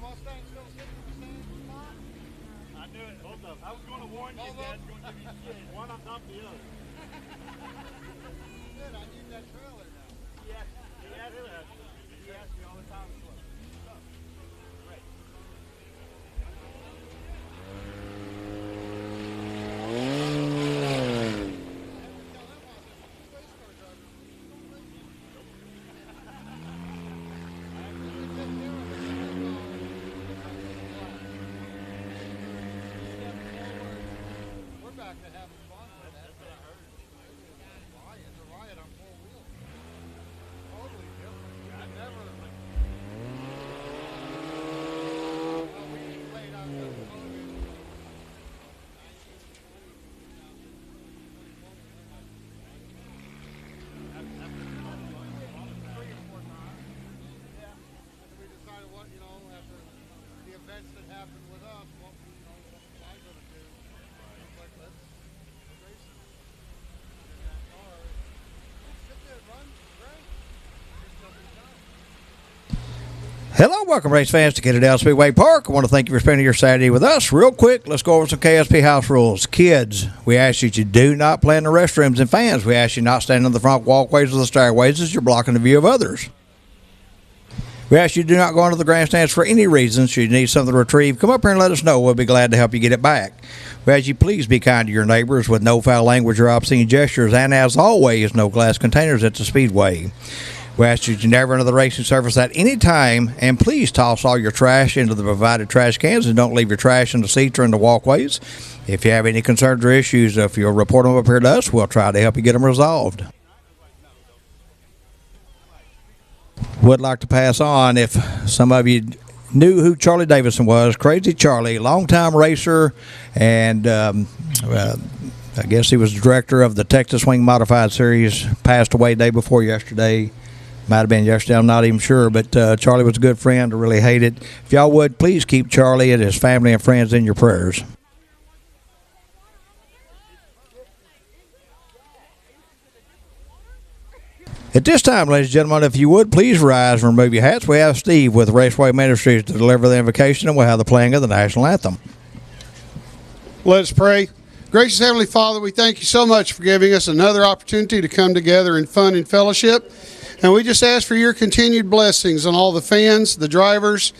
Mustang still sitting in the stand? I knew it. Hold up. I was going to warn you, Dad's going to give you shit. One on top of the other. Good, I need that trailer now. He asks me all the time. Great. We're back to having fun with that. That's what I heard. It's a riot on four wheels. Totally different. I never. Well, we played out the Logan. We decided what, after the events that happened with us, what was I going to do? Like, let's race it. In that car. Sit there, run, great. Just nothing done. Hello, welcome race fans to Kennedale Speedway Park. I want to thank you for spending your Saturday with us. Real quick, let's go over some KSP house rules. Kids, we ask that you do not play in the restrooms, and fans, we ask you not stand in the front walkways or the stairways as you're blocking the view of others. We ask you do not go into the grandstands for any reason. Should you need something to retrieve, come up here and let us know. We'll be glad to help you get it back. We ask you please be kind to your neighbors with no foul language or obscene gestures, and as always, no glass containers at the Speedway. We ask that you never enter the racing surface at any time, and please toss all your trash into the provided trash cans and don't leave your trash in the seats or in the walkways. If you have any concerns or issues, if you'll report them up here to us, we'll try to help you get them resolved. Would like to pass on, if some of you knew who Charlie Davison was, Crazy Charlie, longtime racer, and I guess he was the director of the Texas Swing Modified Series, passed away day before yesterday. Might have been yesterday, I'm not even sure, but Charlie was a good friend. I really hate it. If y'all would, please keep Charlie and his family and friends in your prayers. At this time, ladies and gentlemen, if you would, please rise and remove your hats. We have Steve with Raceway Ministries to deliver the invocation, and we'll have the playing of the national anthem. Let us pray. Gracious Heavenly Father, we thank you so much for giving us another opportunity to come together in fun and fellowship. And we just ask for your continued blessings on all the fans, the drivers,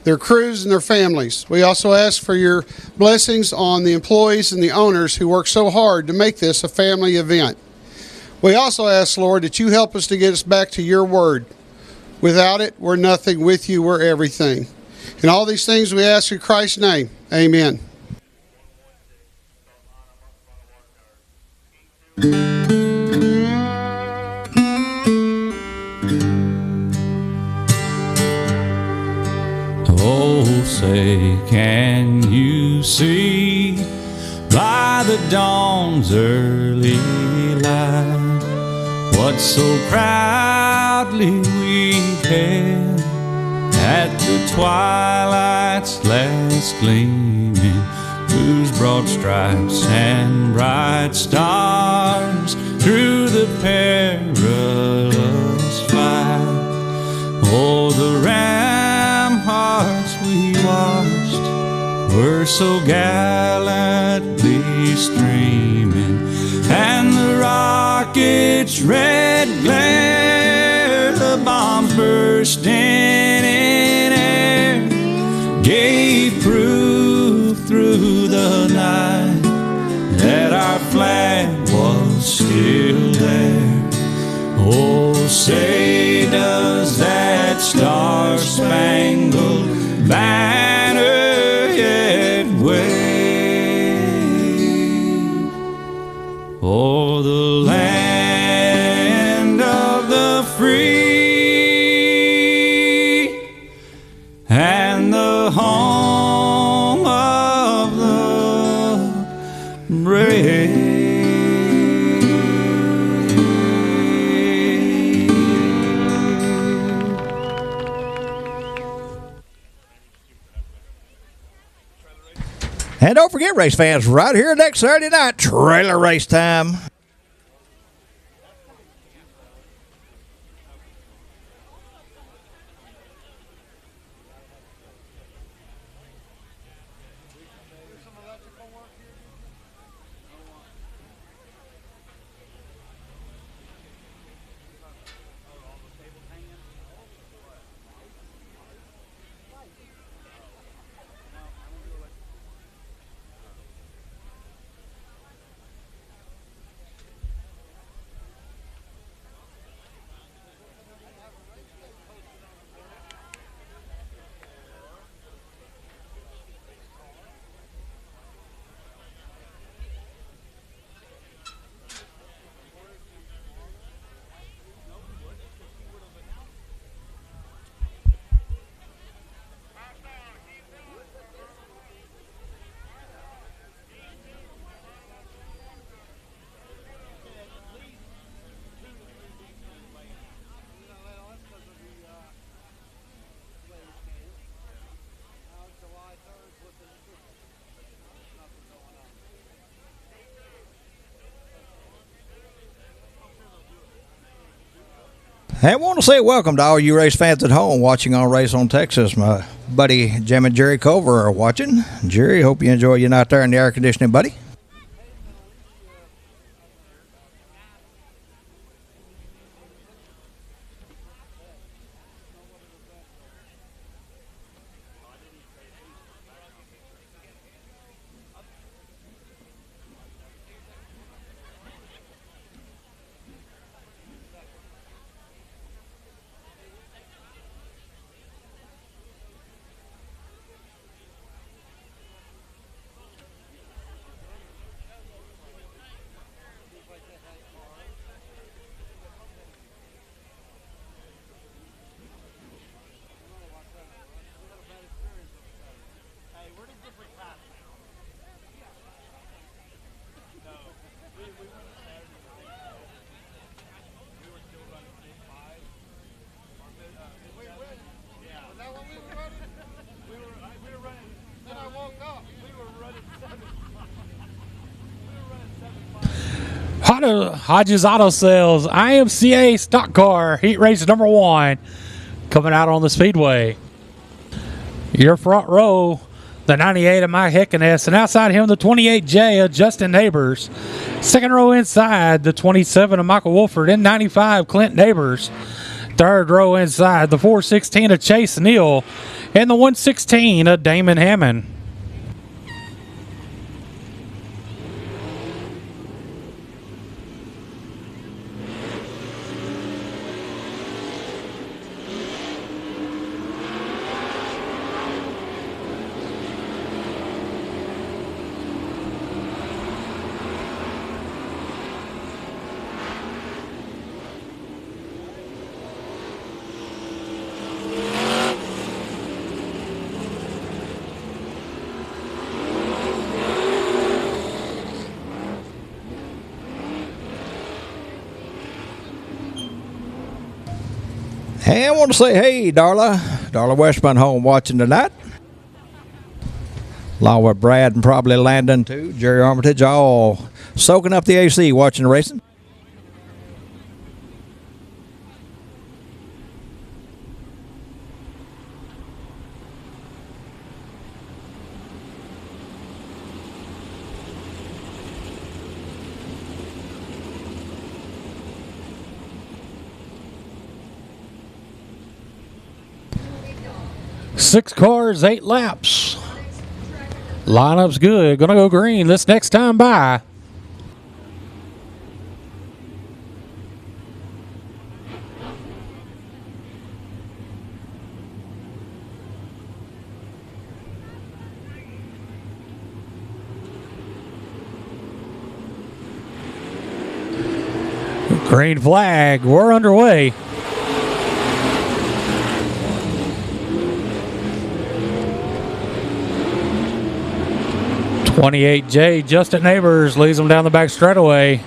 their crews, and their families. We also ask for your blessings on the employees and the owners who work so hard to make this a family event. We also ask, Lord, that you help us to get us back to your word. Without it, we're nothing. With you, we're everything. And all these things we ask in Christ's name. Amen. Oh, say, can you see by the dawn's early light what so proudly we hailed at the twilight's last gleaming, whose broad stripes and bright stars through the perilous fight? Oh, the ramparts we watched were so gallantly streaming, and the rocket's red glare, the bombs bursting in air, gave proof through the night that our flag was still there. Oh, say does that star-spangled banner yet wave o'er the land of the free and the home of the brave? And don't forget, race fans, right here next Saturday night, trailer race time. I want to say welcome to all you race fans at home watching on Race on Texas. My buddy Jim and Jerry Culver are watching. Jerry, hope you enjoy your night there in the air conditioning, buddy. Hodges Auto Sales IMCA stock car heat race number 1 coming out on the Speedway. Your front row, the 98 of Mike Hickeness, and outside him the 28J of Justin Neighbors. Second row inside, the 27 of Michael Wolford, and 95 Clint Neighbors. Third row inside, the 416 of Chase Neal, and the 116 of Damon Hammond. And I want to say, hey, Darla Westman home watching tonight. Along with Brad and probably Landon, too. Jerry Armitage, all soaking up the AC watching the racing. Six cars, 8 laps. Lineup's good. Gonna go green this next time by. Green flag. We're underway. .28J Justin Neighbors leads them down the back straightaway.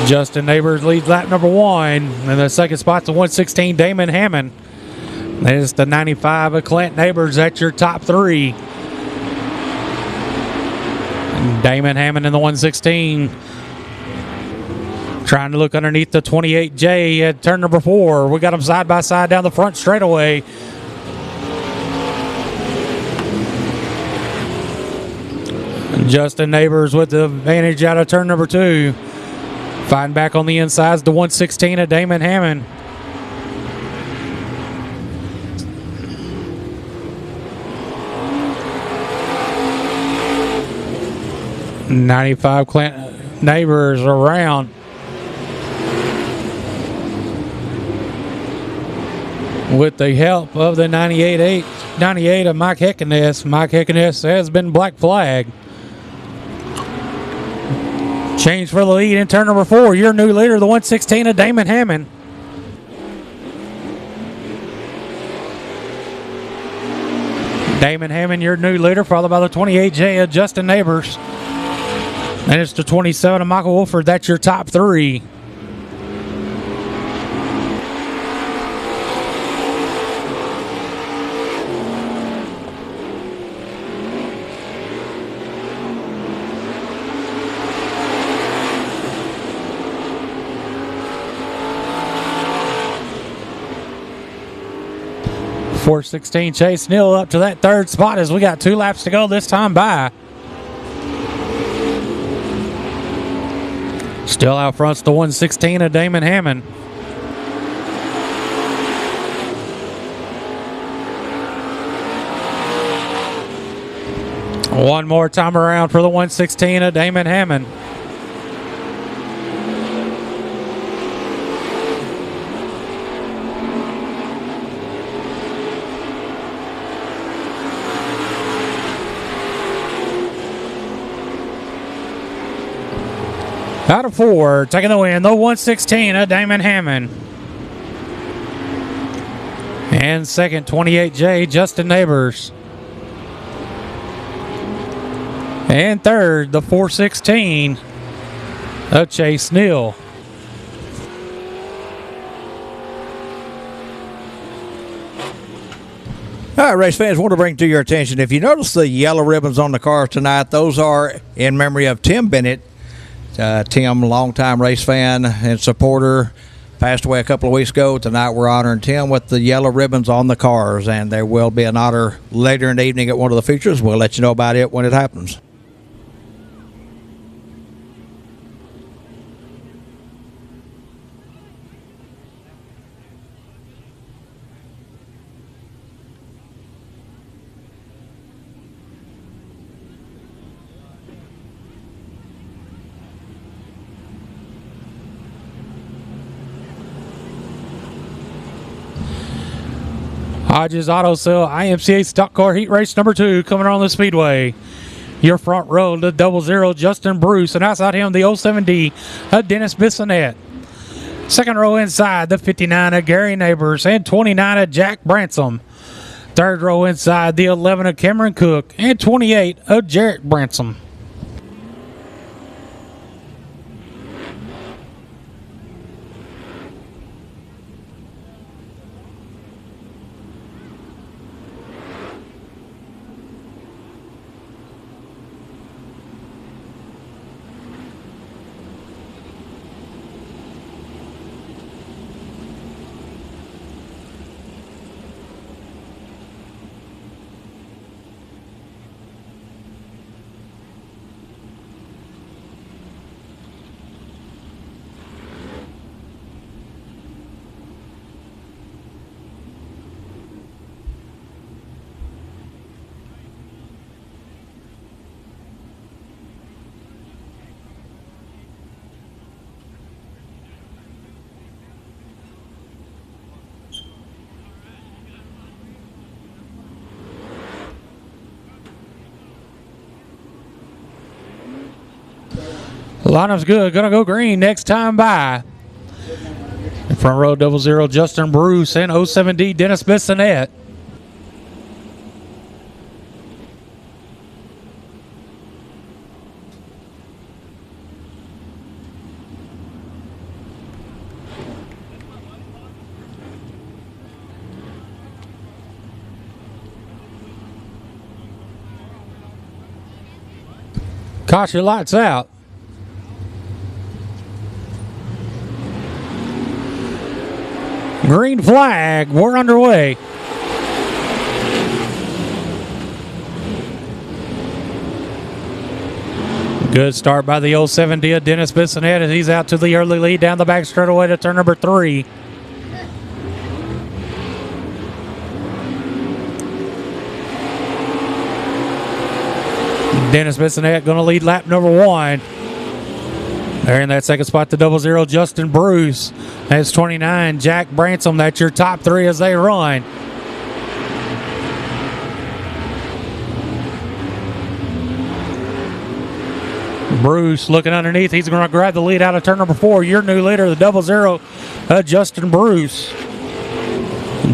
Justin Neighbors leads lap number 1. And the second spot's the 116 Damon Hammond. There's the 95 of Clint Neighbors. That's your top 3. And Damon Hammond in the 116. Trying to look underneath the 28J at turn number 4. We got them side by side down the front straightaway. And Justin Neighbors with the advantage out of turn number 2. Fighting back on the insides, the 116 of Damon Hammond. .95 Clint Neighbors around. With the help of the 98 of Mike Hickeness. Mike Hickeness has been black flag. Change for the lead in turn number 4. Your new leader, the 116 of Damon Hammond. Damon Hammond, your new leader, followed by the 28J of Justin Neighbors. And it's the 27 of Michael Wolford. That's your top 3. 416 Chase Neal up to that third spot as we got 2 laps to go this time by. Still out front's the 116 of Damon Hammond. One more time around for the 116 of Damon Hammond. Out of 4, taking the win, the 116 of Damon Hammond. And second, 28J, Justin Neighbors. And third, the 416 of Chase Neal. All right, race fans, want to bring to your attention, if you notice the yellow ribbons on the cars tonight, those are in memory of Tim Bennett. Tim, longtime race fan and supporter, passed away a couple of weeks ago. Tonight we're honoring Tim with the yellow ribbons on the cars, and there will be an honor later in the evening at one of the features. We'll let you know about it when it happens. Hodges Auto Sale IMCA Stock Car Heat Race number 2 coming on the Speedway. Your front row, the 00 Justin Bruce, and outside him the 07D Dennis Bissonette. Second row inside the 59 of Gary Neighbors and 29 of Jack Bransom. Third row inside the 11 of Cameron Cook and 28 of Jarrett Bransom. Lineup's good. Gonna go green next time by. In front row 00 Justin Bruce and 07D Dennis Bissonette. Caution, lights out. Green flag, we're underway. Good start by the 07D of Dennis Bissonette as he's out to the early lead down the back straightaway to turn number 3. Dennis Bissonette going to lead lap number 1. There in that second spot, the 00 Justin Bruce. That's 29 Jack Bransom. That's your top 3 as they run. Bruce looking underneath. He's going to grab the lead out of turn number 4. Your new leader, the 00 Justin Bruce.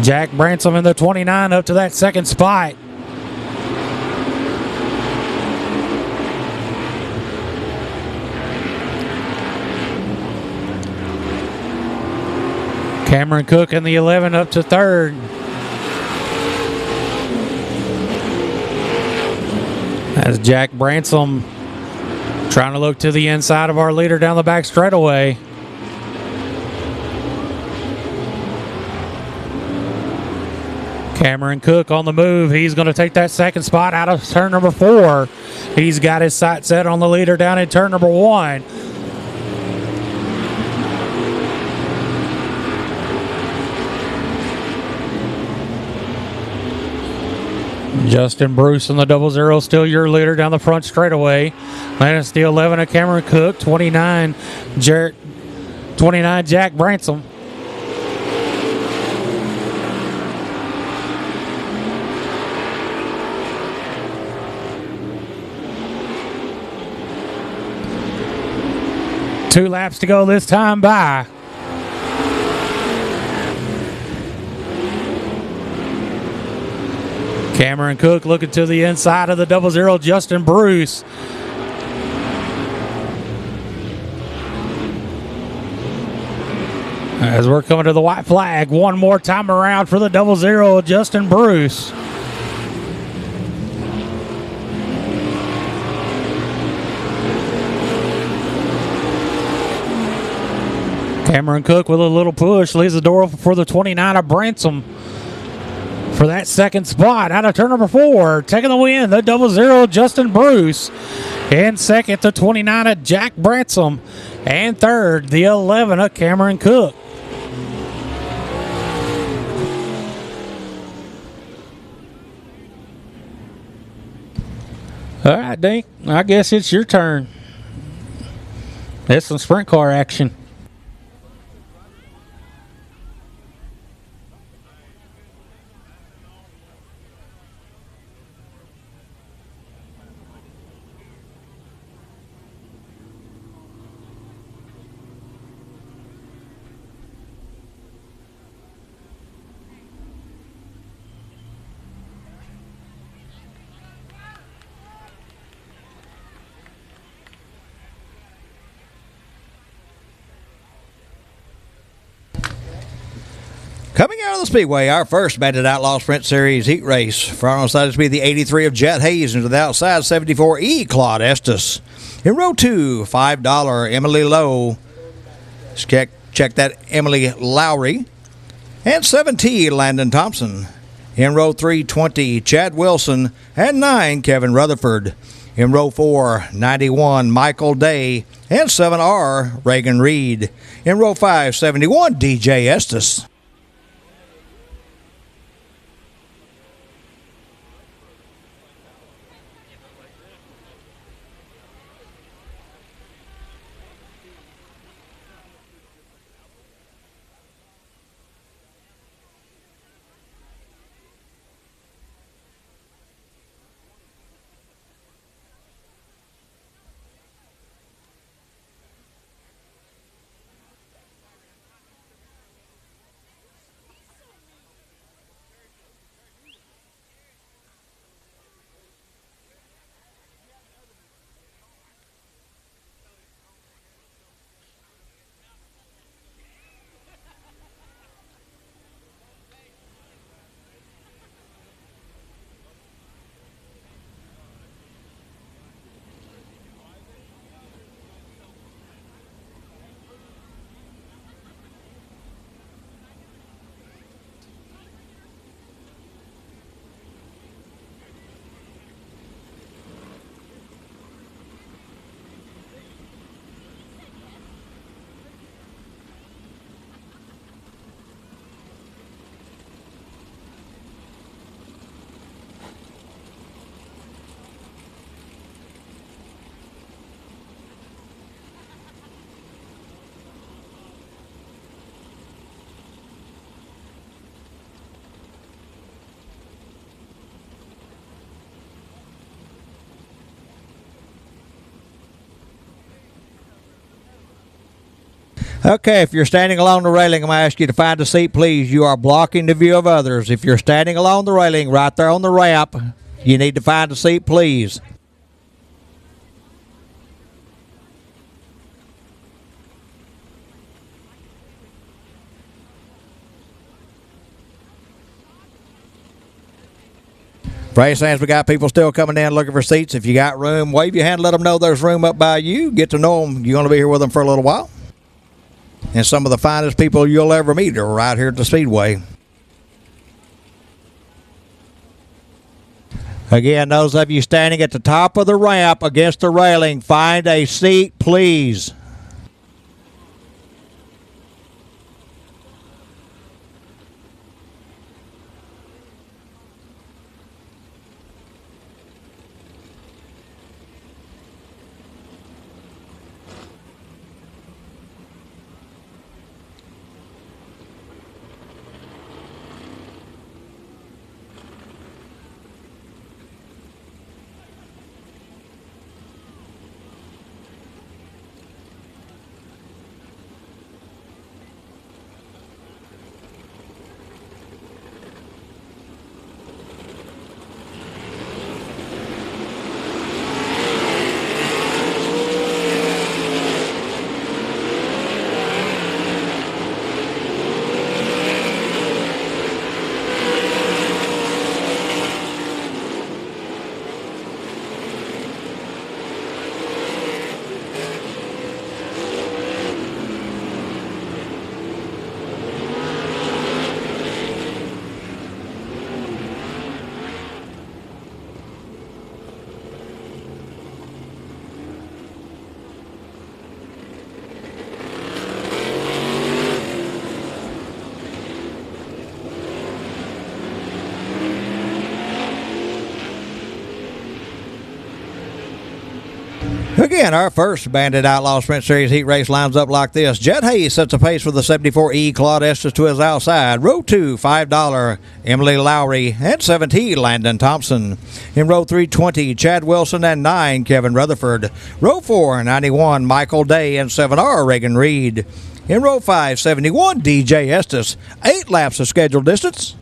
Jack Bransom in the 29 up to that second spot. Cameron Cook in the 11 up to third. As Jack Bransom trying to look to the inside of our leader down the back straightaway. Cameron Cook on the move. He's going to take that second spot out of turn number 4. He's got his sight set on the leader down in turn number 1. Justin Bruce on the 00, still your leader down the front straightaway. Landon Steele 11 of Cameron Cook, 29 Jack Bransom. Two laps to go this time by. Cameron Cook looking to the inside of the 00, Justin Bruce. As we're coming to the white flag, one more time around for the 00, Justin Bruce. Cameron Cook with a little push leaves the door open for the 29 of Bransom for that second spot out of turn number 4. Taking the win, the 00, Justin Bruce. And second, the 29 of Jack Bransom. And third, the 11 of Cameron Cook. All right, Dink, I guess it's your turn. That's some sprint car action. Coming out of the Speedway, our first Bandit Outlaw Sprint Series heat race. Front on side to be the 83 of Jet Hayes, and to the outside 74E Claude Estes. In row 2, $5 Emily Lowe. Check that Emily Lowry. And 7T Landon Thompson. In row 3, 20 Chad Wilson. And 9 Kevin Rutherford. In row 4, 91 Michael Day. And 7R Reagan Reed. In row 5, 71 DJ Estes. Okay, if you're standing along the railing, I'm going to ask you to find a seat, please. You are blocking the view of others. If you're standing along the railing right there on the ramp, you need to find a seat, please. Race fans, we got people still coming in looking for seats. If you got room, wave your hand, let them know there's room up by you. Get to know them. You're going to be here with them for a little while. And some of the finest people you'll ever meet are right here at the Speedway. Again, those of you standing at the top of the ramp against the railing, find a seat, please. Again, our first Bandit Outlaw Sprint Series heat race lines up like this. Jet Hayes sets the pace for the 74E. Claude Estes to his outside. Row 2, $5, Emily Lowry. And 17, Landon Thompson. In row 3, 20, Chad Wilson. And 9, Kevin Rutherford. Row 4, 91, Michael Day. And 7R, Reagan Reed. In row 5, 71, DJ Estes. 8 laps of scheduled distance.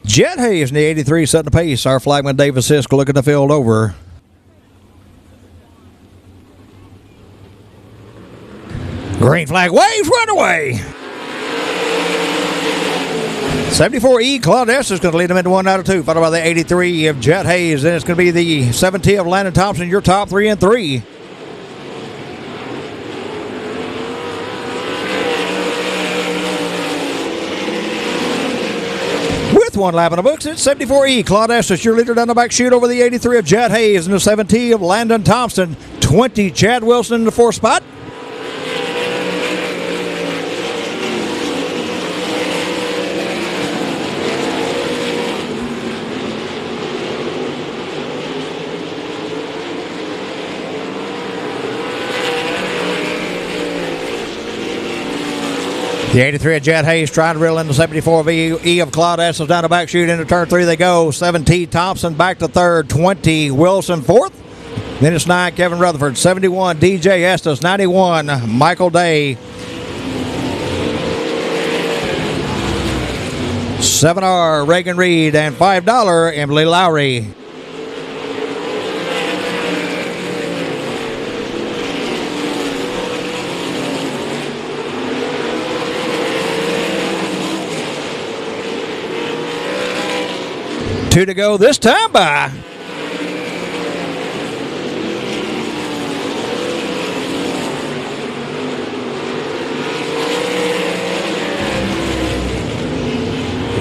Jet Hayes in the 83 setting the pace. Our flagman David Sisk looking the field over. Green flag waves, run away. 74E, Claude Estes is going to lead them into 1 out of 2, followed by the 83 of Jet Hayes. Then it's going to be the 17 of Landon Thompson, your top 3 and 3. With 1 lap in the books, it's 74E, Claude Estes, your leader down the back chute over the 83 of Jet Hayes and the 17 of Landon Thompson. 20, Chad Wilson in the 4th spot. The 83 of Jet Hayes trying to reel in the 74 of E of Claude Estes down the back chute into turn 3 they go. 17 Thompson back to 3rd. 20 Wilson 4th. Then it's 9 Kevin Rutherford. 71 DJ Estes. 91 Michael Day. 7R Reagan Reed and $5 Emily Lowry. Two to go this time by.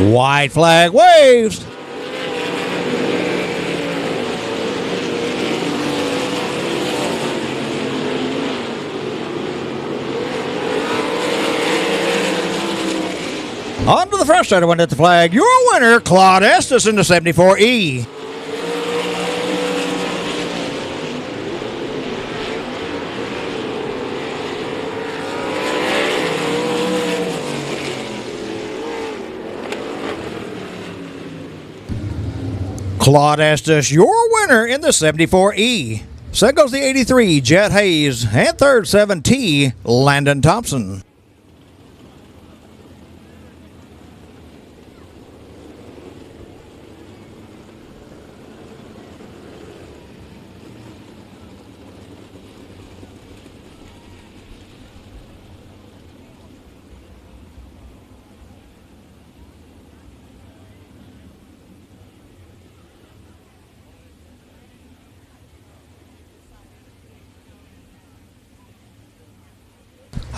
White flag waves. On to the frustrated one at the flag. Your winner, Claude Estes in the 74E. Claude Estes, your winner in the 74E. Second goes the 83, Jet Hayes. And third, 7T, Landon Thompson.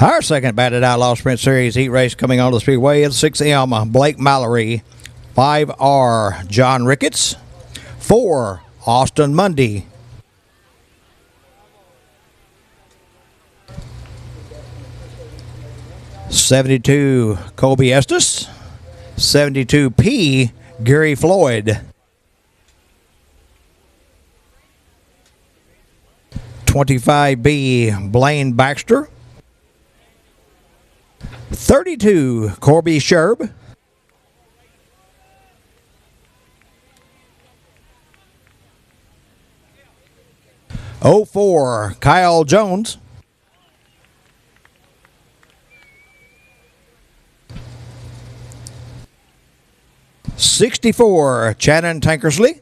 Our second Bandit Outlaw Sprint Series heat race coming onto the Speedway is 6M, Blake Mallory. 5R, John Ricketts. 4, Austin Mundy. 72, Kobe Estes. 72P, Gary Floyd. 25B, Blaine Baxter. 32, Corby Sherb. 04, Kyle Jones. 64, Shannon Tankersley.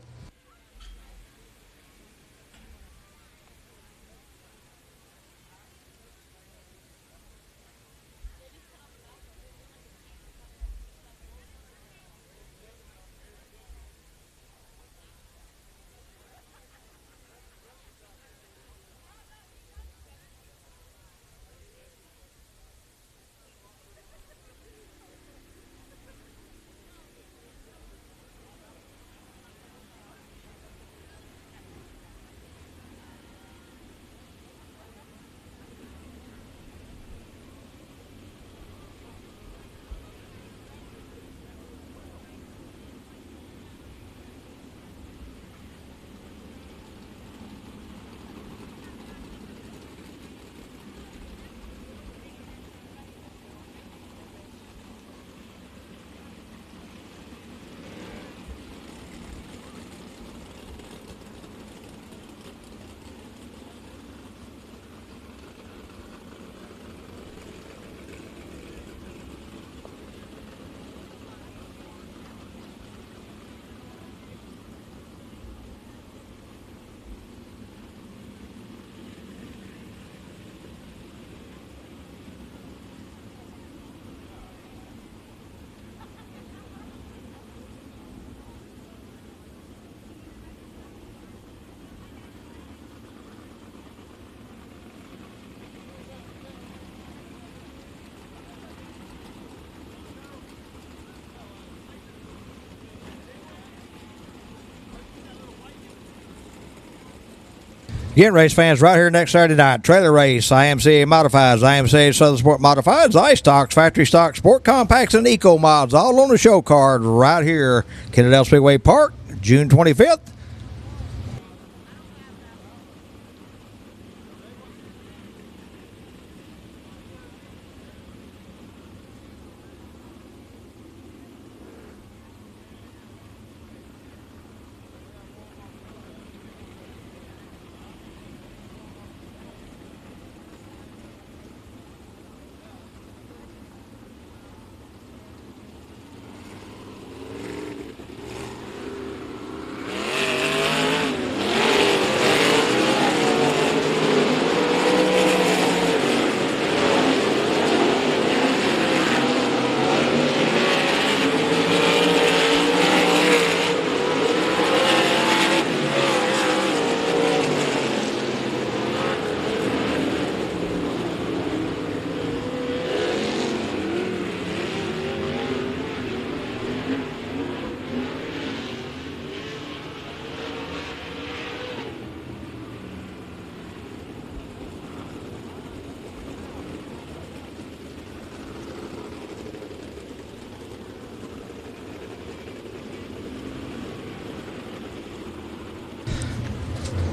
'Gain, race fans, right here next Saturday night. Trailer race, IMCA Modifieds, IMCA Southern Sport Modifieds, ice stocks, factory stock, sport compacts, and eco mods, all on the show card right here. Kennedale Speedway Park, June 25th.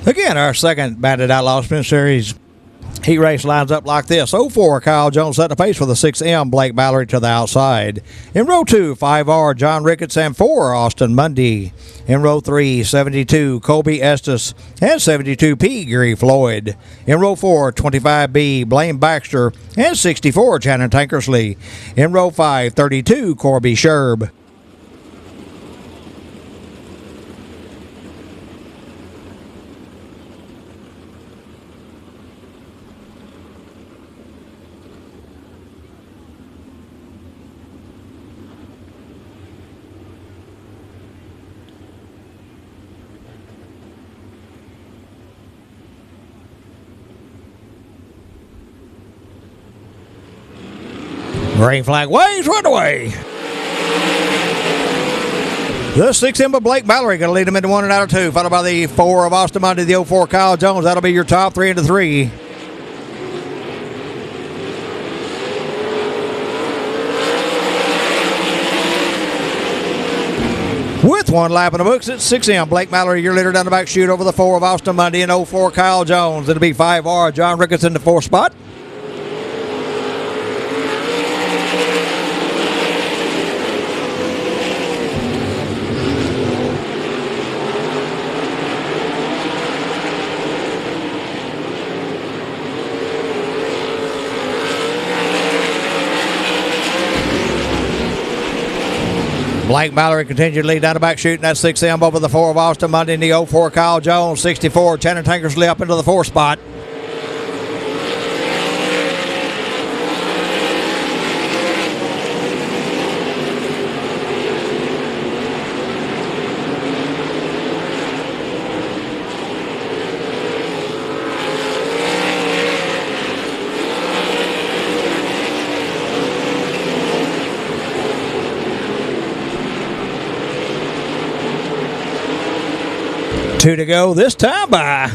Again, our second Bandit Outlaw Sprint Series Heat race lines up like this. 04, Kyle Jones set the pace for the 6M, Blake Mallory to the outside. In row 2, 5R, John Ricketts, and 4, Austin Mundy. In row 3, 72, Colby Estes, and 72P, Gary Floyd. In row 4, 25B, Blaine Baxter, and 64, Shannon Tankersley. In row 5, 32, Corby Sherb. Green flag waves, run away. The 6M of Blake Mallory going to lead them into 1 and out of 2, followed by the 4 of Austin Mundy, the 04 Kyle Jones. That'll be your top 3 into 3. With 1 lap in the books, it's 6M Blake Mallory, your leader down the back chute over the 4 of Austin Mundy and 04 Kyle Jones. It'll be 5R John Ricketts in the 4th spot. Blake Mallory continued to lead down the back chute, and that's 6M over the 4 of Austin Mundy and the 04 Kyle Jones. 64, Shannon Tankersley up into the 4th spot. Two to go this time by.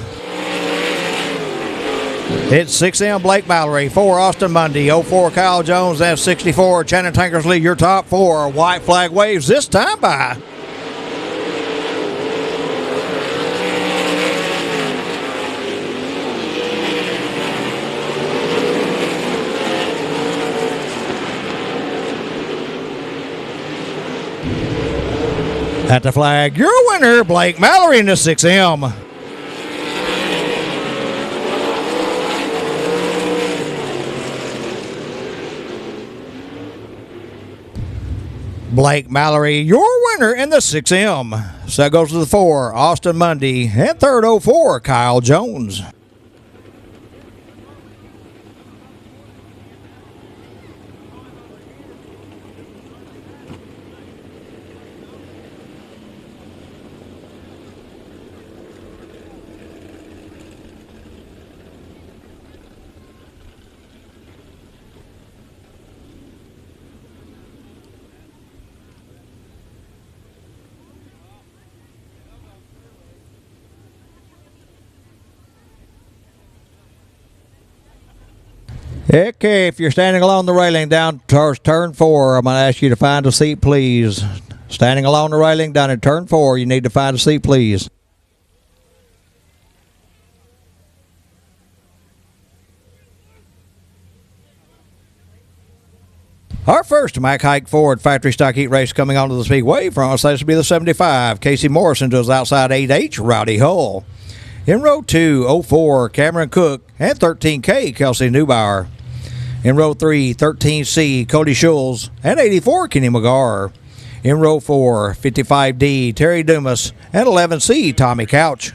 It's 6M Blake Mallory, 4 Austin Mundy, 04 Kyle Jones, and 64 Shannon Tankersley, your top 4. White flag waves this time by. At the flag, your winner, Blake Mallory in the 6M. Blake Mallory, your winner in the 6M. So that goes to the 4, Austin Mundy, and third 04, Kyle Jones. Okay, if you're standing along the railing down towards turn 4, I'm going to ask you to find a seat, please. Standing along the railing down at turn 4, you need to find a seat, please. Our first Mack Hike Ford factory stock heat race coming onto the Speedway from us, this will be the 75. Casey Morrison to his outside 8H, Rowdy Hull. In row 2, 04, Cameron Cook, and 13K, Kelsey Neubauer. In row 3, 13C, Cody Schulz, and 84, Kenny McGarr. In row 4, 55D, Terry Dumas, and 11C, Tommy Couch.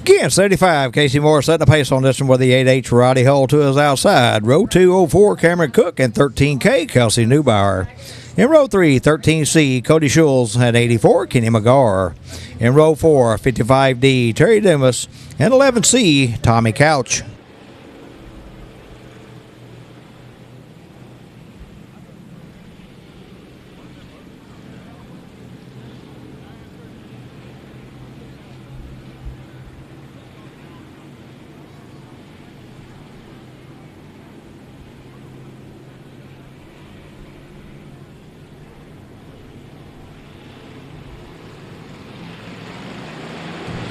Again, 75, Casey Morris setting the pace on this one with the 8H Roddy Hull to his outside. Row 2, 04, Cameron Cook, and 13K, Kelsey Neubauer. In row 3, 13C, Cody Schulz, and 84, Kenny McGar. In row 4, 55D, Terry Dumas, and 11C, Tommy Couch.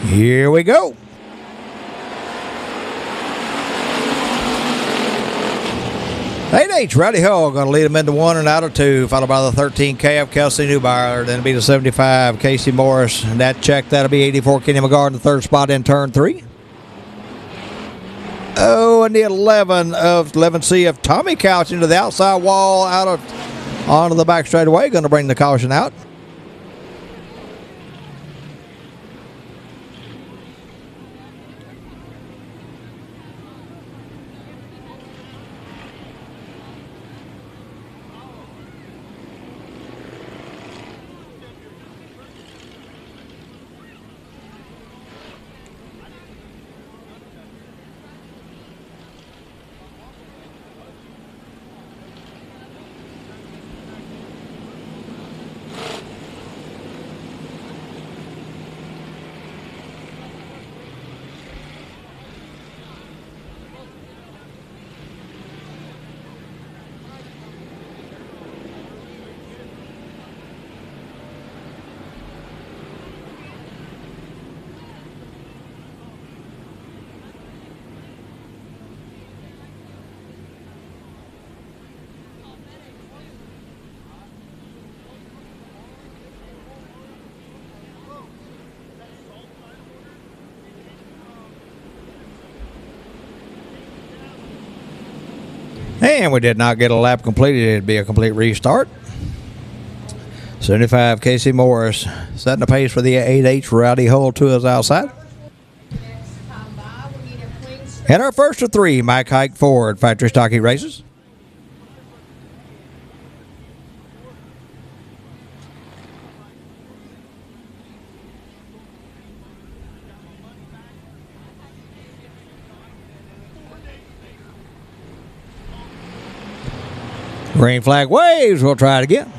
Here we go. Eight H Roddy Hull going to lead them into 1 and out of 2, followed by the 13K of Kelsey Neubauer. Then it'll be the 75 Casey Morris. And that check, that'll be 84 Kenny McGar in the third spot in turn 3. Oh, and the 11C of Tommy Couch into the outside wall, onto the back straightaway. Going to bring the caution out. And we did not get a lap completed. It'd be a complete restart. 75 Casey Morris setting the pace for the 8H Roddy Hull to his outside. And our first of 3, Mike Hike Ford, factory stock heat races. Green flag waves. We'll try it again.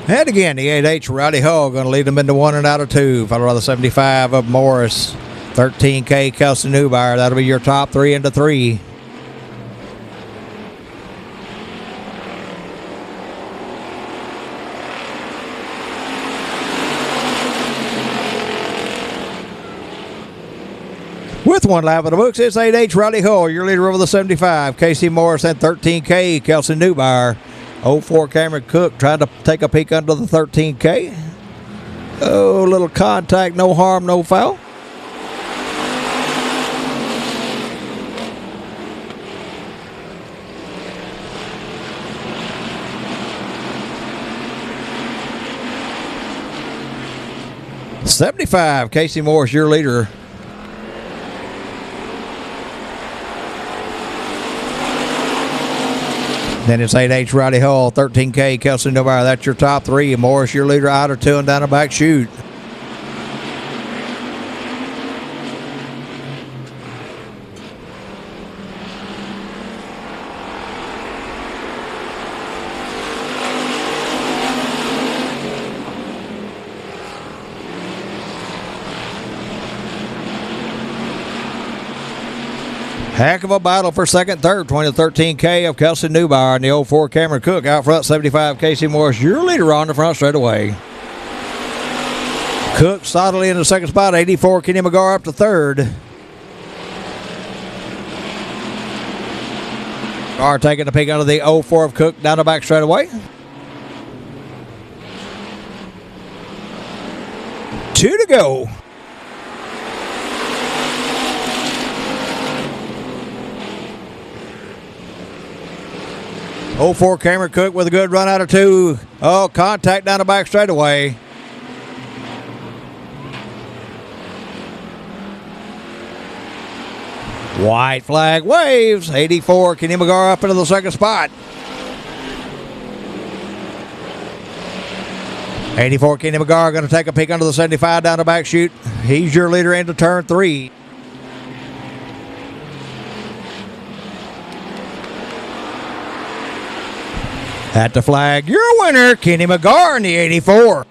And again, the 8H Roddy Hull going to lead them into 1 and out of 2, followed by the 75 of Morris. 13K Kelsey Neubauer. That'll be your top 3 into 3. With 1 lap of the books, it's 8H Roddy Hull, your leader over the 75. Casey Morris and 13K, Kelsey Neubauer. 04 Cameron Cook trying to take a peek under the 13K. Oh, little contact, no harm, no foul. '75 Casey Morris, your leader. Then it's 8H Roddy Hull, 13K Kelsey Neubauer. That's your top 3. Morris, your leader, out of 2 and down the back chute. Heck of a battle for second, third. 20-13K of Kelsey Neubauer and the 04 Cameron Cook out front. 75 Casey Morris, your leader on the front straight away. Cook solidly in the second spot. 84 Kenny McGar up to third. McGar taking a peek under the 04 of Cook down the back straight away. 2 to go. '04 Cameron Cook with a good run out of 2. Oh, contact down the back straightaway. White flag waves. 84, Kenny McGar up into the second spot. 84, Kenny McGar going to take a peek under the 75 down the back chute. He's your leader into turn 3. At the flag, your winner, Kenny McGar in the 84.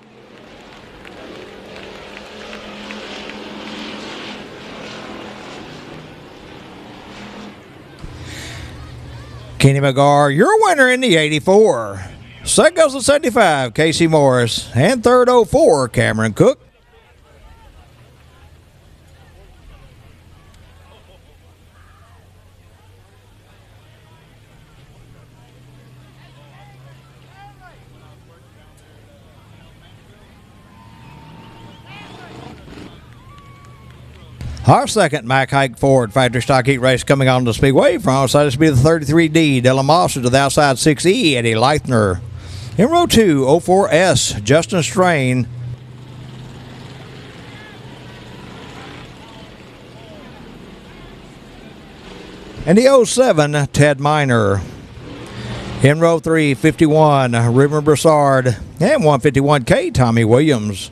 Kenny McGar, your winner in the 84. Second goes the 75, Casey Morris. And third, 04, Cameron Cook. Our second Mack Hike Ford factory stock heat race coming on the Speedway. From outside, this will be the 33D, Dylan Moss to the outside 6E, Eddie Leithner. In row 2, 04S, Justin Strain. And the 07, Ted Miner. In row 3, 51, Ruben Broussard. And 151K, Tommy Williams.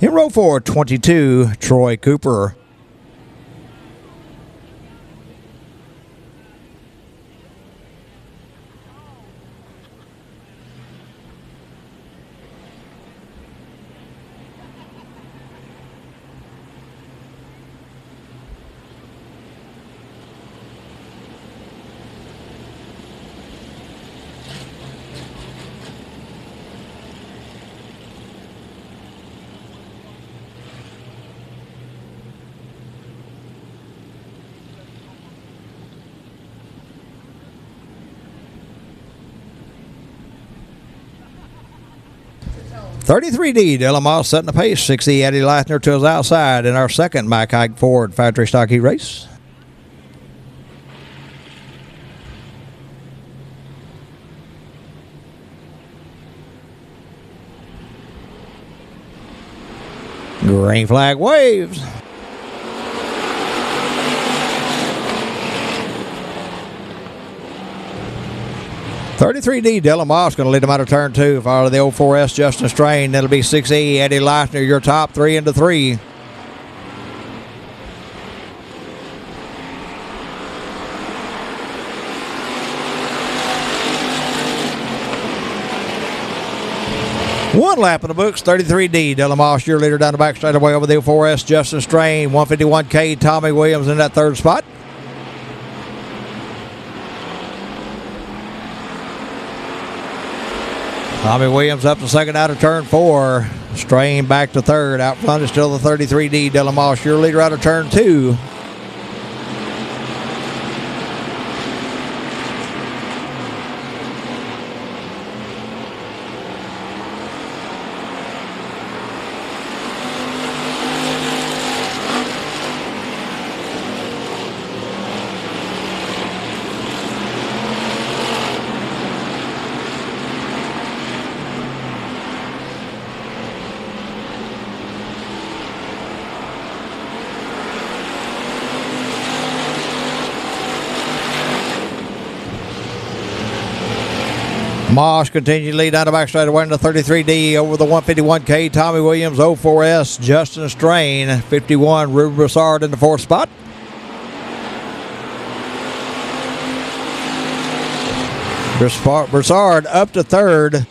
In row 4, 22, Troy Cooper. $33D, Dylan Moss setting the pace. 6E, Eddie Leithner to his outside in our second Mack Hike Ford factory stock heat race. Green flag waves. $33D, Dylan Moss going to lead him out of turn 2. Followed the 04S, Justin Strain. That'll be 6E, Eddie Leithner, your top 3 into 3. One lap in the books, 33D, Dylan Moss, your leader down the back straightaway over the 04S, Justin Strain. 151K, Tommy Williams in that third spot. Tommy Williams up to second out of turn 4. Strain back to third. Out front is still the 33D, Dylan Moss, your leader out of turn 2. Moss continued to lead down the back straightaway into 33D over the 151K. Tommy Williams, 04S, Justin Strain, 51, Ruben Broussard in the fourth spot. Broussard up to third.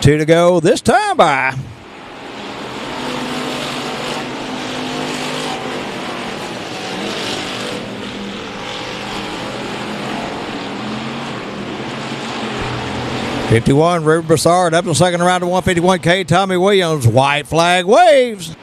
Two to go this time by. '51, Ruben Broussard up to second round to 151K. Tommy Williams, white flag waves.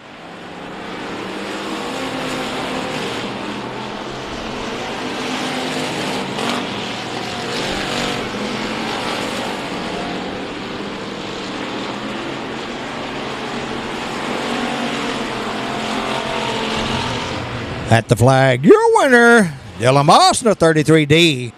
At the flag, your winner, Dylan Moss in the 33D.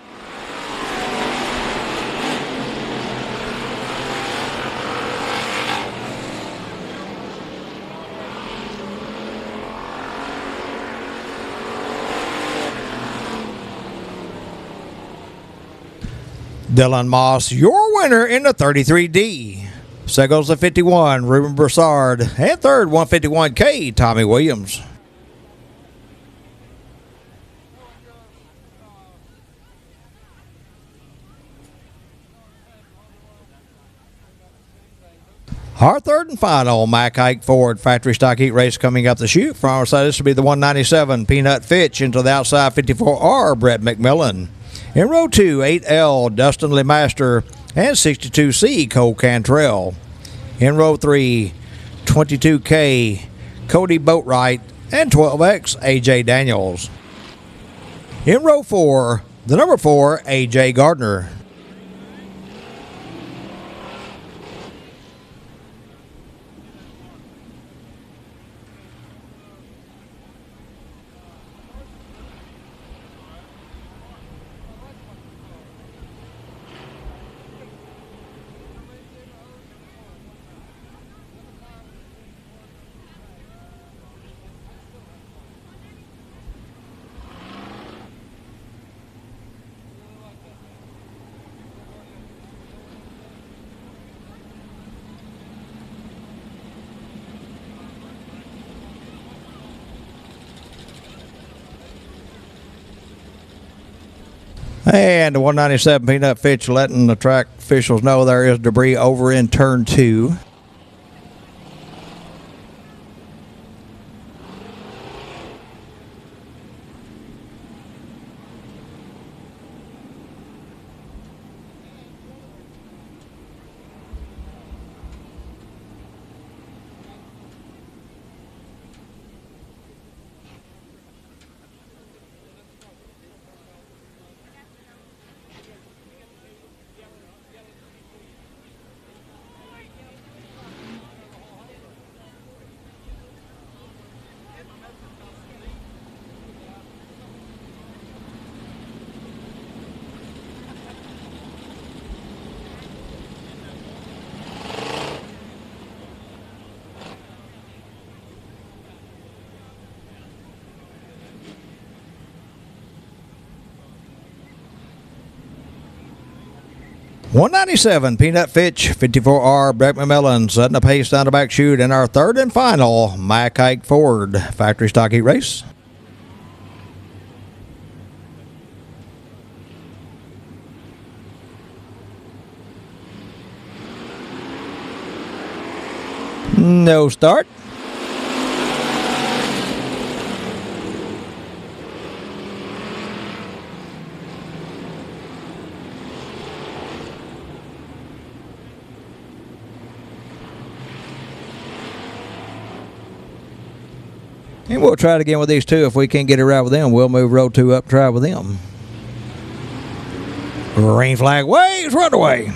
Dylan Moss, your winner in the 33D. Second goes the 51, Ruben Broussard. And third, 151K, Tommy Williams. Our third and final Mac Ike Ford factory stock heat race coming up the chute. From our side, this will be the 197 Peanut Fitch into the outside 54R Brett McMillan. In row 2, 8L Dustin LeMaster and 62C Cole Cantrell. In row 3, 22K Cody Boatwright and 12X AJ Daniels. In row 4, the number 4 AJ Gardner. And the 197 Peanut Fitch letting the track officials know there is debris over in turn 2. .197 Peanut Fitch, 54R Brett McMillan setting the pace down the back chute in our third and final Mac Ike Ford factory stock heat race. No start. And we'll try it again with these two. If we can't get it right with them, we'll move row 2 up and try with them. Green flag waves, run away.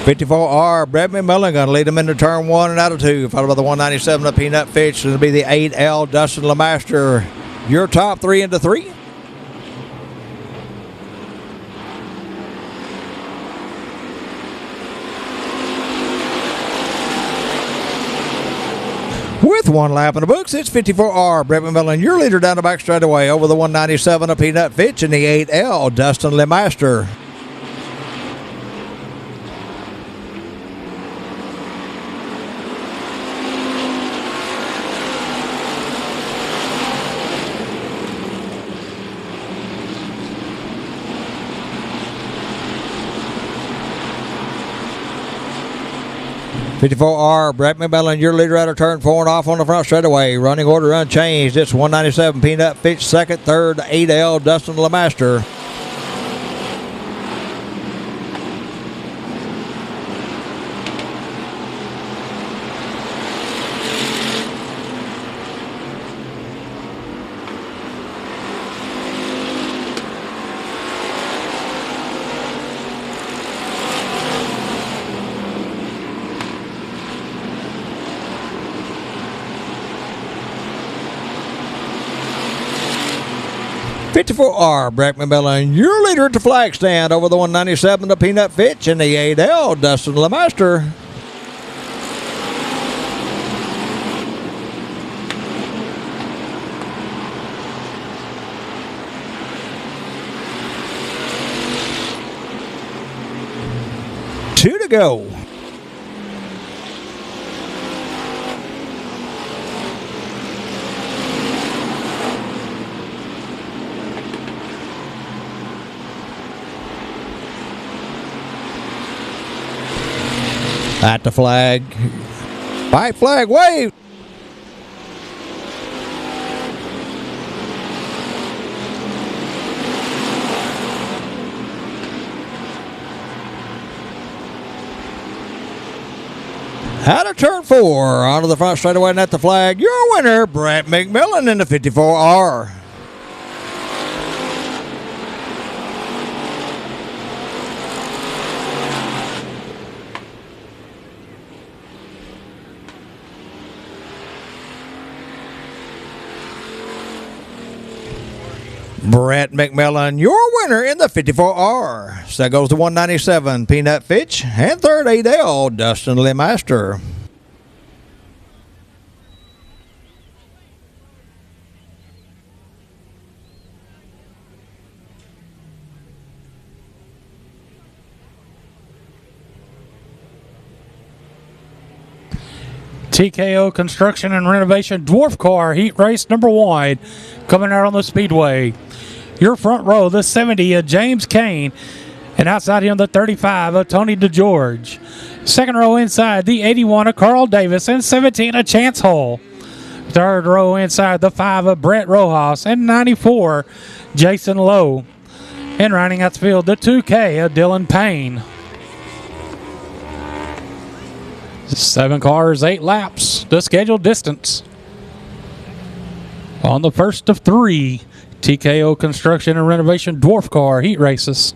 54R Brett McMillan going to lead them into turn 1 and out of 2. Followed by the 197 of Peanut Fitch. It'll be the 8L Dustin LeMaster. Your top 3 into 3. With one lap in the books, it's 54R Brett McMillan, your leader down the back straightaway over the 197 of Peanut Fitch and the 8L Dustin LeMaster. .54R Brett McMillan, your leader out of turn 4 and off on the front straightaway. Running order unchanged. It's 197 Peanut Fitch second, third 8L Dustin LeMaster. .54R Brett McMillan, your leader at the flag stand over the 197 of Peanut Fitch and the 8L Dustin LeMaster. to go. At the flag. White flag wave. Out of turn 4, onto the front straightaway and at the flag. Your winner, Brett McMillan in the 54R. Brett McMillan, your winner in the 54R. So that goes to 197, Peanut Fitch. And third, Adele, Dustin Lemaster. TKO Construction and Renovation Dwarf Car Heat Race number 1 coming out on the Speedway. Your front row, the 70 of James Kane, and outside him the 35 of Tony DeGeorge. Second row inside, the 81 of Carl Davis and 17 of Chance Hull. Third row inside, the 5 of Brett Rojas and 94 Jason Lowe. And rounding out the field, the 2K of Dylan Payne. 7 cars, 8 laps, the scheduled distance. On the first of 3 TKO Construction and Renovation Dwarf Car Heat Races.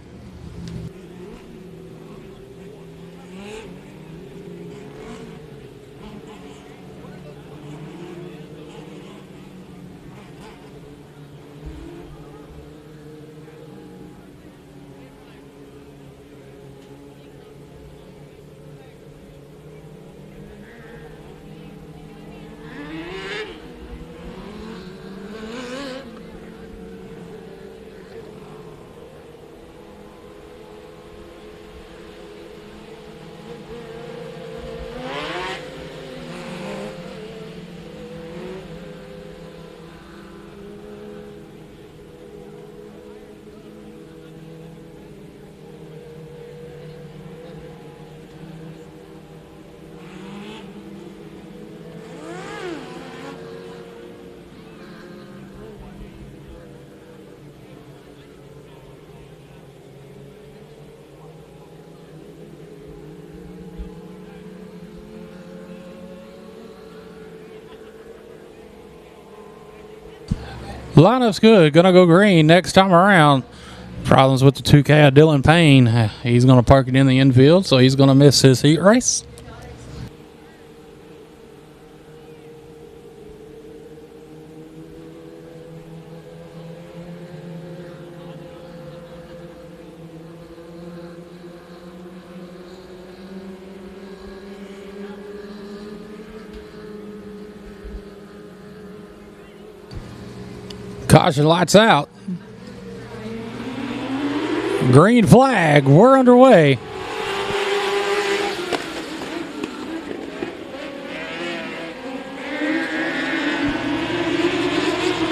Lineup's good. Gonna go green next time around. Problems with the 2K Dylan Payne. He's gonna park it in the infield, so he's gonna miss his heat race. Caution, lights out. Green flag. We're underway.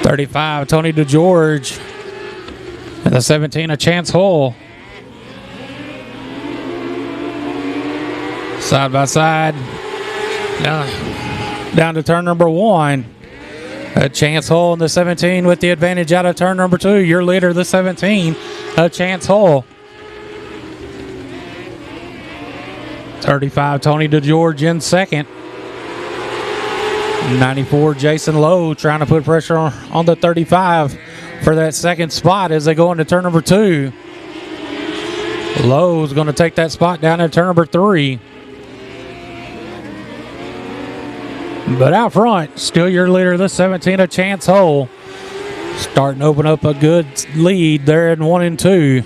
.35, Tony DeGeorge. And the 17 of Chance Hull. Side by side. Down to turn number 1. Chance Hull in the 17 with the advantage out of turn number 2. Your leader, the 17, Chance Hull. 35, Tony DeGeorge in second. 94, Jason Lowe trying to put pressure on the 35 for that second spot as they go into turn number 2. Lowe's going to take that spot down at turn number 3. But out front, still your leader, the 17 of Chance Hull. Starting to open up a good lead there in 1 and 2.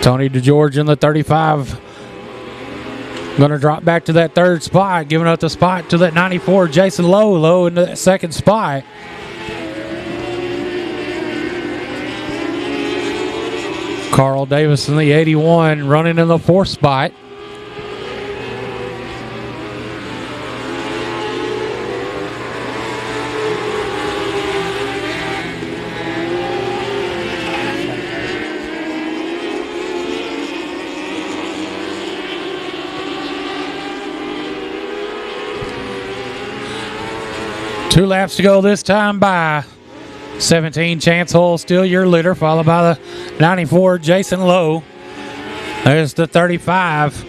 Tony DeGeorge in the 35. Going to drop back to that third spot, giving up the spot to that 94, Jason Lowe. Lowe into that second spot. Carl Davis in the 81 running in the 4th spot. Two laps to go this time by 17 Chance Hole, still your leader, followed by the 94 Jason Lowe. There's the 35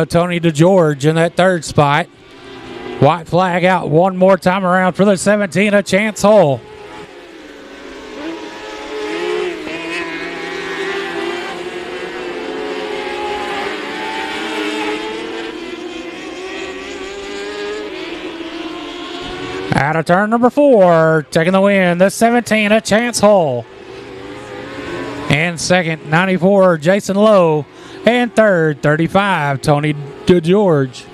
Tony DeGeorge in that 3rd spot. White flag out one more time around for the 17 of Chance Hole. Out of turn number 4, taking the win, the 17 of Chance Hole. And second, 94, Jason Lowe. And third, 35, Tony DeGeorge.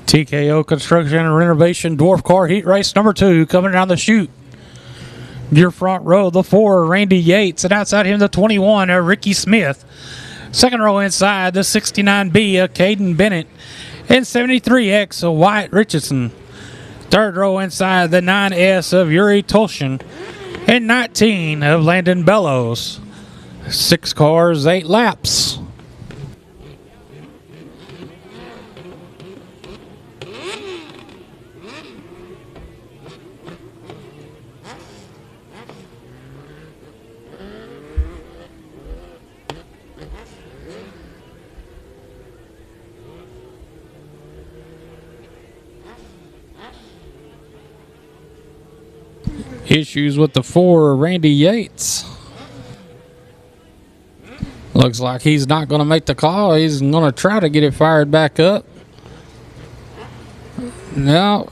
TKO Construction and Renovation Dwarf Car Heat Race number 2 coming down the chute. Your front row, the 4, Randy Yates, and outside him, the 21, Ricky Smith. Second row inside, the 69B, Caden Bennett, and 73X, Wyatt Richardson. Third row inside, the 9S of Yuri Tolshin, and 19 of Landon Bellows. 6 cars, 8 laps. Issues with the 4, Randy Yates. Looks like he's not going to make the call. He's going to try to get it fired back up. No.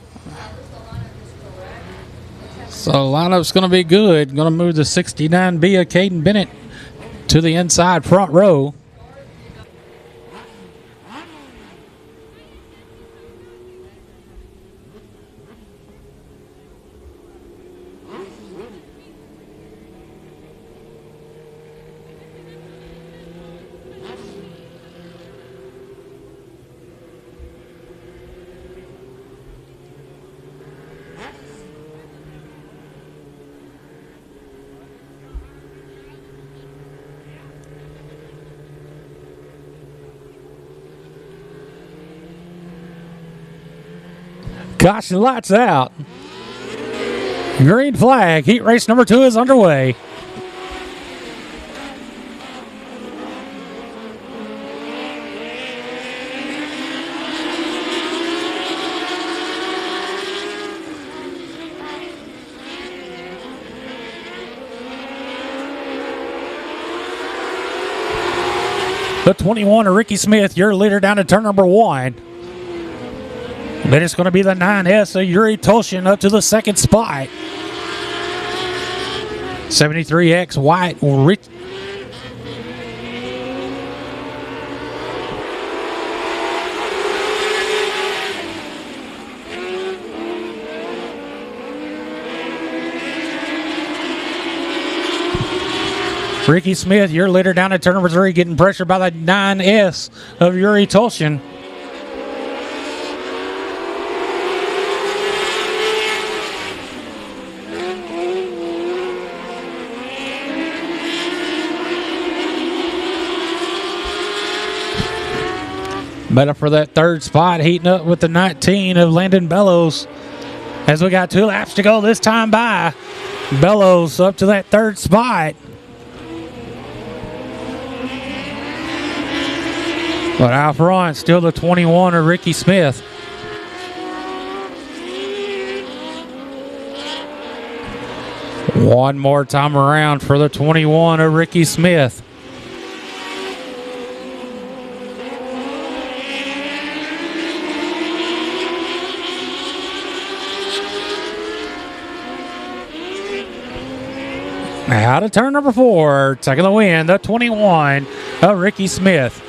So the lineup's going to be good. Going to move the 69B of Caden Bennett to the inside front row. Caution lights out. Green flag. Heat race number 2 is underway. The 21 of Ricky Smith, your leader down to turn number 1. Then it's going to be the 9S of Yuri Tolshin up to the 2nd spot. 73X White will reach. Ricky Smith, your leader down at turn number 3, getting pressured by the 9S of Yuri Tolshin. Better for that third spot, heating up with the 19 of Landon Bellows. As we got 2 laps to go this time by. Bellows up to that third spot. But out front, still the 21 of Ricky Smith. One more time around for the 21 of Ricky Smith. Out of turn number 4, taking the win, the 21 of Ricky Smith.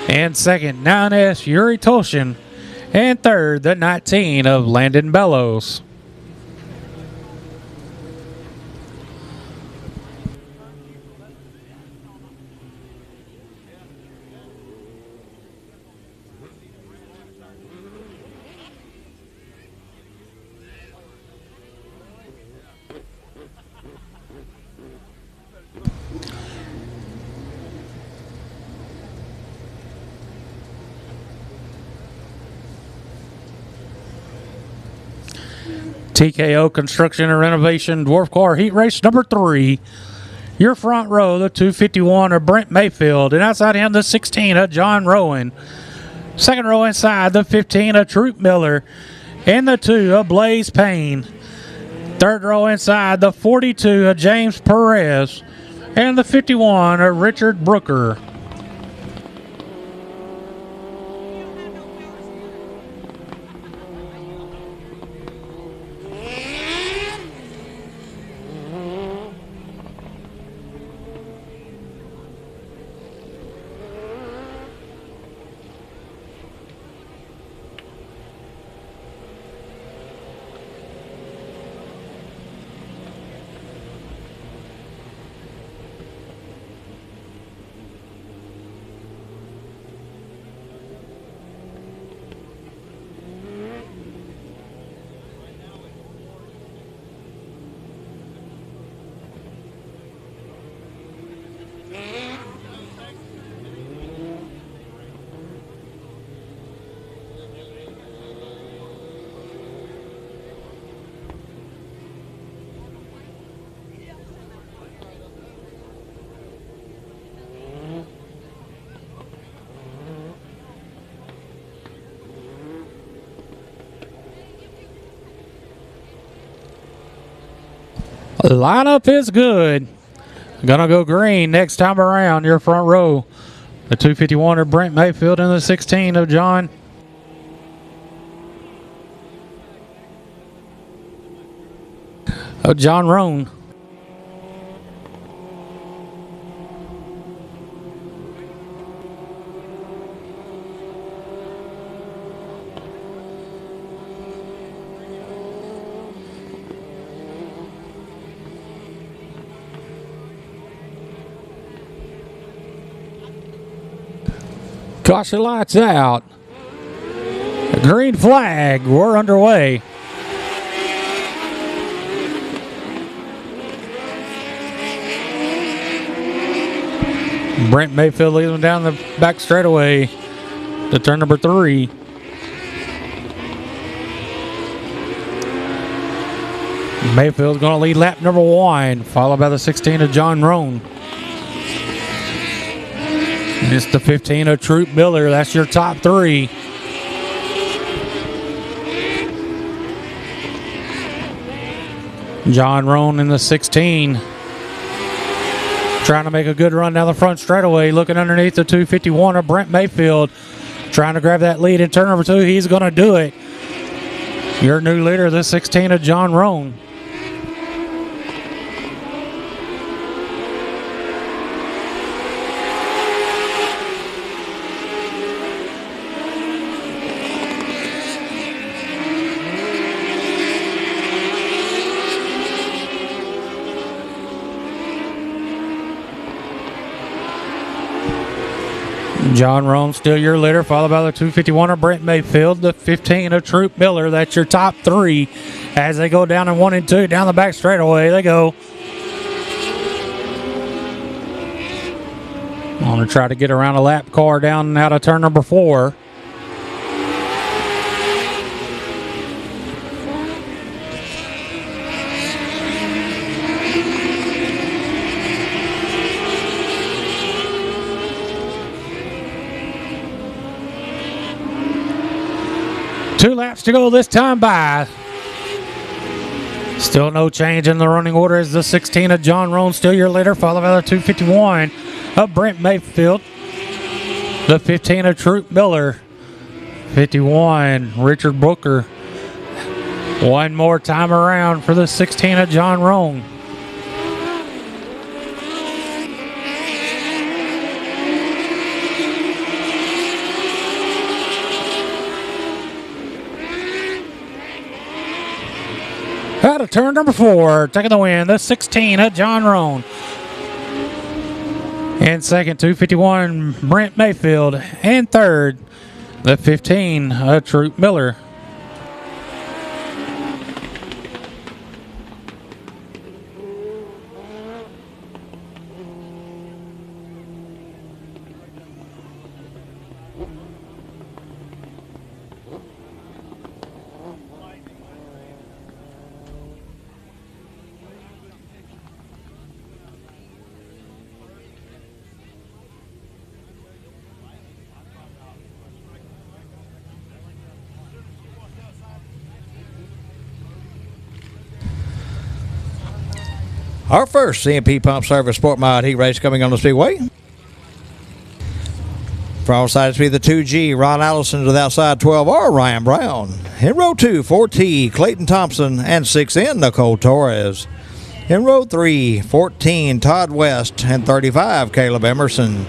And second, 9S Yuri Tolshin. And third, the 19 of Landon Bellows. TKO Construction and Renovation Dwarf Car Heat Race number 3. Your front row, the 251 of Brent Mayfield. And outside him, the 16 of John Rowan. Second row inside, the 15 of Troop Miller. And the 2 of Blaze Payne. Third row inside, the 42 of James Perez. And the 51 of Richard Brooker. Lineup is good. Gonna go green next time around. Your front row, the 251 of Brent Mayfield and the 16 of John Roan. Caution lights out. Green flag. We're underway. Brent Mayfield leads them down the back straightaway to turn number 3. Mayfield's going to lead lap number 1, followed by the 16 of John Roan. And it's the 15 of Troop Miller. That's your top 3. John Roan in the 16. Trying to make a good run down the front straightaway. Looking underneath the 251 of Brent Mayfield. Trying to grab that lead in turn number 2. He's going to do it. Your new leader, the 16 of John Roan. John Roan still your leader, followed by the 251 of Brent Mayfield, the 15 of Troop Miller. That's your top three as they go down in 1 and 2 down the back straightaway. They go. I'm going to try to get around a lap car down and out of turn number 4. Two laps to go this time by. Still no change in the running order as the 16 of John Roan still your leader, followed by the 251 of Brent Mayfield. The 15 of Troop Miller. 51, Richard Booker. One more time around for the 16 of John Roan. Out of turn number 4, taking the win, the 16 of John Roan. In second, 251, Brent Mayfield. And third, the 15 of Troop Miller. Our first CMP Pump Service Sport Mod Heat Race coming on the Speedway. From outside speed, the 2G, Ron Allison to the outside 12R, Ryan Brown. In row 2, 4T, Clayton Thompson, and 6N, Nicole Torres. In row 3, 14, Todd West, and 35, Caleb Emerson.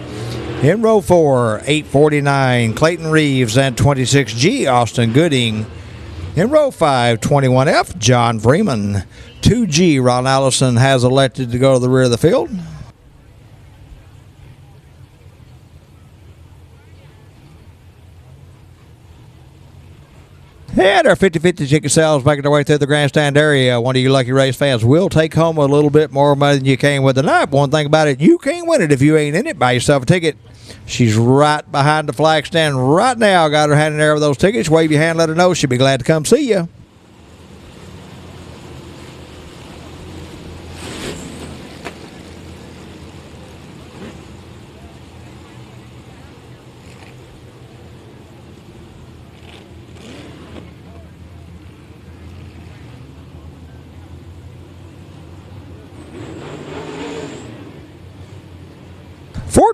In row 4, 849, Clayton Reeves, and 26G, Austin Gooding. In row 5, 21F, John Freeman. 2G, Ron Allison has elected to go to the rear of the field. And our 50-50 ticket sales making their way through the grandstand area. One of you lucky race fans will take home a little bit more money than you came with tonight. One thing about it, you can't win it if you ain't in it. Buy yourself a ticket. She's right behind the flag stand right now. Got her hand in there with those tickets. Wave your hand, let her know. She'll be glad to come see you.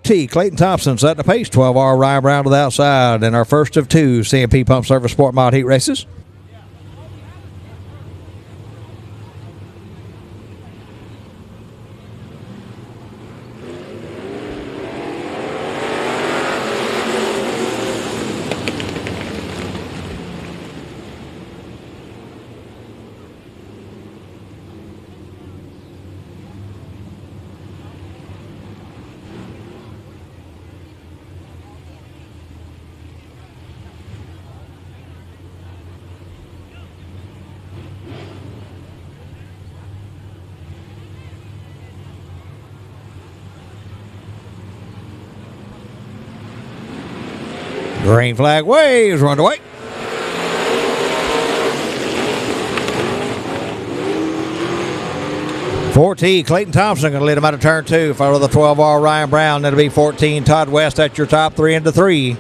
Clayton Thompson setting the pace. 12R Ryan Brown to the outside in our first of 2 CMP Pump Service Sport Mod Heat races. Green flag waves, we're underway. $14, Clayton Thompson going to lead him out of turn 2. Follow the 12R Ryan Brown. That'll be 14, Todd West. That's your top 3 into 3.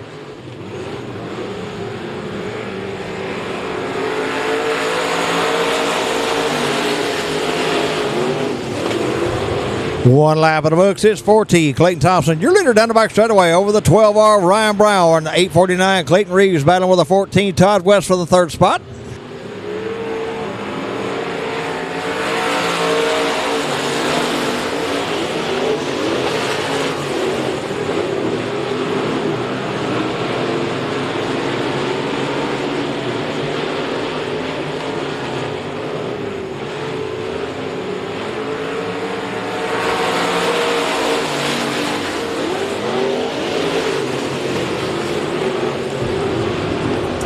One lap of the books. It's 4T, Clayton Thompson. Your leader down the back straightaway over the 12R Ryan Brown. 849, Clayton Reeves battling with a 14, Todd West for the 3rd spot.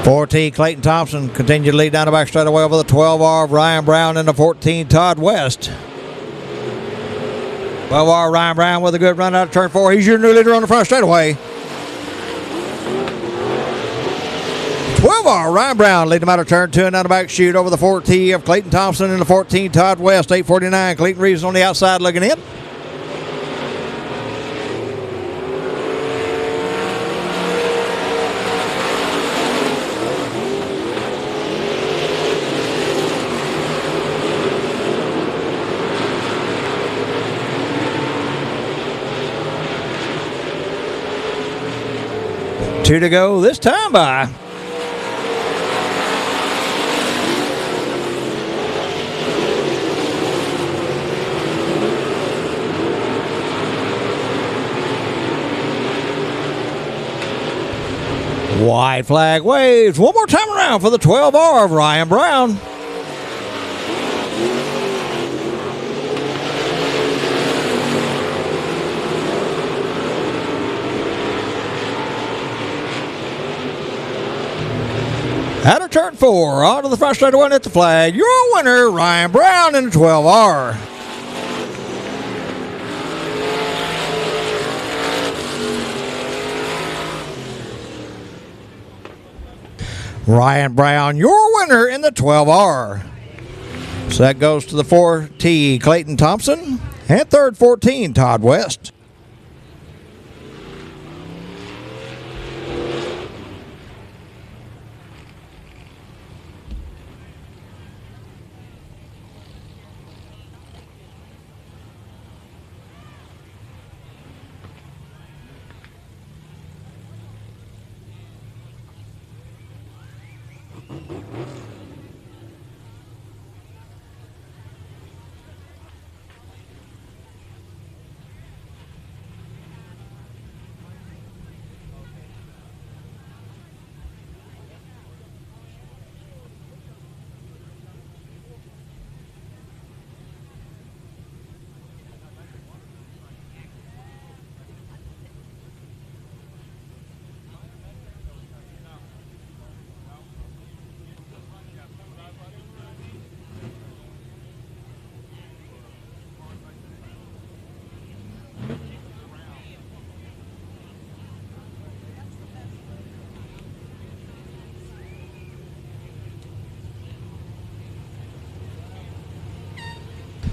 4T Clayton Thompson continued to lead down the back straightaway over the 12R of Ryan Brown and the 14 Todd West. 12R Ryan Brown with a good run out of turn 4. He's your new leader on the front straightaway. 12R Ryan Brown leading him out of turn 2 and down the back chute over the 4T of Clayton Thompson and the 14 Todd West. 8:49. Clayton Reeves on the outside looking in. Two to go this time by. White flag waves one more time around for the 12R of Ryan Brown. Out of turn 4, onto the front straightaway at the flag. Your winner, Ryan Brown in the 12R. Ryan Brown, your winner in the 12R. So that goes to the 4T Clayton Thompson and third 14 Todd West.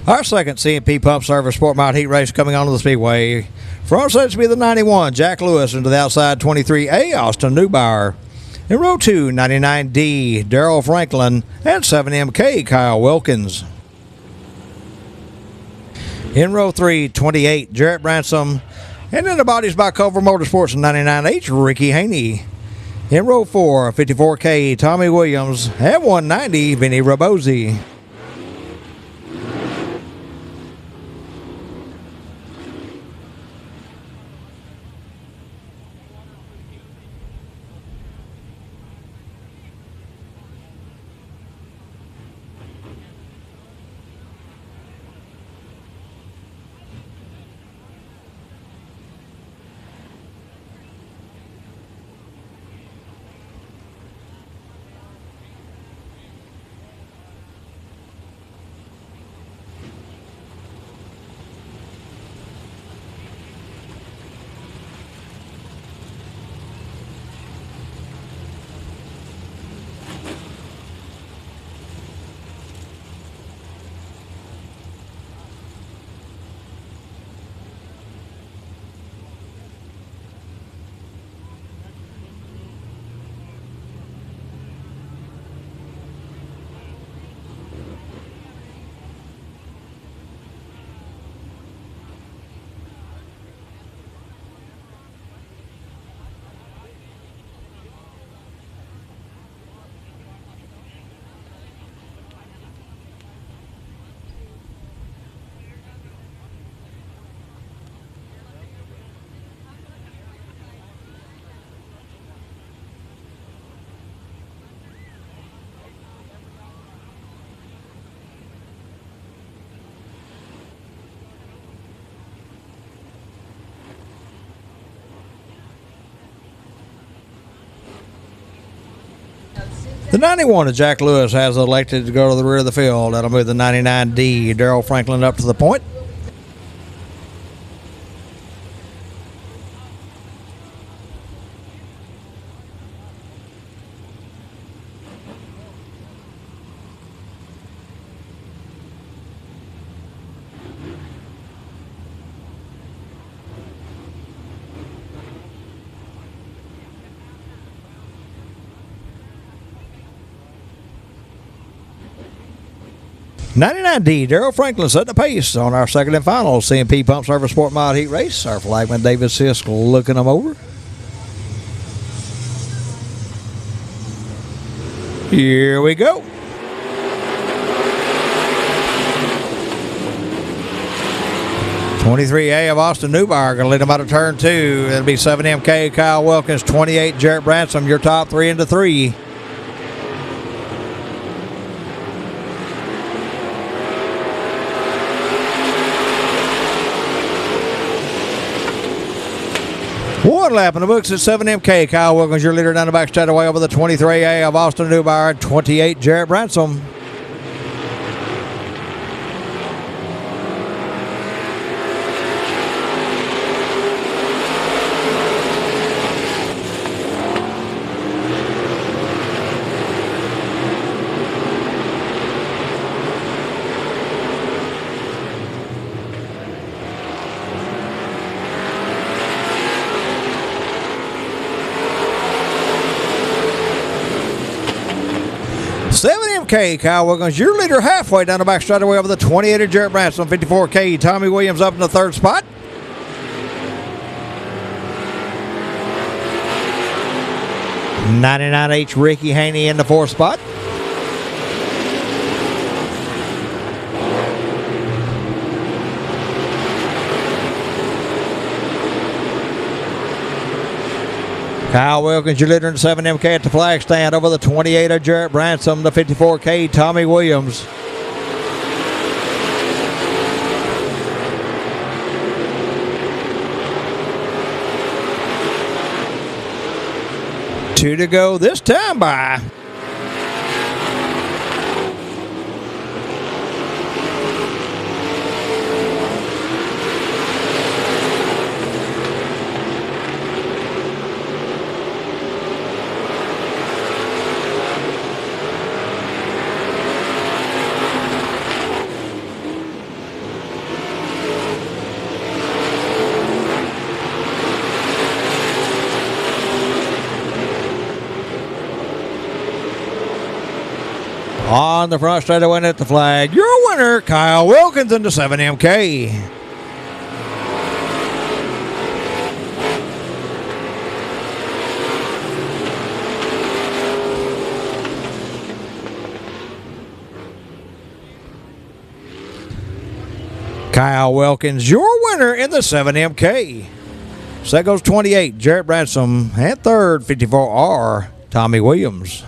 Our second CMP Pump Service Sport Mount Heat race coming onto the Speedway. Front side to be the 91, Jack Lewis, into the outside 23A, Austin Neubauer. In row 2, 99D, Darrell Franklin, and 7MK, Kyle Wilkins. In row 3, 28, Jarrett Bransom, and in the bodies by Culver Motorsports and 99H, Ricky Haney. In row 4, 54K, Tommy Williams, and 190, Vinny Rabosi. The 91 of Jack Lewis has elected to go to the rear of the field. That'll move the 99D, Darrell Franklin, up to the point. $99D, Darrell Franklin setting the pace on our second and final CMP Pump Service Sport Mod Heat Race. Our flagman David Sisk looking them over. Here we go. $23A of Austin Newbar going to lead them out of turn 2. It'll be 7MK, Kyle Wilkins, 28, Jarrett Bransom, your top 3 into 3. One lap in the books at 7MK. Kyle Wilkins, your leader down the back straightaway over the 23A of Austin Newbar, 28, Jarrett Bransom. Kyle Wilkins, your leader halfway down the back straightaway over the 28 of Jarrett Branson. 54K, Tommy Williams up in the third spot. $99H Ricky Haney in the fourth spot. Kyle Wilkins, your leader in 7MK at the flag stand over the 28 of Jarrett Bransom, the 54K, Tommy Williams. Two to go this time by. On the front straightaway at the flag, your winner, Kyle Wilkins into 7MK. Kyle Wilkins, your winner in the 7MK. So that goes 28, Jarrett Bransom, and third, 54R, Tommy Williams.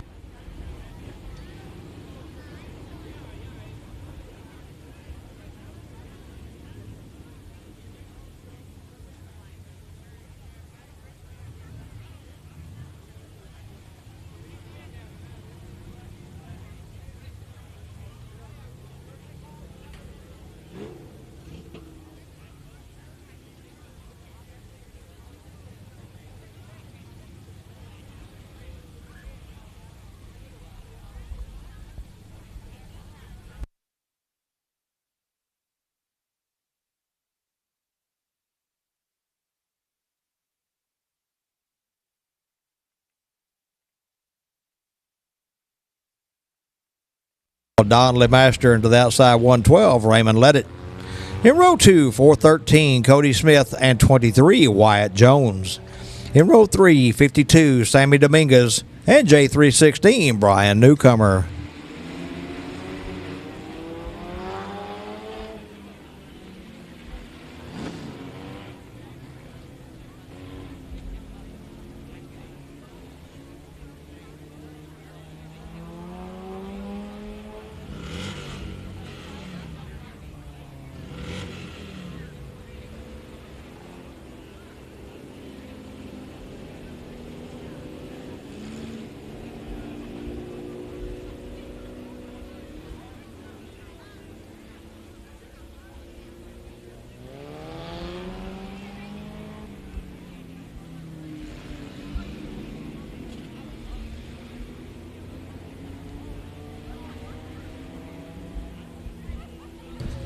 Donnelly Master into the outside 112, Raymond Leddit. In row 2, 413, Cody Smith, and 23, Wyatt Jones. In row 3, 52, Sammy Dominguez, and J316, Brian Newcomer.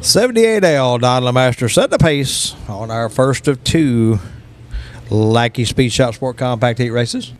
78L Don LeMaster set the pace on our first of two Lackey Speed Shop Sport Compact Heat races.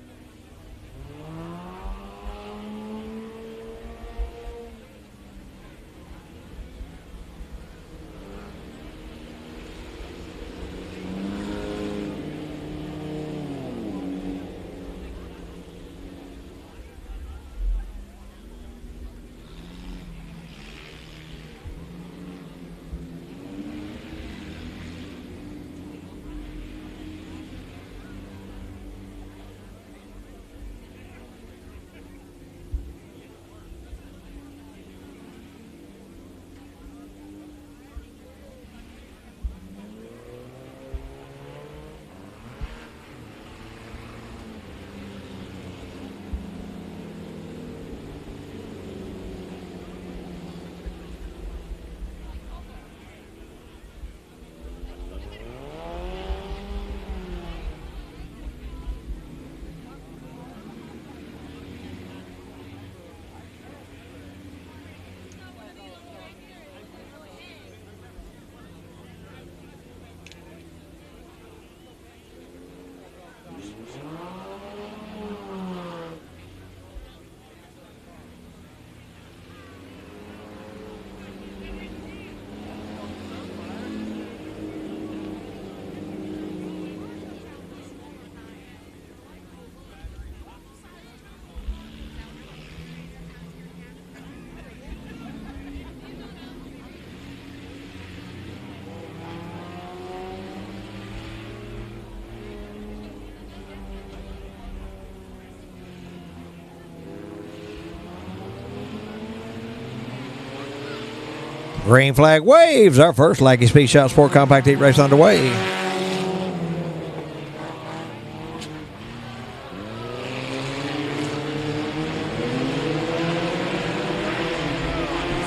Green flag waves. Our first Lackey Speed Shop Sport Compact Heat race underway.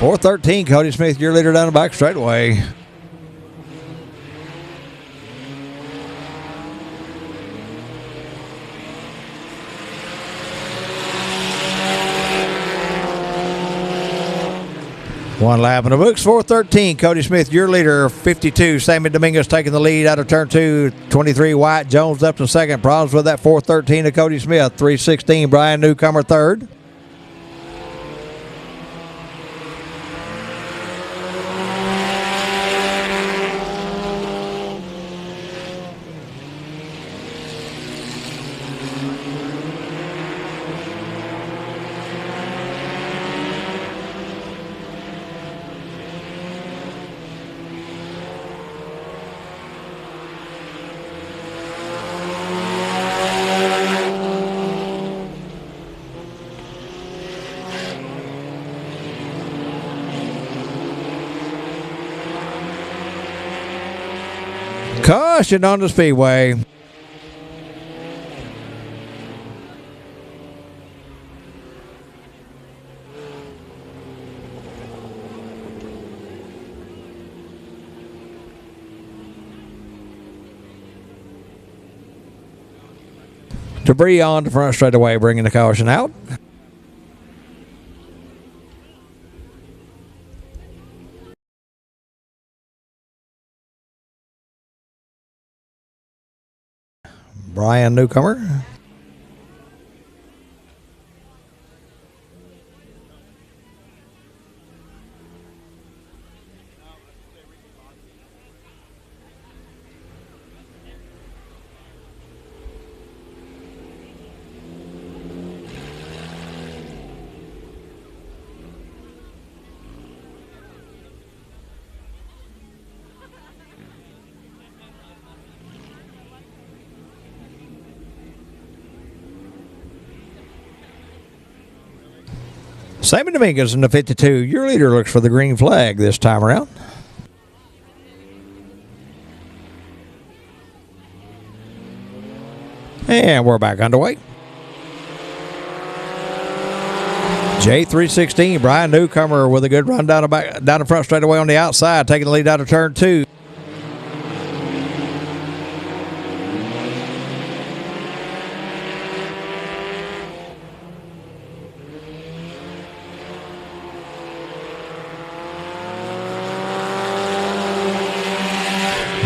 .413, Cody Smith, your leader down the back straightaway. One lap in the books, 413. Cody Smith, your leader, 52. Sammy Dominguez taking the lead out of turn 2. 23, White Jones up to second. Problems with that 413 of Cody Smith. 316, Brian Newcomer third. Caution on the speedway. Debris on the front straightaway, bringing the caution out. Brian Newcomer. Sammy Dominguez in the 52. Your leader looks for the green flag this time around. And we're back underway. J316, Brian Newcomer with a good run down the front straightaway on the outside, taking the lead out of turn 2.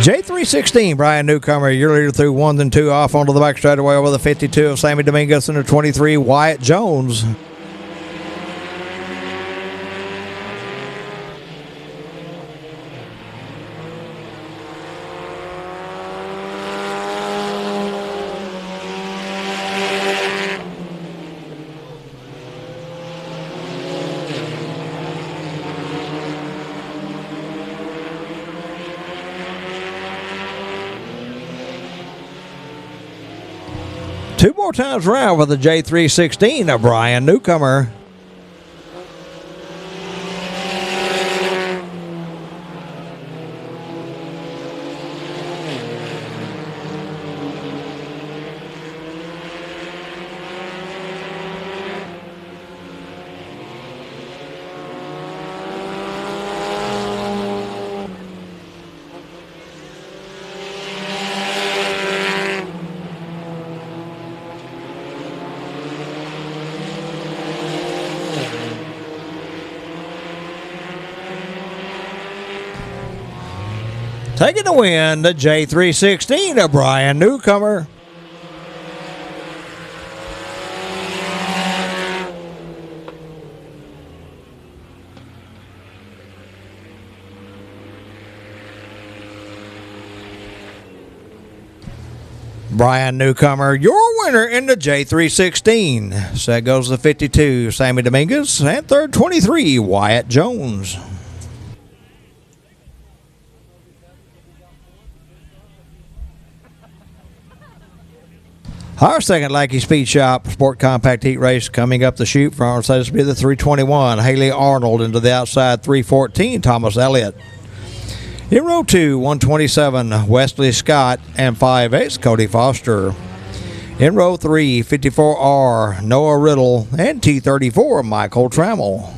J316, Brian Newcomer, your leader through 1 and 2 off onto the back straightaway over the 52 of Sammy Dominguez and the 23, Wyatt Jones. Two more times around with the J316 of Brian Newcomer. Taking the win, the J316 of Brian Newcomer. Brian Newcomer, your winner in the J316. So that goes to 52, Sammy Dominguez, and third, 23, Wyatt Jones. Our second Lackey Speed Shop Sport Compact Heat Race coming up the chute from us be the 321, Haley Arnold into the outside 314, Thomas Elliott. In row 2, 127, Wesley Scott and 5/8, Cody Foster. In row 3, 54R, Noah Riddle and T34, Michael Trammell.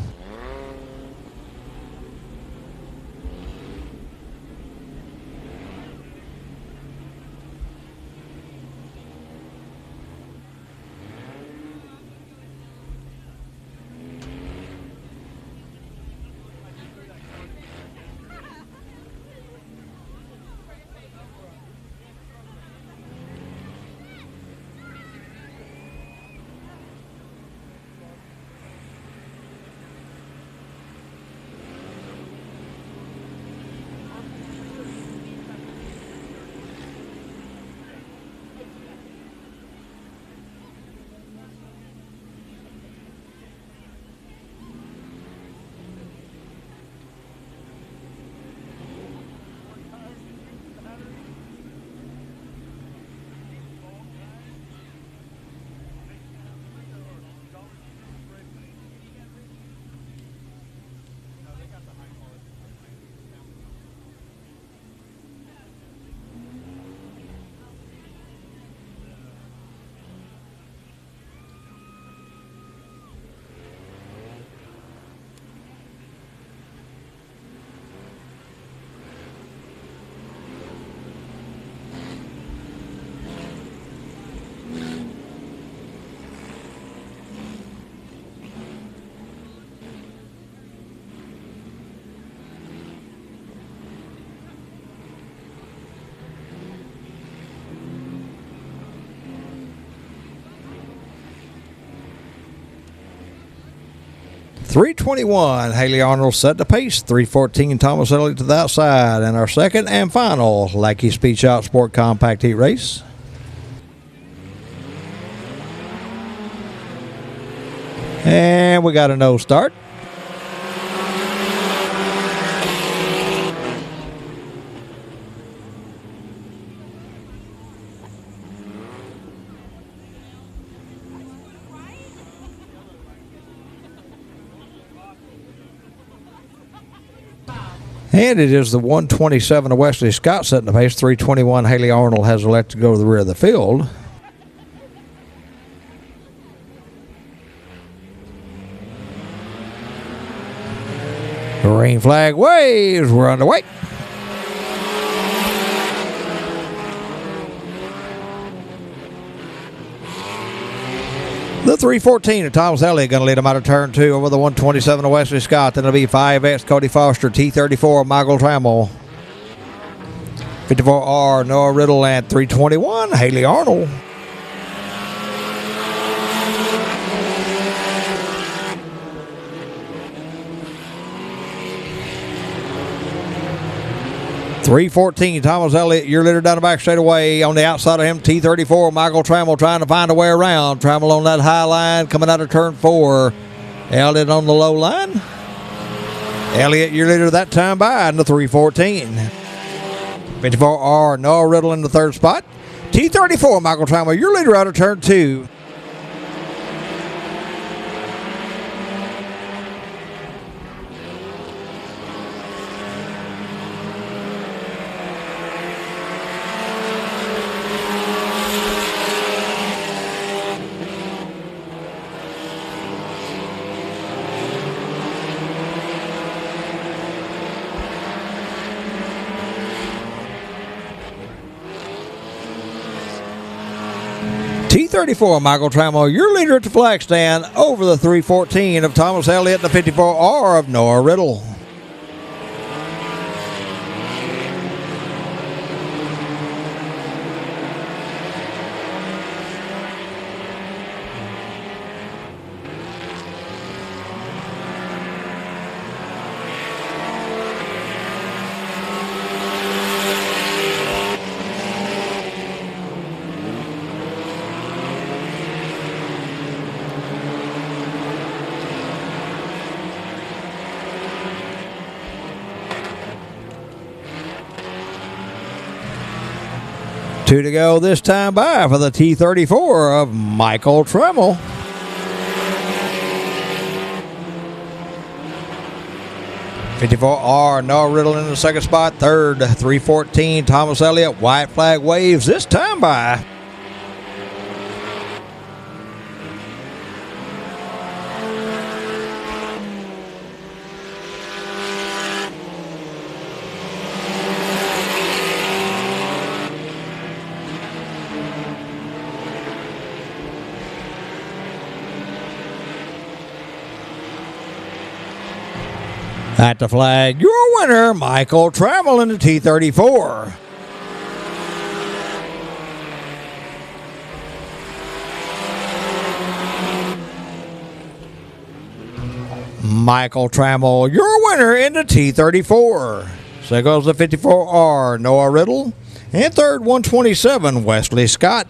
.321, Haley Arnold set the pace. 314, Thomas Elliott to the outside. And our second and final Lackey Speed Shop Sport Compact Heat Race. And we got a no start. And it is the 127 of Wesley Scott setting the pace. 321, Haley Arnold has elected to go to the rear of the field. Green flag waves. We're underway. The 314 of Thomas Elliott going to lead him out of turn 2 over the 127 of Wesley Scott. Then it'll be 5X Cody Foster, T34 Michael Trammell. 54R, Noah Riddle, and 321, Haley Arnold. .314, Thomas Elliott, your leader down the back straightaway. On the outside of him, T34, Michael Trammell trying to find a way around. Trammell on that high line coming out of turn 4. Elliott on the low line. Elliott, your leader that time by in the 314. 54R, Noah Riddle in the third spot. T34, Michael Trammell, your leader out of turn 2. T34, Michael Trammell, your leader at the flag stand over the 314 of Thomas Elliott and the 54R of Noah Riddle. Two to go this time by for the T34 of Michael Trammell. .54R, Noah Riddle in the second spot. Third, 314, Thomas Elliott. White flag waves this time by. At the flag, your winner, Michael Trammell in the T34. Michael Trammell, your winner in the T34. So goes the 54R, Noah Riddle. And third, 127, Wesley Scott.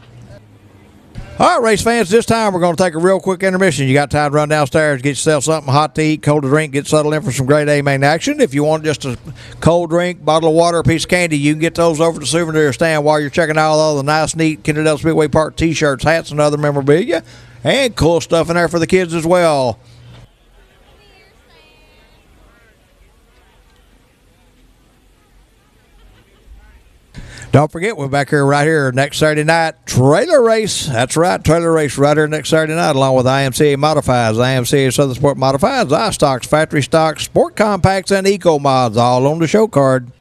All right, race fans, this time we're going to take a real quick intermission. You got time to run downstairs, get yourself something hot to eat, cold to drink, get settled in for some grade A main action. If you want just a cold drink, bottle of water, a piece of candy, you can get those over to the souvenir stand while you're checking out all the nice, neat Kennedale Speedway Park t-shirts, hats, and other memorabilia. And cool stuff in there for the kids as well. Don't forget, we're back here right here next Saturday night. Trailer race. That's right, trailer race right here next Saturday night, along with IMCA Modifieds, IMCA Southern Sport Modifieds, iStocks, Factory Stocks, Sport Compacts, and Eco Mods, all on the show card.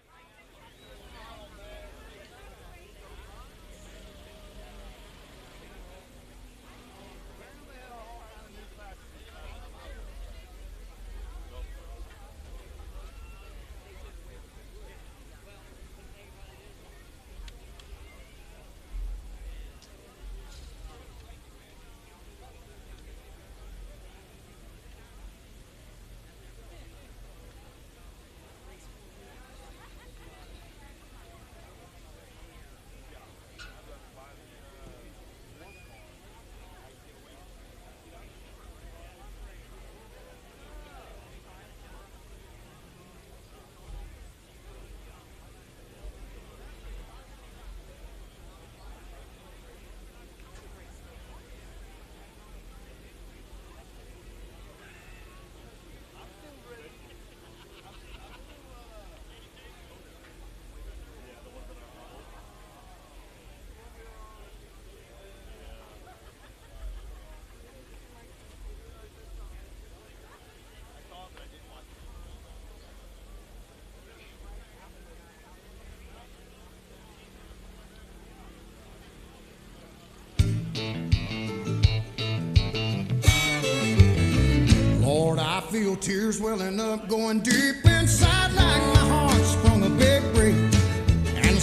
Feel tears welling up, going deep inside like my heart sprung a big break. And the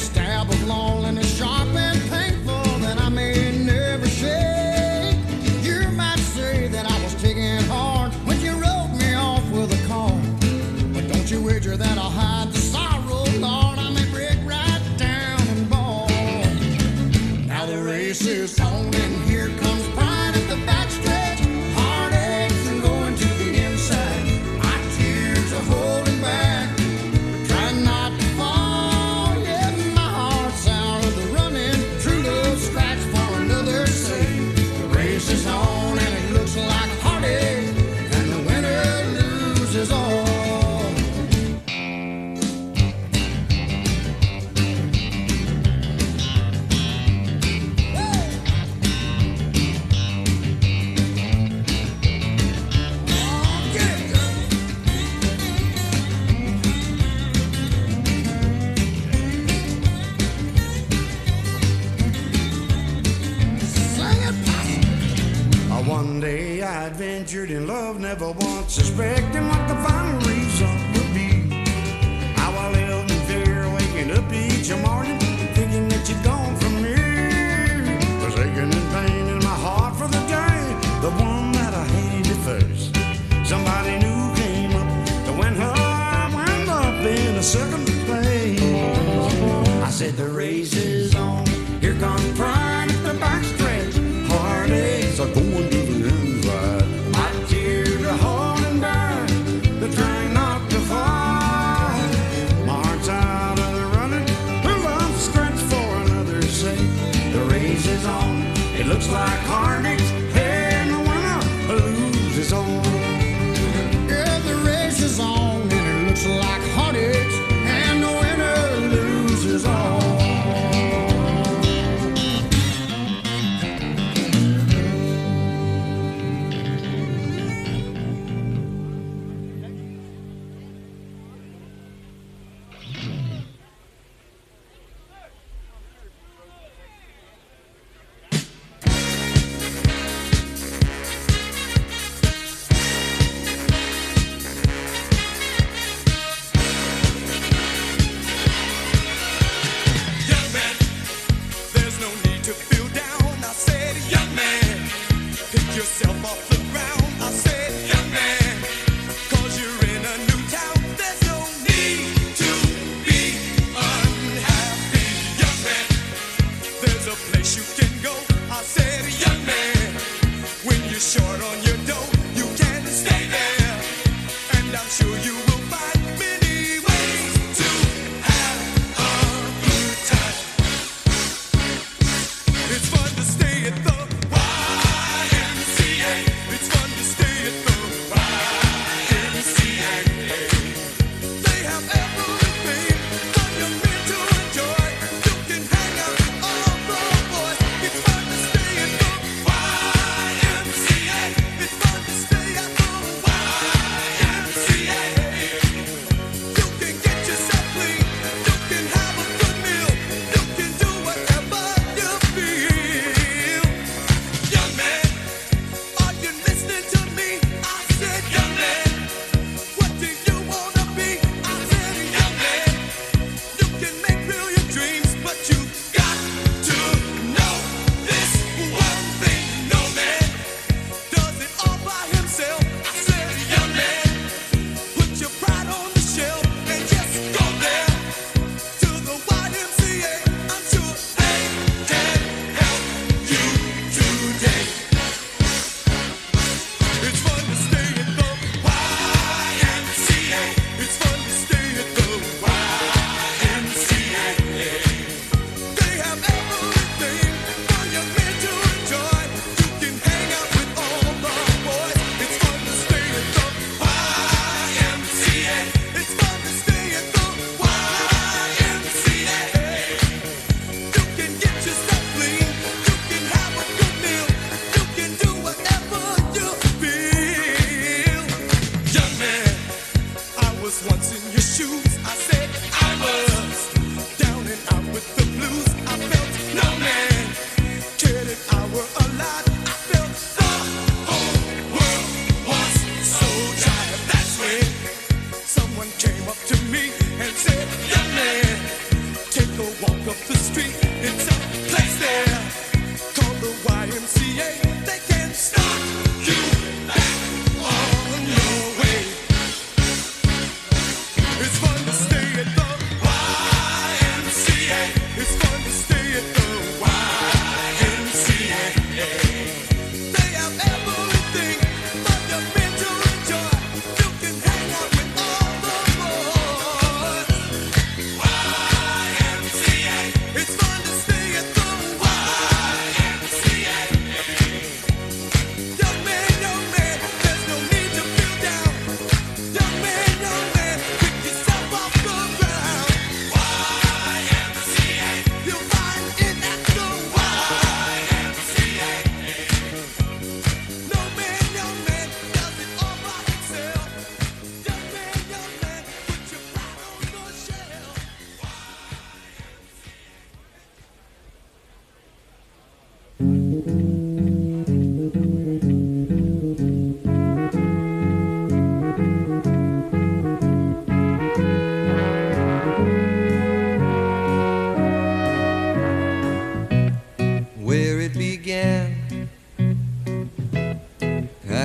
long and it's sharp and painful that I may never shake. You might say that I was taking hard when you wrote me off with a call. But don't you wager that I'll hide the sorrow, Lord. I may break right down and bawl. Now the race is on and here comes pride at the backstretch. Heartaches and going to the inside. My tears are holding back, trying not to fall. Yeah, my heart's out of the running. True love scratch for another sake. The race is on and it looks like heartache, and the winner loses all. One day I adventured in love, never once suspecting what the final result would be. How I lived in fear, waking up each morning, thinking that you'd gone from me. Was aching and pain in my heart for the day, the one that I hated at first. Somebody new came up, and when I wound up in a second place. I said the race is on, here comes pride at the backstretch. Heartaches are going to the inside. My tears are holding back, they're trying not to fall. My heart's out of the running, the love scratch for another sake. The race is on, it looks like heartaches, and the winner loses all. Yeah, the race is on, and it looks like heartaches, and the winner loses all.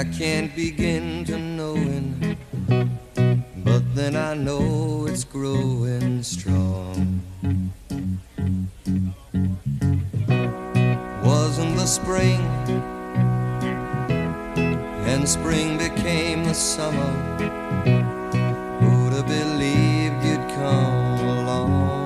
can't begin to knowing, but then I know it's growing strong. Wasn't the spring, and spring became the summer. Who'd have believed you'd come along?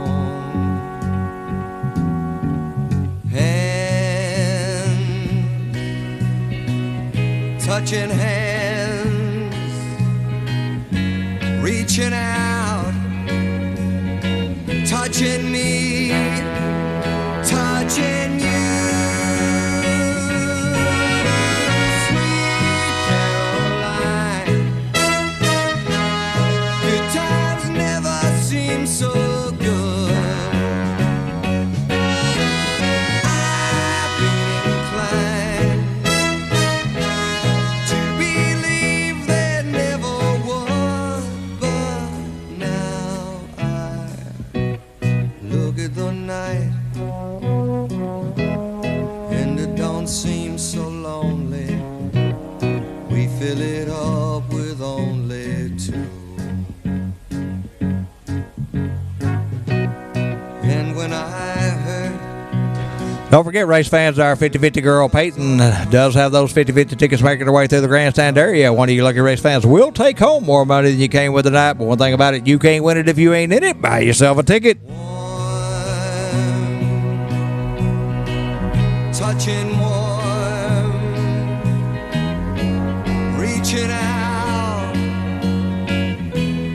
Touching hands, reaching out, touching me, touching you. Sweet Caroline, good times never seem so good. I've been inclined the night, and it don't seem so lonely. We fill it up with only two. And when I heard, don't forget, race fans, our 50-50 girl Peyton does have those 50-50 tickets making their way through the grandstand area. One of you lucky race fans will take home more money than you came with tonight, but one thing about it, you can't win it if you ain't in it. Buy yourself a ticket. touching warm, reaching out,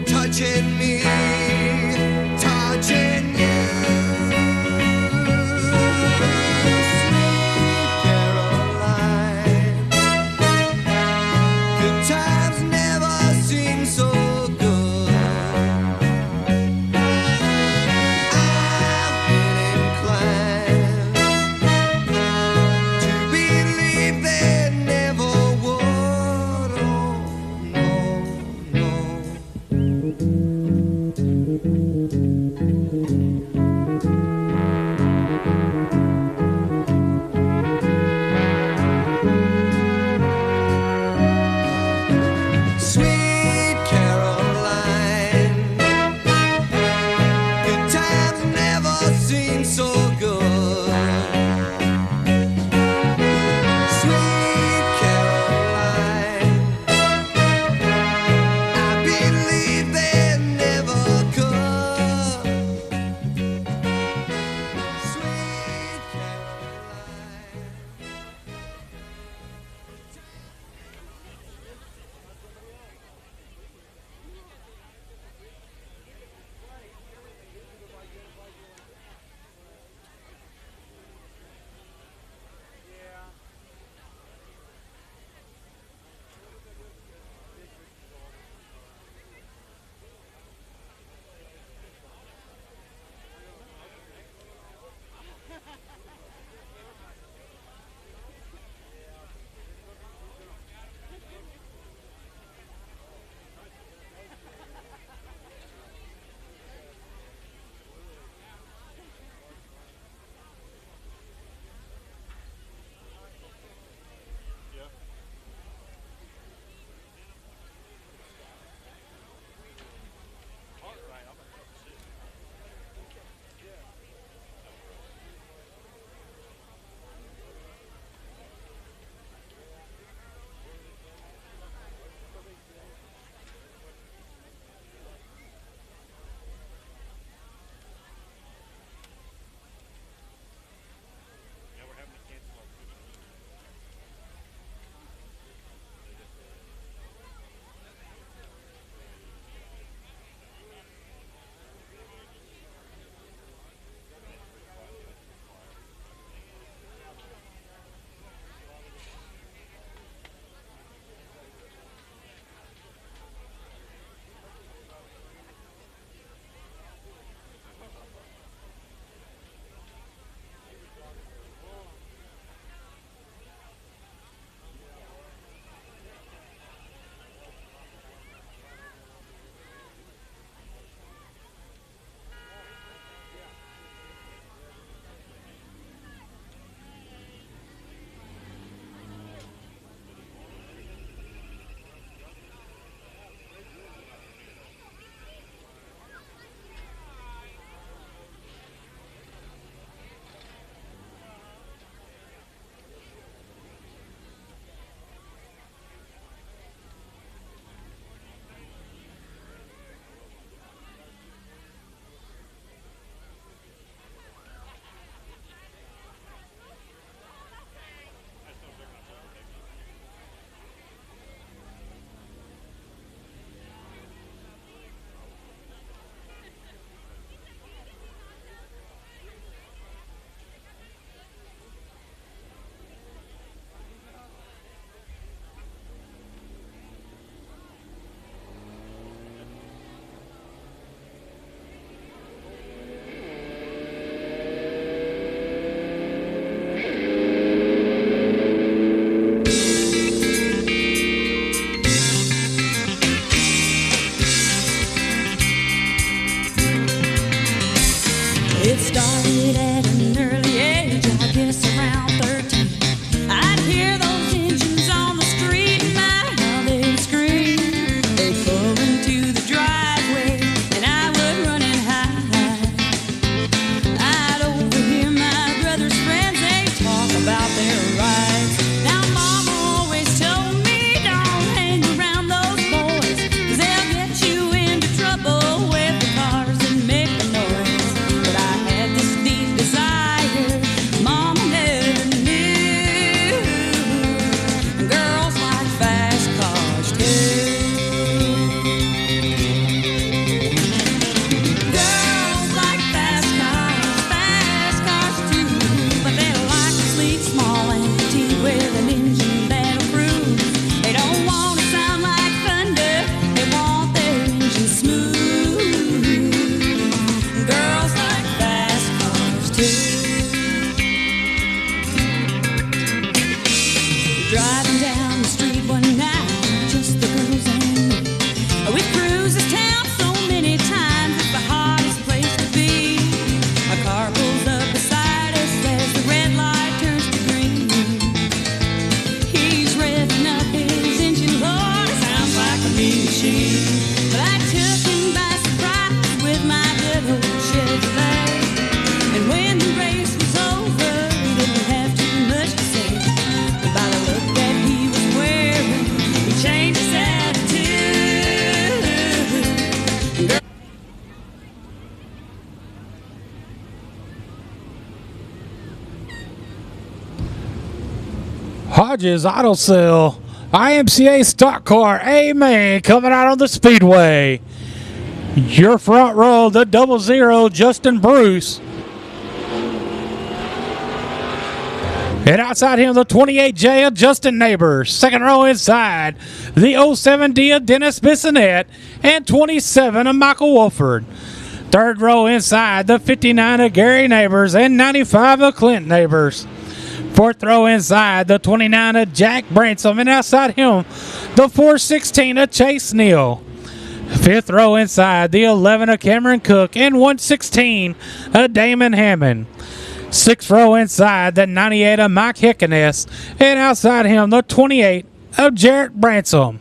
touching me, touching you. Sweet Caroline, good times never seem so good. I've been inclined to believe there never would. Oh, the street one night, just the girls and me. We cruise this town so many times, it's the hardest place to be. A car pulls up beside us as the red light turns to green. He's revving up his engine, Lord, it sounds like a mean machine. But I took him by surprise with my good old Chevrolet. And when the race was over, he didn't have too much to say. But by the look that he was wearing, he changed his attitude. Girl, Hodges Auto Sale, IMCA stock car, Amen, coming out on the Speedway. Your front row, the 00 Justin Bruce. And outside him, the 28J of Justin Neighbors. Second row inside, the 07D of Dennis Bissonette and 27 of Michael Wolford. Third row inside, the 59 of Gary Neighbors and 95 of Clint Neighbors. Fourth row inside, the 29 of Jack Bransom, and outside him, the 416 of Chase Neal. Fifth row inside, the 11 of Cameron Cook and 116 of Damon Hammond. Sixth row inside, the 98 of Mike Hickeness, and outside him, the 28 of Jarrett Bransom.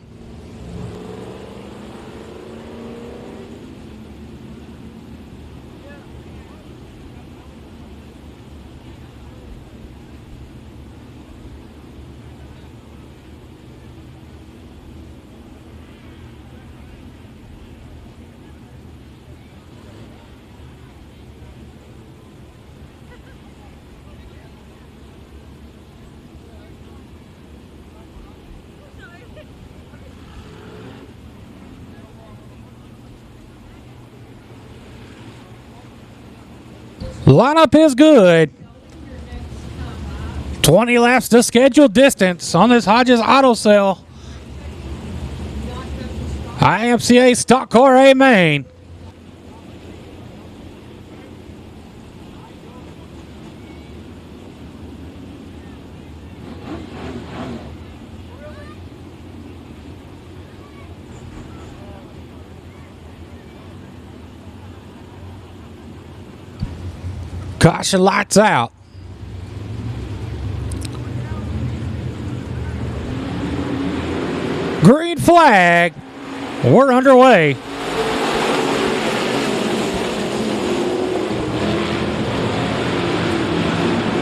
Lineup is good. 20 laps to scheduled distance on this Hodges Auto Sale. IMCA stock car A main. Caution lights out. Green flag. We're underway.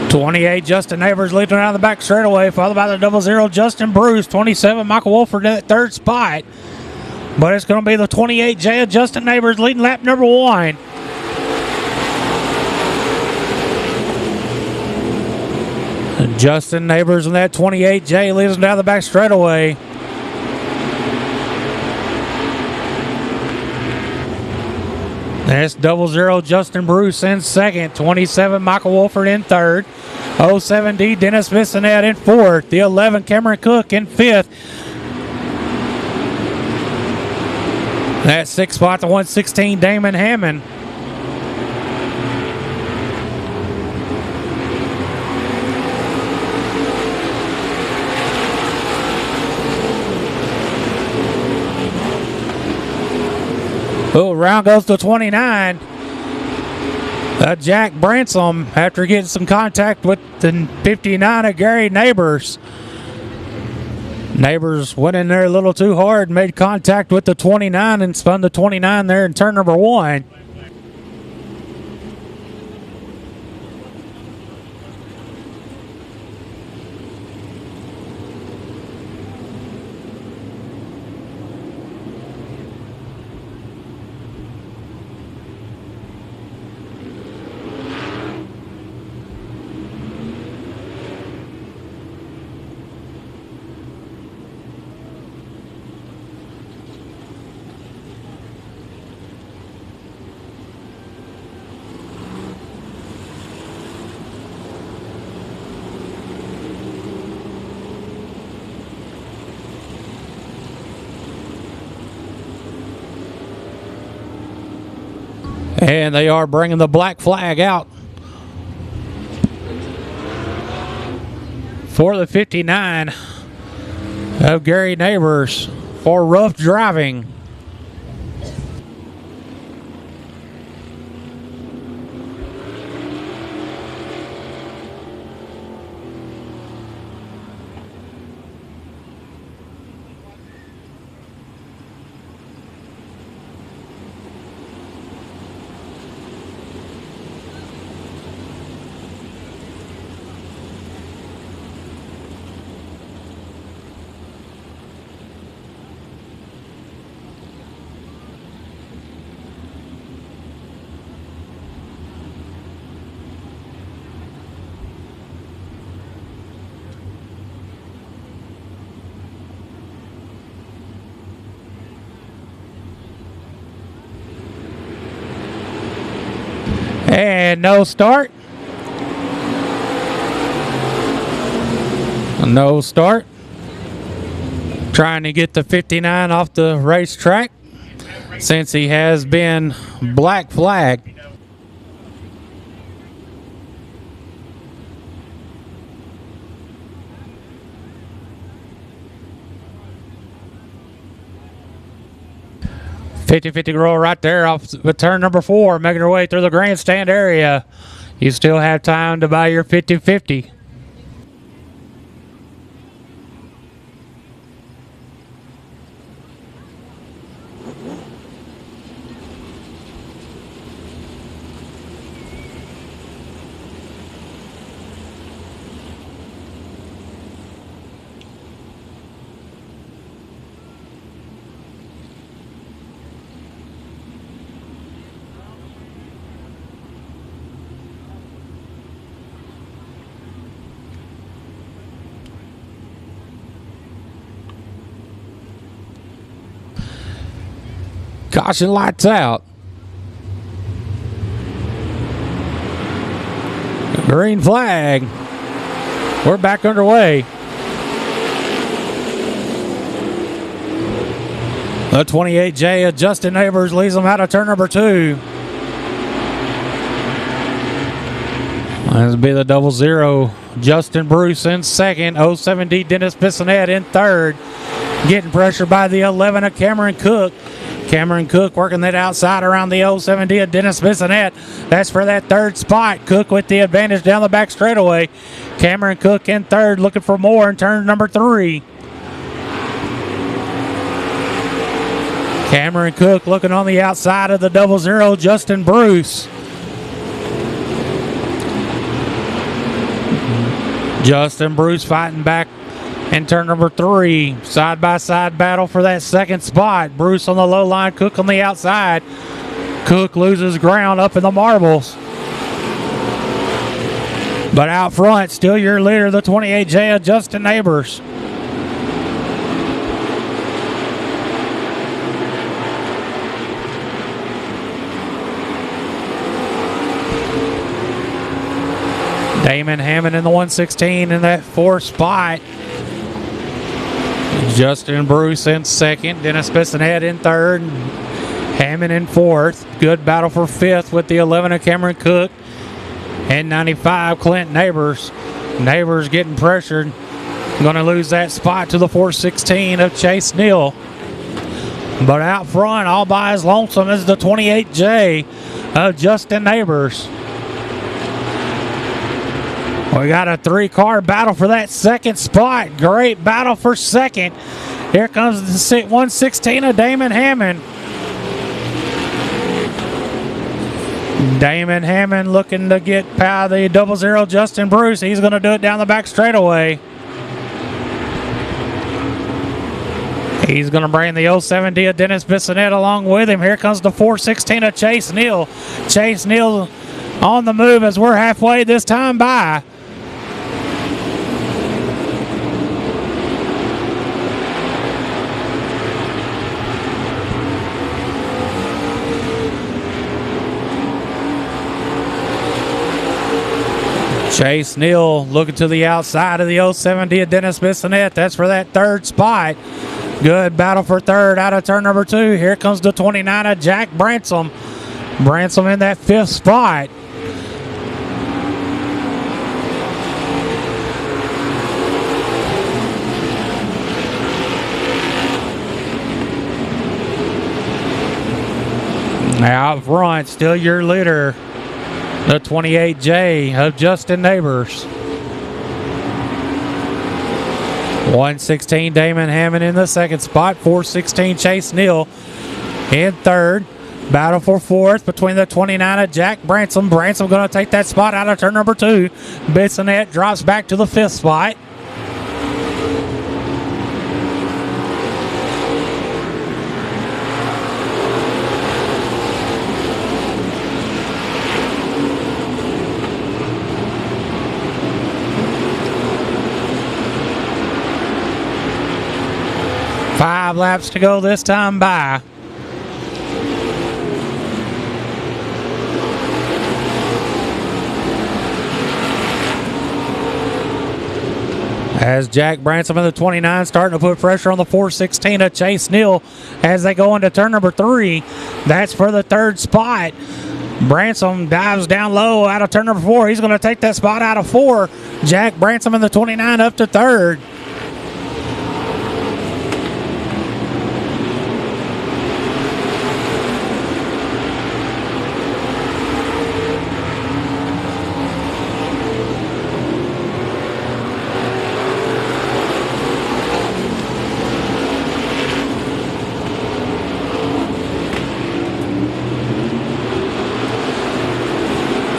'28 Justin Neighbors leading out of the back straightaway, followed by the 00 Justin Bruce. 27 Michael Wolford in that third spot. But it's going to be the 28 J Justin Neighbors leading lap number 1. Justin Neighbors in that 28J leads them down the back straightaway. That's 00 Justin Bruce in second. 27 Michael Wolford in third. 07D Dennis Bissonette in fourth. The 11 Cameron Cook in fifth. That sixth spot, the 116 Damon Hammond. Oh, round goes to 29. Jack Bransom, after getting some contact with the 59 of Gary Neighbors. Neighbors went in there a little too hard, made contact with the 29 and spun the 29 there in turn number 1. And they are bringing the black flag out for the 59. of Gary Neighbors for rough driving. And no start. No start. Trying to get the 59 off the racetrack since he has been black flagged. Fifty roll right there off with turn number 4, making her way through the grandstand area. You still have time to buy your 50-50. Caution lights out. Green flag. We're back underway. The 28J of Justin Neighbors leads them out of turn number 2. This will be the 00 Justin Bruce in second. 07D Dennis Bissonette in third. Getting pressured by the 11 of Cameron Cook. Cameron Cook working that outside around the 07D of Dennis Bissonette. That's for that third spot. Cook with the advantage down the back straightaway. Cameron Cook in third, looking for more in turn number 3. Cameron Cook looking on the outside of the 00 Justin Bruce. Justin Bruce fighting back in turn number 3. Side-by-side battle for that second spot. Bruce on the low line, Cook on the outside. Cook loses ground up in the marbles. But out front, still your leader, the 28J of Justin Neighbors. Damon Hammond in the 116 in that 4th spot. Justin Bruce in second. Dennis Bissonette in third. Hammond in 4th. Good battle for 5th with the 11 of Cameron Cook. And 95 Clint Neighbors. Neighbors getting pressured. Going to lose that spot to the 416 of Chase Neal. But out front, all by his lonesome, is the 28J of Justin Neighbors. We got a 3-car battle for that second spot. Great battle for second. Here comes the 116 of Damon Hammond. Damon Hammond looking to get by the 00 Justin Bruce. He's going to do it down the back straightaway. He's going to bring the 07D of Dennis Bissonette along with him. Here comes the 416 of Chase Neal. Chase Neal on the move as we're halfway this time by. Chase Neal looking to the outside of the 07D of Dennis Bissonette. That's for that third spot. Good battle for third out of turn number 2. Here comes the 29 of Jack Bransom. Bransom in that 5th spot. Out front, still your leader, the 28J of Justin Neighbors. 116 Damon Hammond in the second spot. 416 Chase Neal in third. Battle for fourth between the 29 of Jack Bransom. Bransom going to take that spot out of turn number 2. Bissonette drops back to the 5th spot. Five laps to go this time by. As Jack Bransom in the 29 starting to put pressure on the 416 of Chase Neal as they go into turn number 3. That's for the 3rd spot. Bransom dives down low out of turn number 4. He's going to take that spot out of 4. Jack Bransom in the 29 up to 3rd.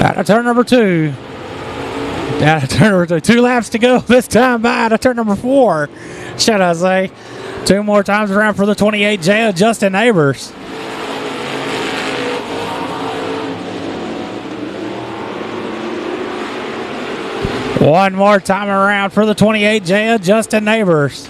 Out of turn number 2. Out of turn number 2. 2 laps to go this time by out of turn number 4. Should I say. 2 more times around for the 28J of Justin Neighbors. One more time around for the 28J of Justin Neighbors.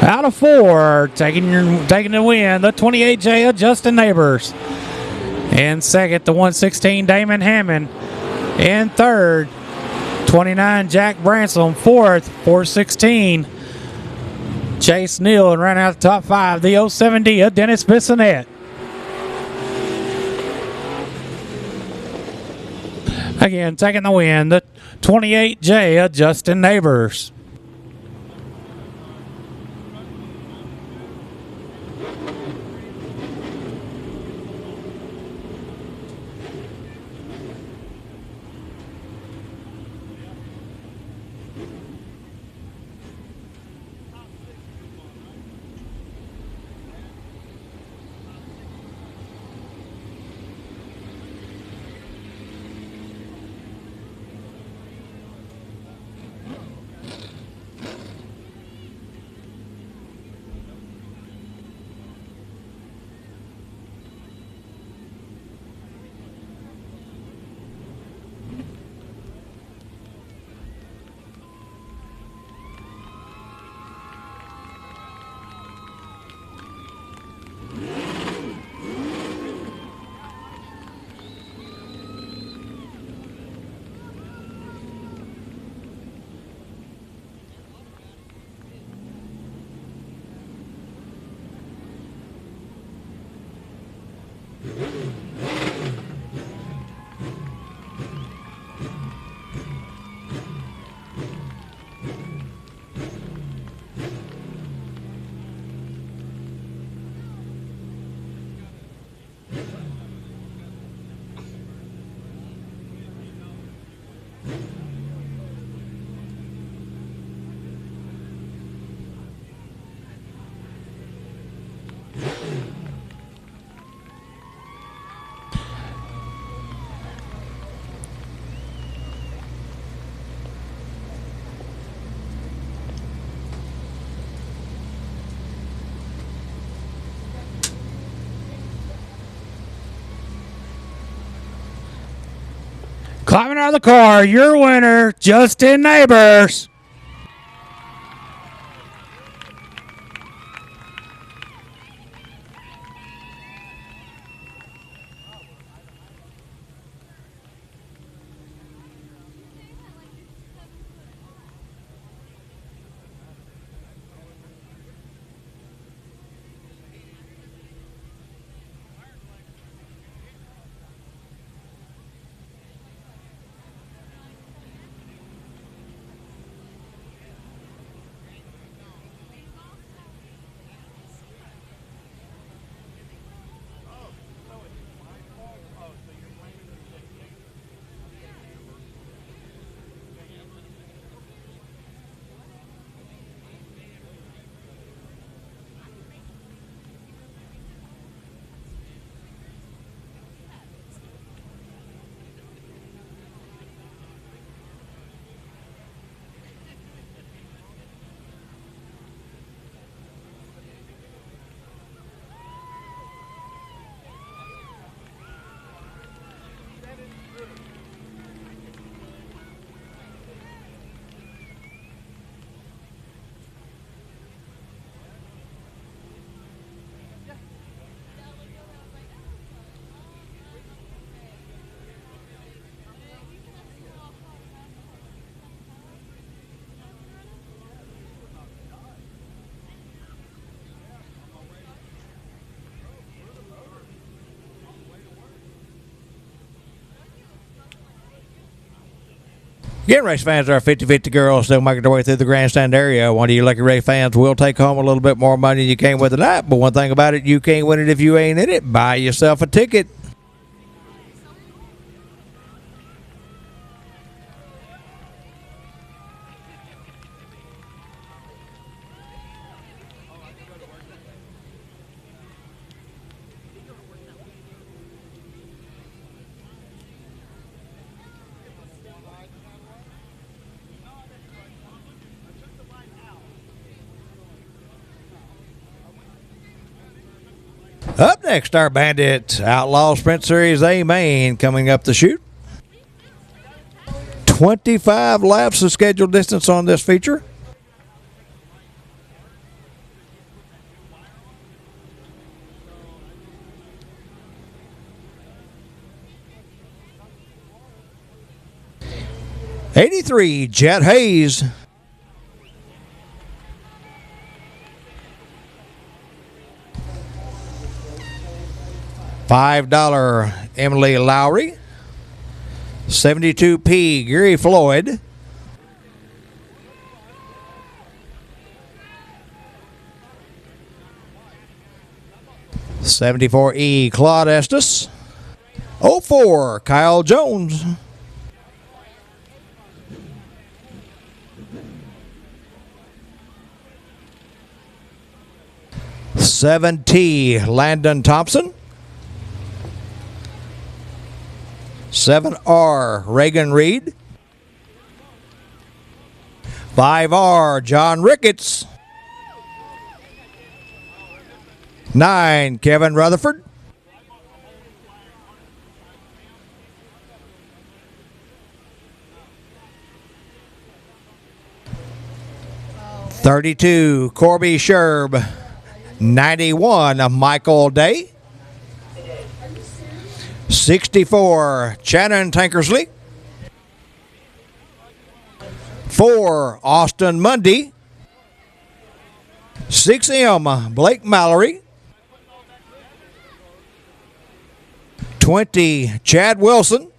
Out of 4, taking the win, the 28J of Justin Neighbors. In second, the 116 Damon Hammond. In third, 29 Jack Bransom. Fourth, 416 Chase Neal. And rounding out the top 5, the 07D of Dennis Bissonette. Again, taking the win, the 28J of Justin Neighbors. Climbing out of the car, your winner, Justin Neighbors. Again, race fans, our 50-50 girls still making their way through the grandstand area. One of you lucky race fans will take home a little bit more money than you came with tonight. But one thing about it, you can't win it if you ain't in it. Buy yourself a ticket. Up next, our Bandit Outlaw Sprint Series A main coming up the chute. 25 laps of scheduled distance on this feature. '83 Jet Hayes. $5 Emily Lowry. 72P Gary Floyd. $74E Claude Estes. 04 Kyle Jones. $7T Landon Thompson. 7R Reagan Reed. 5R John Ricketts. 9 Kevin Rutherford. 32 Corby Sherb. 91 Michael Day. 64 Shannon Tankersley. 4 Austin Mundy. 6M Blake Mallory. 20 Chad Wilson.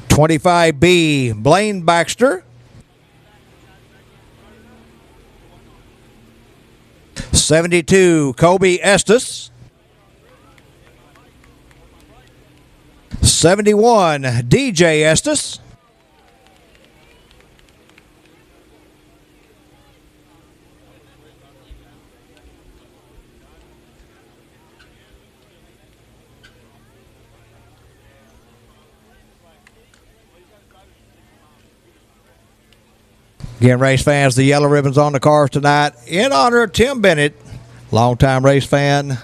25B Blaine Baxter. 72 Kobe Estes. 71 DJ Estes. Again, race fans, the yellow ribbons on the cars tonight in honor of Tim Bennett, longtime race fan.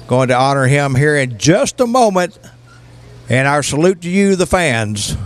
Going to honor him here in just a moment. And our salute to you, the fans.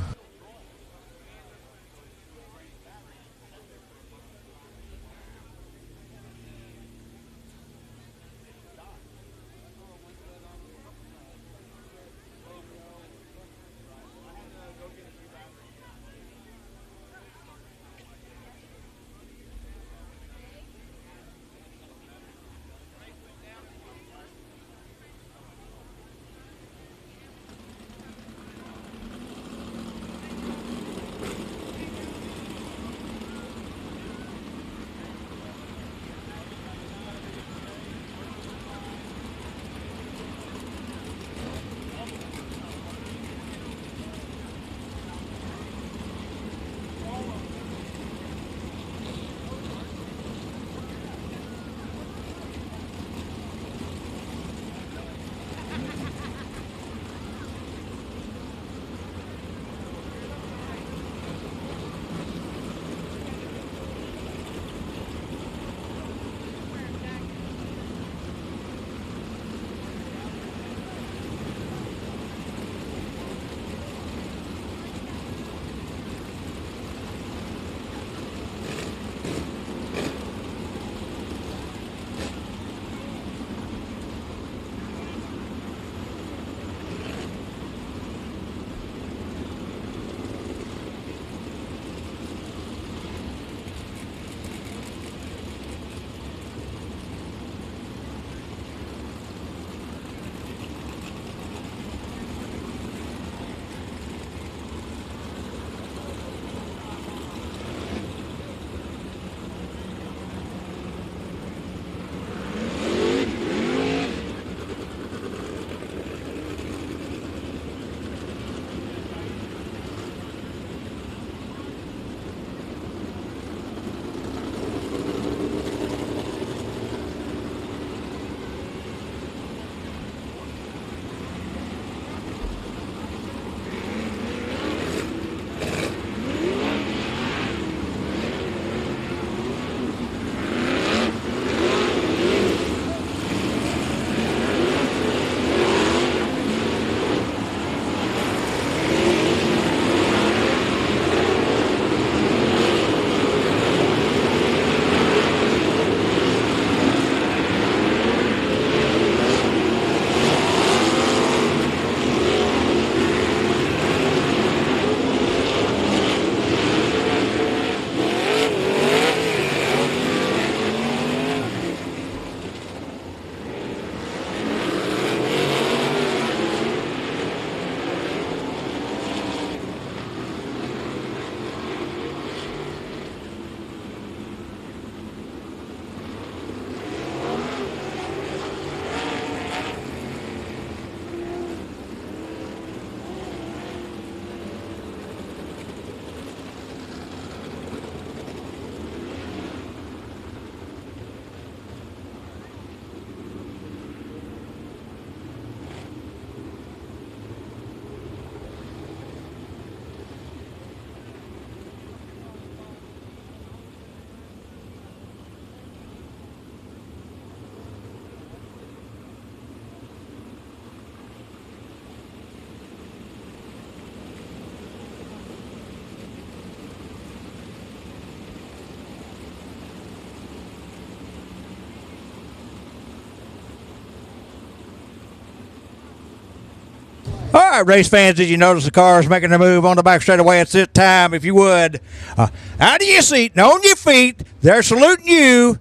right, race fans, did you notice the cars making their move on the back straightaway at this time? If you would, out of your seat and on your feet, they're saluting you.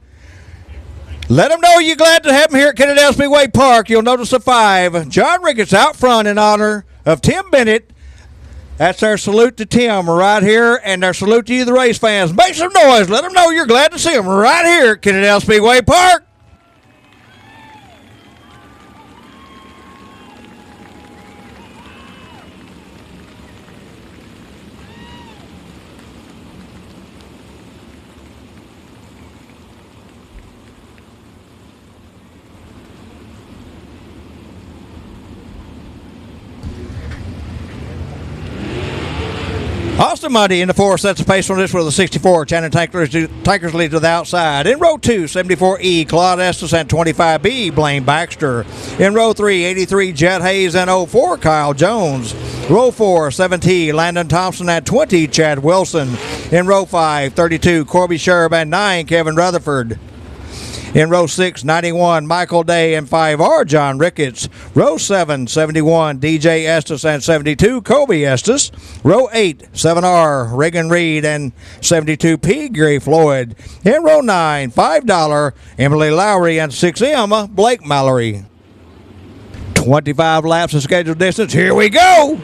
Let them know you're glad to have them here at Kennedale Speedway Park. You'll notice the 5. John Ricketts out front in honor of Tim Bennett. That's their salute to Tim right here, and their salute to you, the race fans. Make some noise. Let them know you're glad to see them right here at Kennedale Speedway Park. Austin Monday in the 4 sets of pace on this with a 64. Channing Tankers lead to the outside. In row 2, 74E, Claude Estes, and 25B, Blaine Baxter. In row 3, 83, Jet Hayes, and 04, Kyle Jones. Row 4, 7T, Landon Thompson, and 20, Chad Wilson. In row 5, 32, Corby Sherb, and 9, Kevin Rutherford. In row 6, 91, Michael Day, and 5R, John Ricketts. Row 7, 71, DJ Estes, and 72, Kobe Estes. Row 8, 7R, Reagan Reed, and 72P, Gary Floyd. In row 9, $5, Emily Lowry, and 6M, Blake Mallory. 25 laps of scheduled distance. Here we go.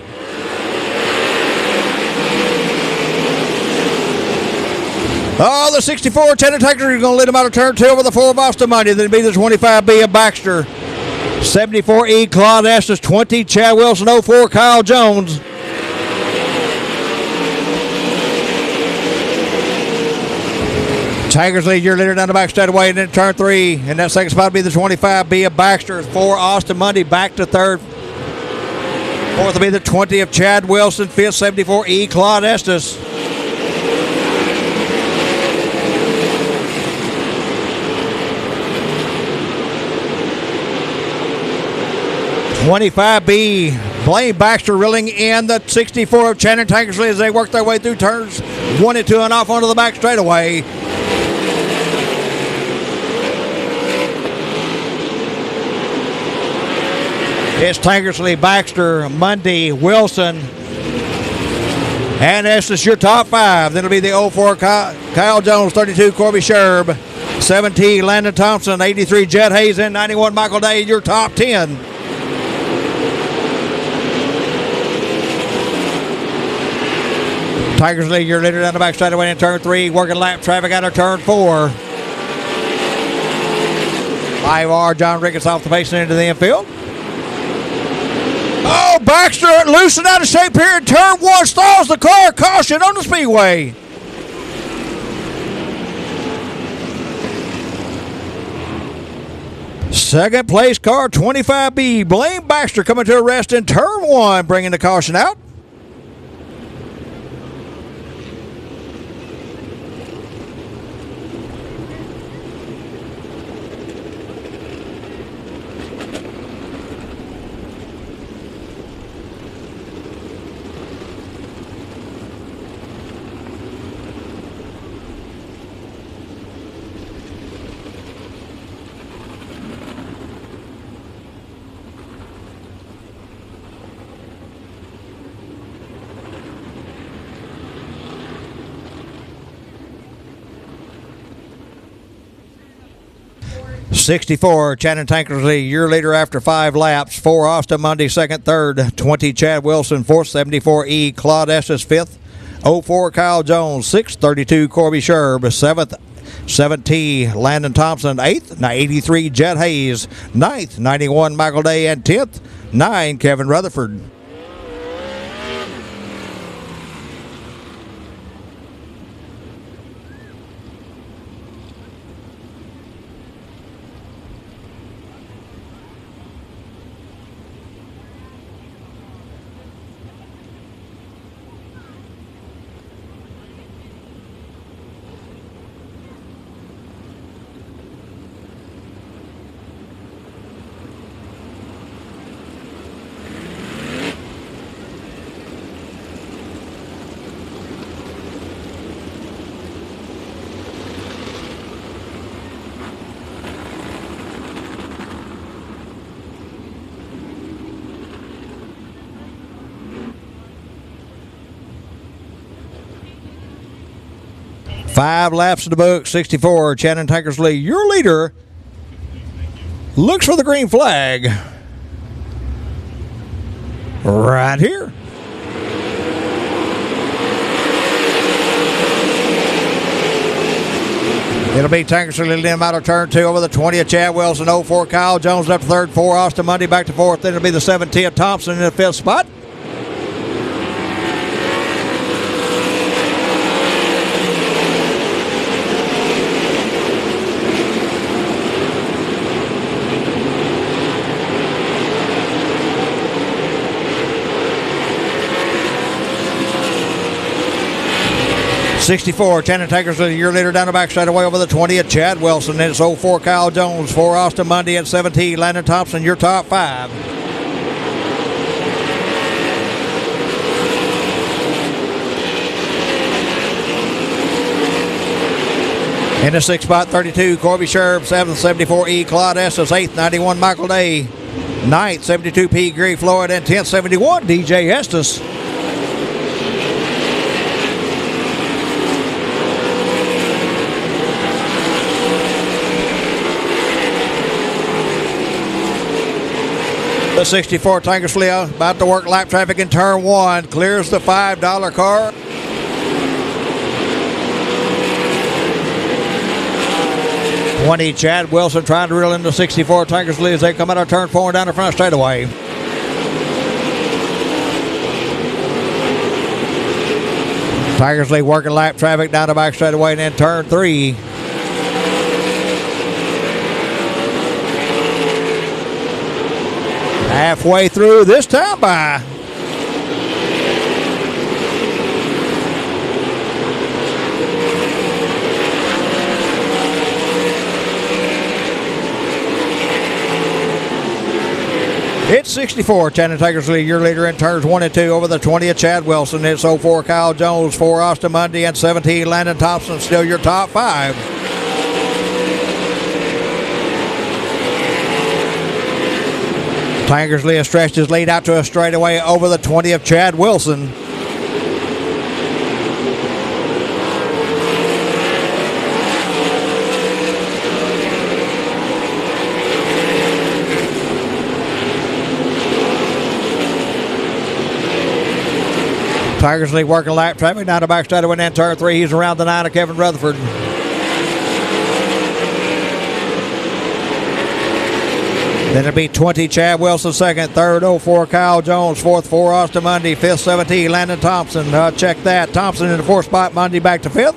Oh, the 64 Channing Tankers are going to lead them out of turn 2 over the 4 of Austin Monday. Then be the 25B of Baxter. 74E, Claude Estes. 20, Chad Wilson. 04, Kyle Jones. Tigers lead your leader down the back straightaway, and then turn 3. And that second spot will be the 25B of Baxter. 4, Austin Monday back to third. Fourth will be the 20 of Chad Wilson. Fifth, 74E, Claude Estes. 25B, Blaine Baxter reeling in the 64 of Channing Tankersley as they work their way through turns 1 and 2 and off onto the back straightaway. It's Tankersley, Baxter, Mundy, Wilson, and Estes, your top 5. Then it'll be the 04 Kyle Jones, 32 Corby Sherb, 17 Landon Thompson, 83 Jet Hayes, and 91 Michael Day, your top 10. Tigers lead your leader down the back straightaway in turn 3. Working lap traffic out of turn 4. 5R, John Ricketts off the pace and into the infield. Oh, Baxter loosened out of shape here in turn 1. Stalls the car. Caution on the speedway. Second place car, 25B. Blaine Baxter coming to a rest in turn 1, bringing the caution out. '64 Channing Tankersley, your leader after 5 laps. 4 Austin Monday, second, third. 20 Chad Wilson, fourth. 74E Claude Estes, fifth. 04 Kyle Jones, sixth. 32 Corby Sherb, seventh. 7T Landon Thompson, 8th. 83 Jet Hayes, 9th. 91 Michael Day, and 10th. 9 Kevin Rutherford. 5 laps in the book, 64. Shannon Tankersley, your leader, looks for the green flag. Right here. It'll be Tankersley leading him out of turn 2 over the 20th. Chad Wilson, 04. Kyle Jones up to third, 4. Austin Mundy back to fourth. Then it'll be the 17th. Thompson in the 5th spot. '64, Shannon Tankersley, your leader down the back straightaway over the 20th. Chad Wilson. Then it's 04 Kyle Jones, 4 Austin Mundy at 17. Landon Thompson, your top 5. In the 6th spot, 32 Corby Sherb, 7th 74 E Claude Estes, 8th 91 Michael Day, 9th 72 P Greg Floyd, and 10th 71 DJ Estes. The 64 Tankersley about to work lap traffic in turn 1. Clears the $5 car. '20 Chad Wilson trying to reel in the 64 Tankersley as they come out of turn 4 and down the front straightaway. Tankersley working lap traffic down the back straightaway and then turn 3. Halfway through this time by. It's 64, Shannon Tankersley, your leader in turns 1 and 2 over the 20th. Chad Wilson. It's 04 Kyle Jones, 4 Austin Mundy, and 17 Landon Thompson, still your top 5. Tankersley has stretched his lead out to a straightaway over the 20th. Chad Wilson. Tankersley working lap traffic down the back straightaway and then turn 3. He's around the 9 of Kevin Rutherford. Then it'll be 20 Chad Wilson second, third 04 Kyle Jones, fourth 4 Austin Mundy, fifth 17 Landon Thompson. Check that. Thompson in the 4th spot, Mundy back to 5th.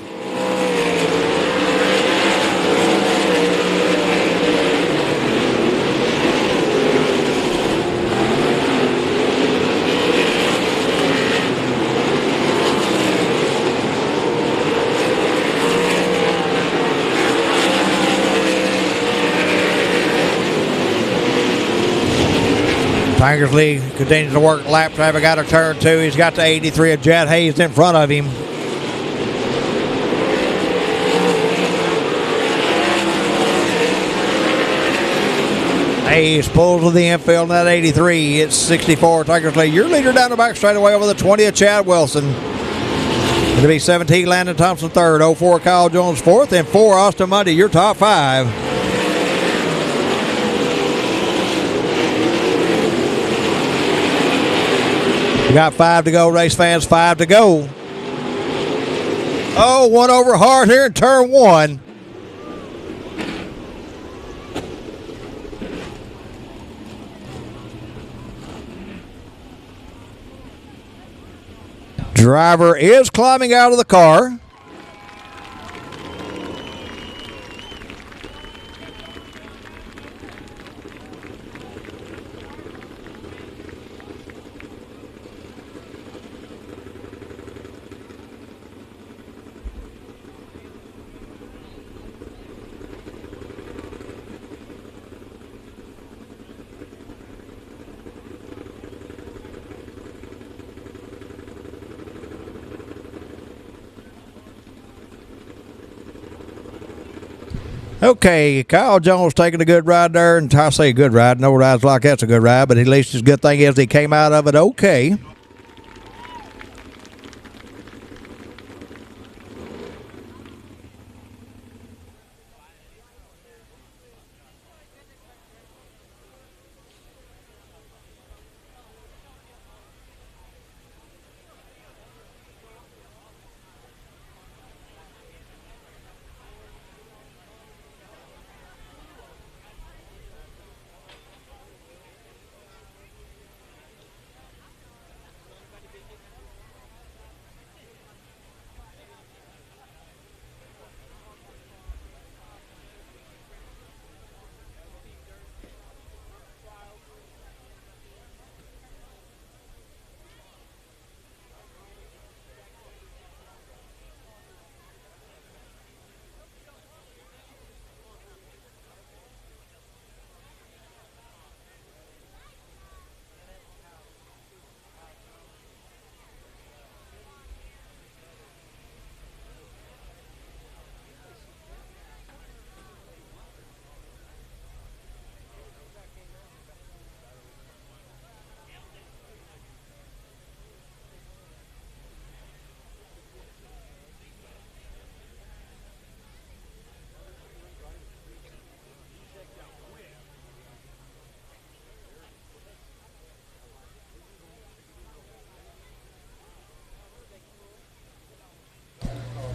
Tankersley continues to work lap traffic out of turn 2. He's got the 83 of Jed Hayes in front of him. Hayes pulls with the infield in that 83. It's 64 Tankersley, your leader down the back straightaway over the 20 of Chad Wilson. It'll be 17 Landon Thompson third, 04 Kyle Jones fourth, and 4 Austin Mundy, your top 5. We got 5 to go, race fans, 5 to go. Oh, one over hard here in turn 1. Driver is climbing out of the car. Okay, Kyle Jones taking a good ride there, and I say good ride. No rides like that's a good ride, but at least his good thing is he came out of it okay.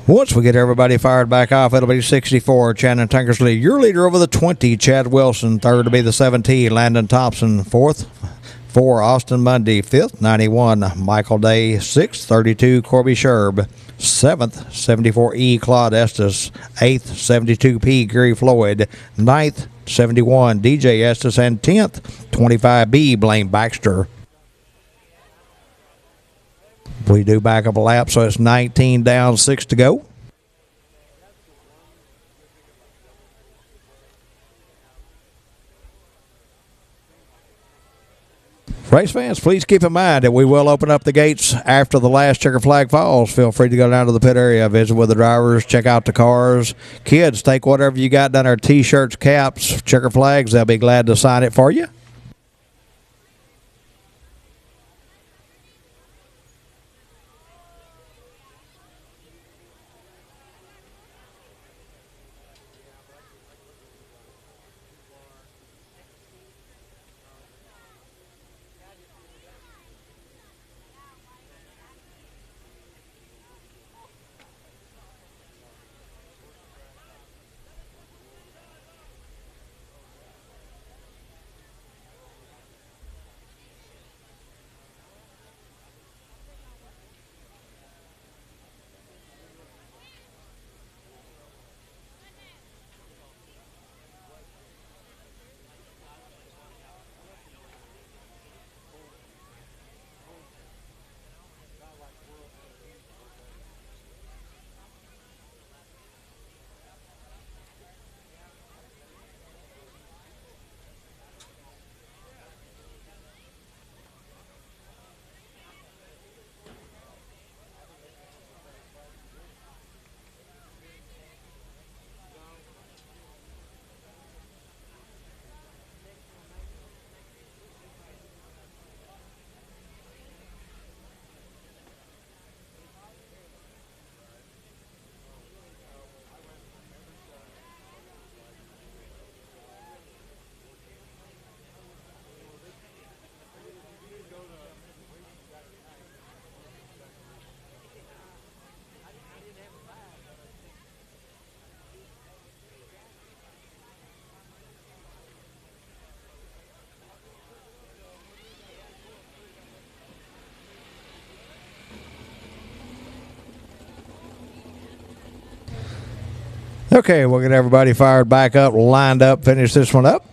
Once we get everybody fired back off, it'll be 64, Shannon Tankersley. Your leader over the 20, Chad Wilson. Third to be the 17, Landon Thompson. Fourth, 4, Austin Mundy. Fifth, 91, Michael Day. Sixth, 32, Corby Sherb. Seventh, 74E, Claude Estes. Eighth, 72P, Gary Floyd. Ninth, 71, DJ Estes. And 10th, 25B, Blaine Baxter. We do back up a lap, so it's 19 down, 6 to go. Race fans, please keep in mind that we will open up the gates after the last checker flag falls. Feel free to go down to the pit area, visit with the drivers, check out the cars. Kids, take whatever you got down there, T-shirts, caps, checker flags. They'll be glad to sign it for you. Okay, we'll get everybody fired back up, lined up, finish this one up.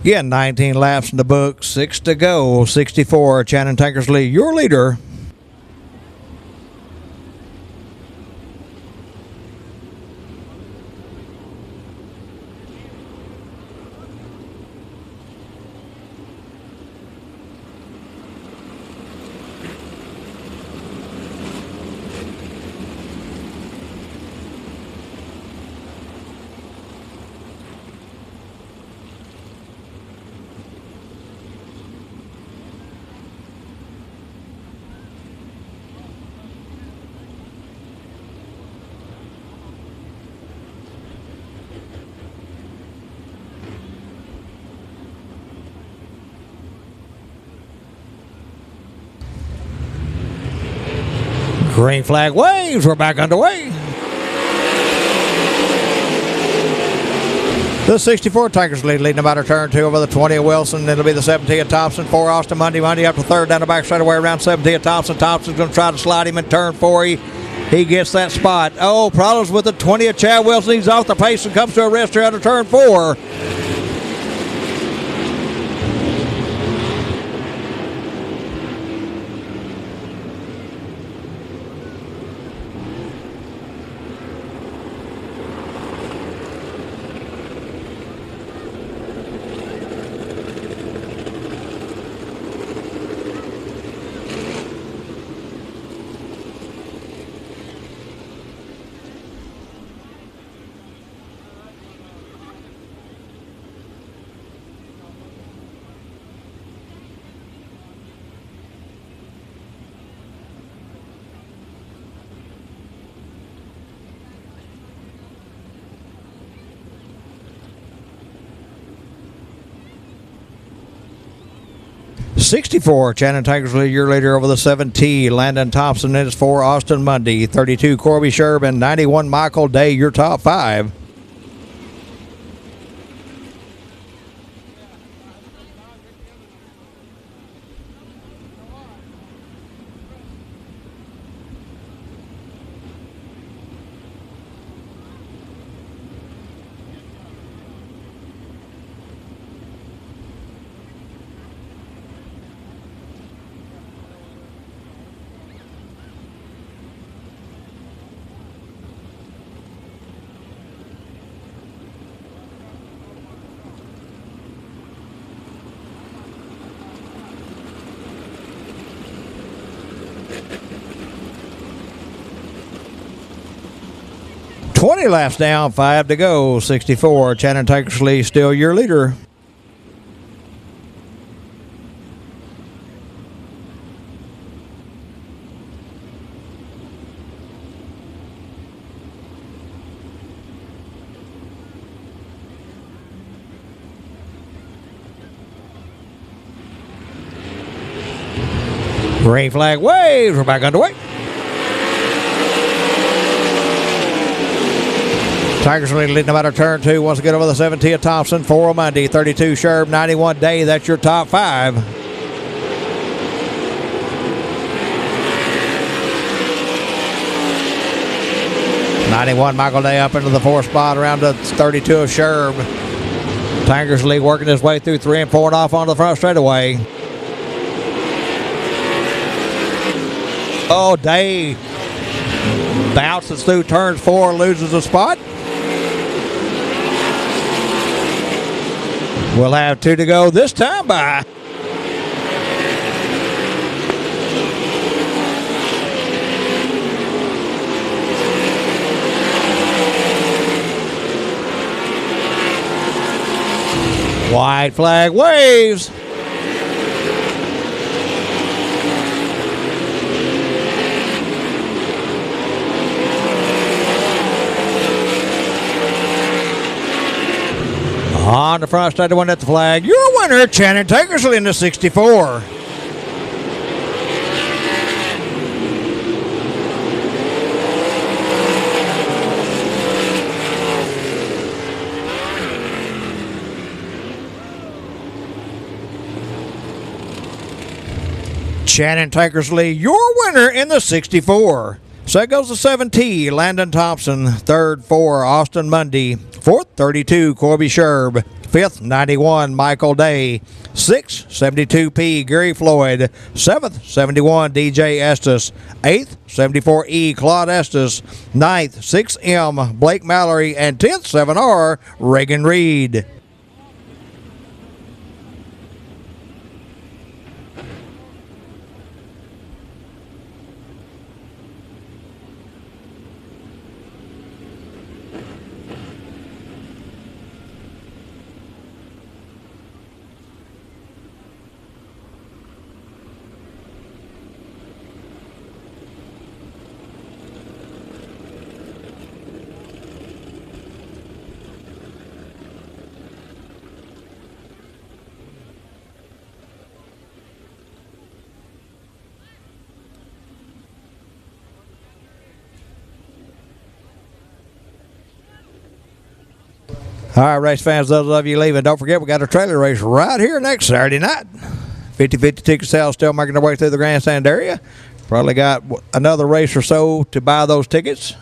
Again, 19 laps in the book, 6 to go. 64, Shannon Tankersley, your leader. Green flag waves. We're back underway. The 64 Tankersley leading about a turn 2 over the 20 of Wilson. It'll be the 17 of Thompson, 4 Austin Monday up to third down the back straightaway around 17 of Thompson. Thompson's going to try to slide him in turn 4. He gets that spot. Oh, problems with the 20 of Chad Wilson. He's off the pace and comes to a rest here out of turn 4. $64, Shannon Tankersley, your leader over the 7T. Landon Thompson is 4, Austin Mundy. 32, Corby Sherb, 91, Michael Day, your top 5. $20 laps down, 5 to go. 64, Shannon Tankersley, still your leader. Green flag waves. We're back underway. Tigers leading about a turn 2. Once again over the 17 of Thompson. 4 of Monday. 32 Sherb. 91 Day. That's your top 5. '91 Michael Day up into the 4th spot around the 32 of Sherb. Tankersley working his way through 3 and 4 and off onto the front straightaway. Oh, Day bounces through turns 4, loses a spot. We'll have 2 to go this time by. White flag waves. On the front side, the one at the flag. Your winner, Shannon Tankersley in the 64. Shannon Tankersley, your winner in the 64. Second goes the 7T, Landon Thompson. Third, 4, Austin Mundy. Fourth, 32, Corby Sherb. Fifth, 91, Michael Day. Sixth, 72P, Gary Floyd. Seventh, 71, DJ Estes. Eighth, 74E, Claude Estes. Ninth, 6M, Blake Mallory. And 10th, 7R, Reagan Reed. All right, race fans, those of you leaving, don't forget we got a trailer race right here next Saturday night. 50-50 ticket sales still making their way through the grandstand area. Probably got another race or so to buy those tickets.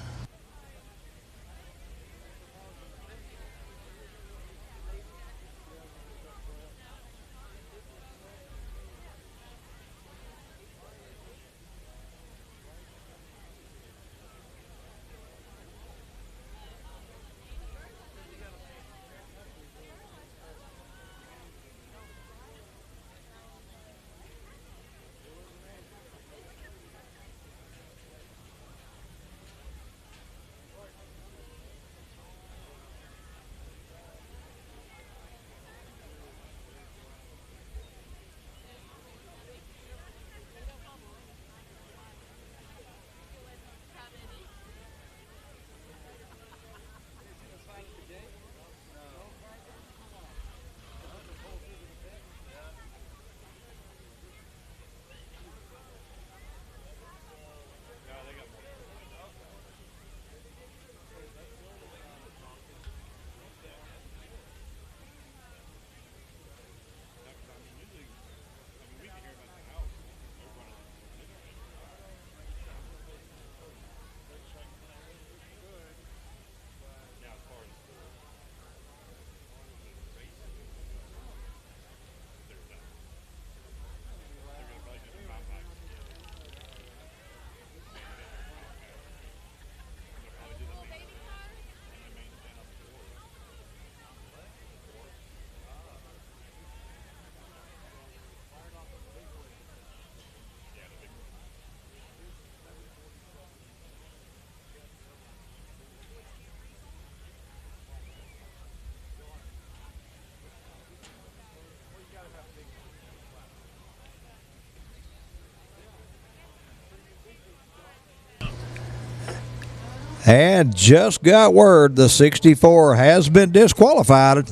And just got word the 64 has been disqualified.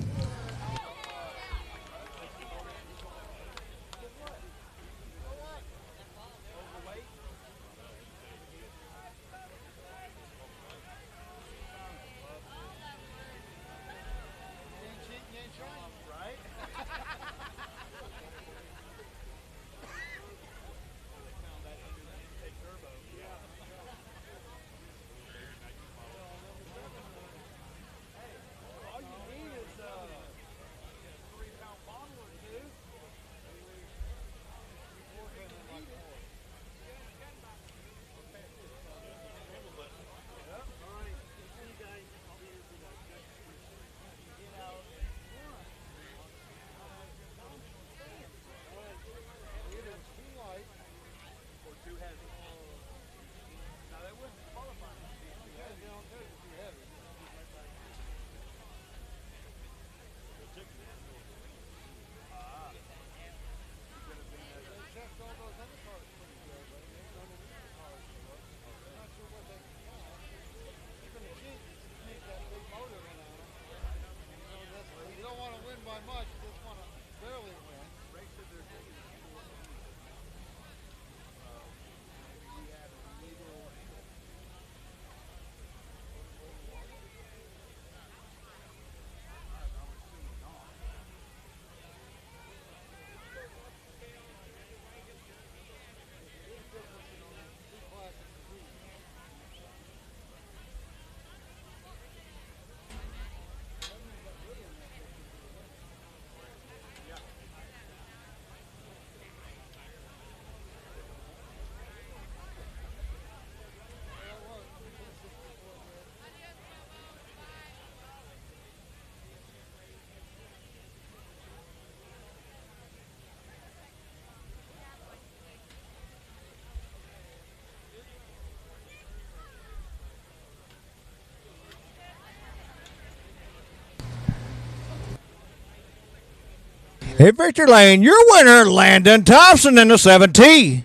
In victory lane, your winner, Landon Thompson in the 7T.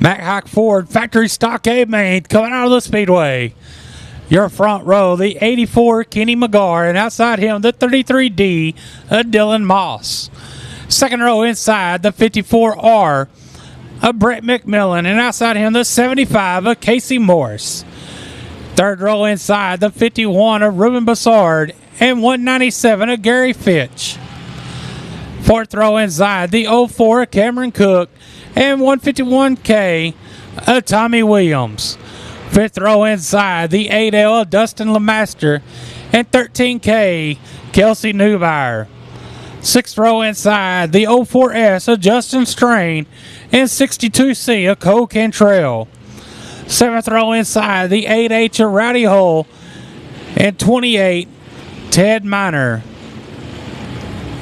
Mac Hawk Ford factory stock A main coming out of the Speedway. Your front row, the 84 Kenny McGar, and outside him the 33D Dylan Moss. Second row inside the 54R Brett McMillan, and outside him the 75 Casey Morris. Third row inside the 51 Ruben Bassard and 197 Gary Fitch. Fourth row inside the 04 Cameron Cook and 151K Tommy Williams. Fifth row inside the 8L Dustin Lemaster and 13K Kelsey Neubauer. Sixth row inside the 04S Justin Strain and 62C Cole Cantrell. Seventh row inside the 8H Rowdy Hole and 28 Ted Miner.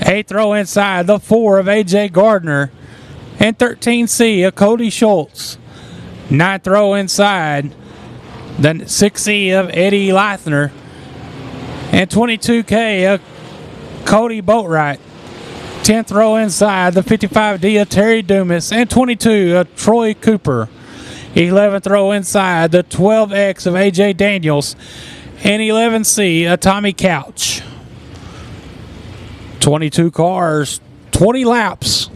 Eighth row inside the 4 of AJ Gardner and 13C Cody Schultz. Ninth row inside the 6E of Eddie Leithner and 22K Cody Boatwright. 10th row inside the 55D of Terry Dumas and 22 of Troy Cooper. 11th row inside the 12X of AJ Daniels and 11C of Tommy Couch. 22 cars, 20 laps.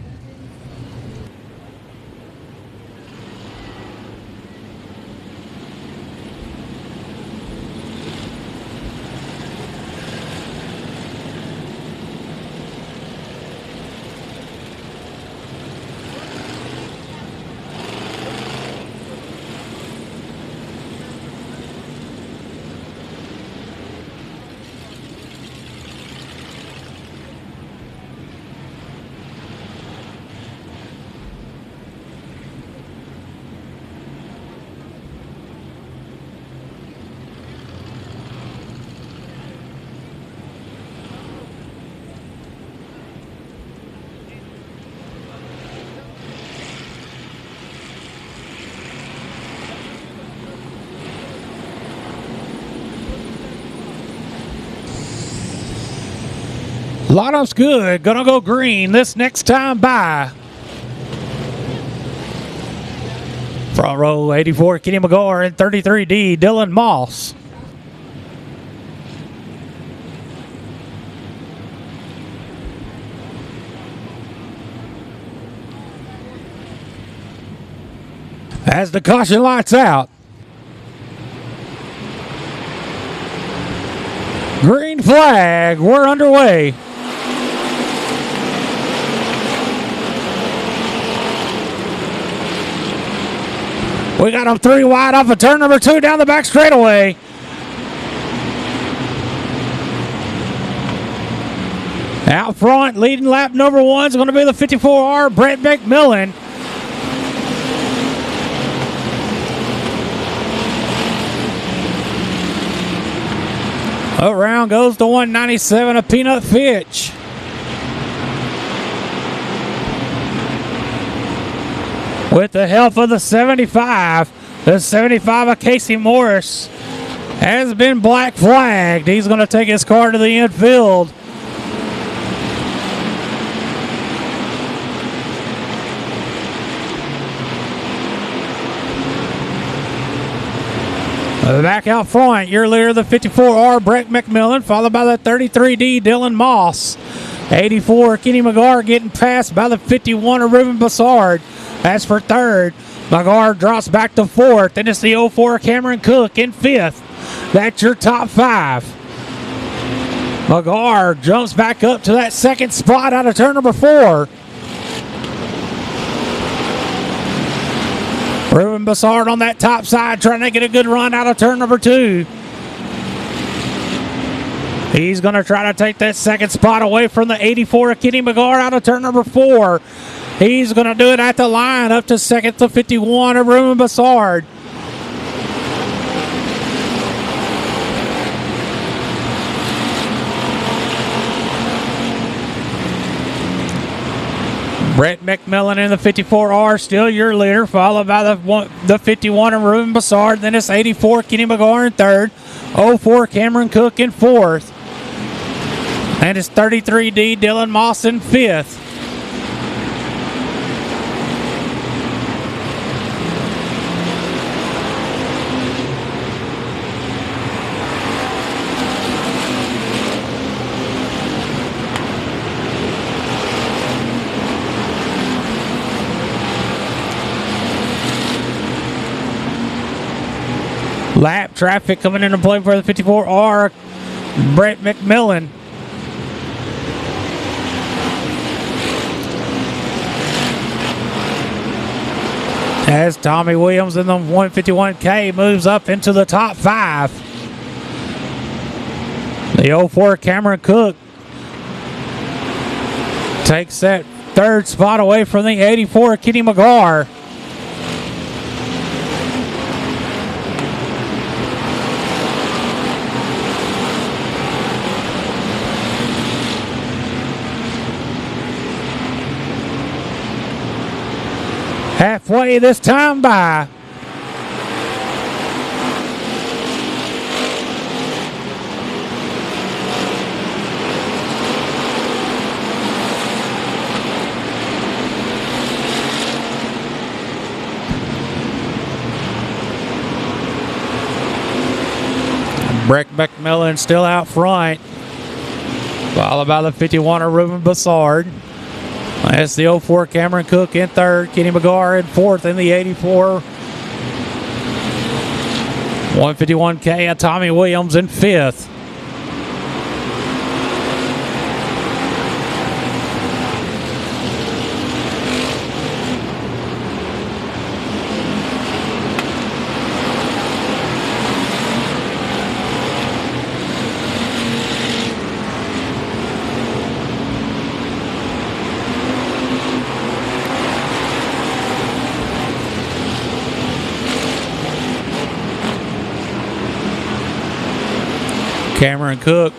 Lineup's good. Gonna go green this next time by. Front row 84 Kenny McGar and 33D Dylan Moss. As the caution lights out. Green flag. We're underway. We got them 3 wide off of turn number 2 down the back straightaway. Out front, leading lap number 1 is going to be the 54R, Brett McMillan. Around goes the 197 of Peanut Fitch. With the help of the 75 of Casey Morris has been black flagged. He's going to take his car to the infield. Back out front, your leader, the 54R, Brett McMillan, followed by the 33D, Dylan Moss. 84, Kenny McGar getting passed by the 51 of Ruben Bassard. That's for third. McGar drops back to fourth. Then it's the 04 Cameron Cook in fifth. That's your top 5. McGar jumps back up to that second spot out of turn number 4. Ruben Bassard on that top side trying to get a good run out of turn number 2. He's going to try to take that second spot away from the 84 of Kenny McGar out of turn number 4. He's going to do it at the line up to second to 51 of Ruben Bassard. Brett McMillan in the 54R, still your leader, followed by the 51 of Ruben Bassard. Then it's 84 Kenny McGar in third, 04 Cameron Cook in fourth. And it's 33D Dylan Moss in fifth. Lap traffic coming into play for the 54R, Brett McMillan. As Tommy Williams in the 151K moves up into the top 5. The 04 Cameron Cook takes that third spot away from the 84 Kenny McGar. Halfway this time by. Brett McMillan still out front, followed by the 51 of Ruben Bassard. That's the 04 Cameron Cook in third, Kenny McGar in fourth, in the 84 151K of Tommy Williams in fifth. Cameron Cook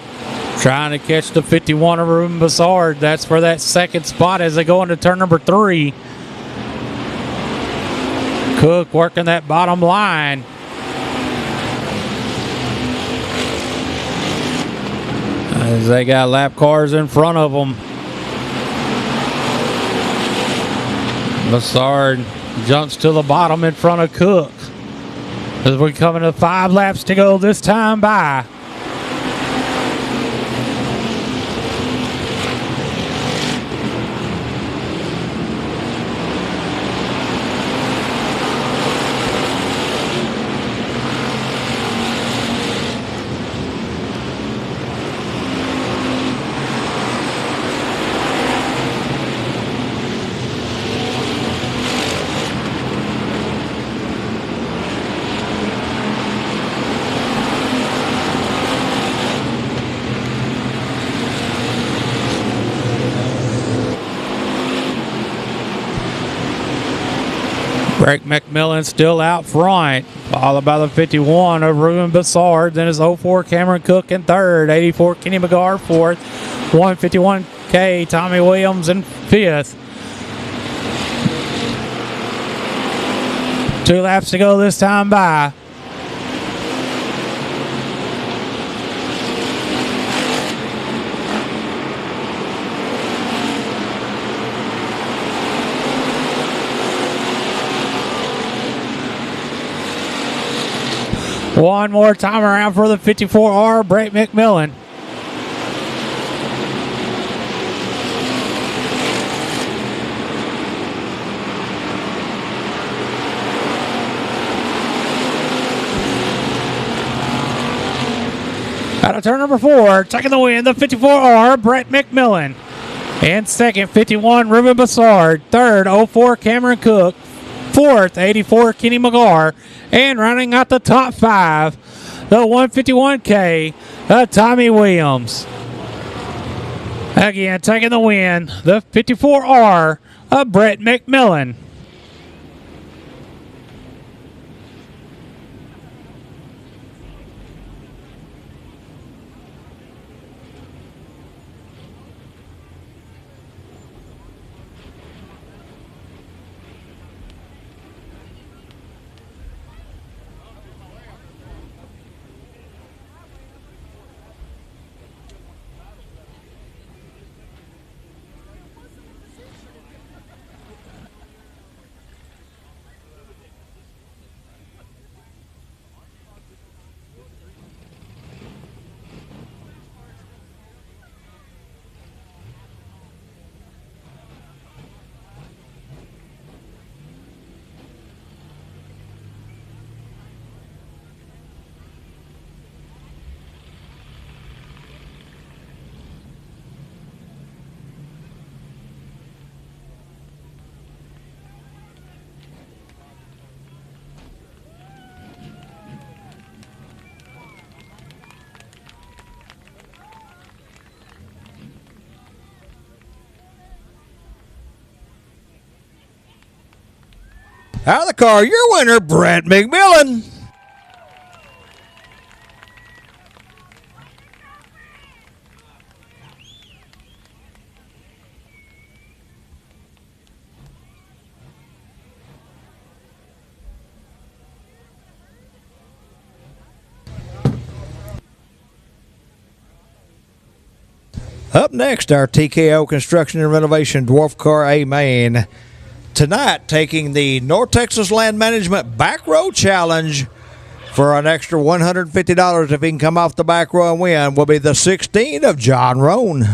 trying to catch the 51 of Ruben Bassard. That's for that second spot as they go into turn number 3. Cook working that bottom line. As they got lap cars in front of them. Bassard jumps to the bottom in front of Cook. As we're coming to 5 laps to go this time by. Greg McMillan still out front, followed by the 51 of Ruben Bassard. Then it's 04 Cameron Cook in third, 84 Kenny McGar fourth, 151K Tommy Williams in fifth. 2 laps to go this time by. One more time around for the 54R, Brett McMillan. Out of turn number 4, taking the win, the 54R, Brett McMillan. In second, 51, Ruben Bassard. Third, 04, Cameron Cook. Fourth, 84, Kenny McGar. And running out the top 5, the 151K, Tommy Williams. Again, taking the win, the 54R, Brett McMillan. Out of the car, your winner, Brett McMillan. Up next, our TKO Construction and Renovation Dwarf Car A main. Tonight, taking the North Texas Land Management Back Row Challenge for an extra $150 if he can come off the back row and win, will be the 16 of John Roan.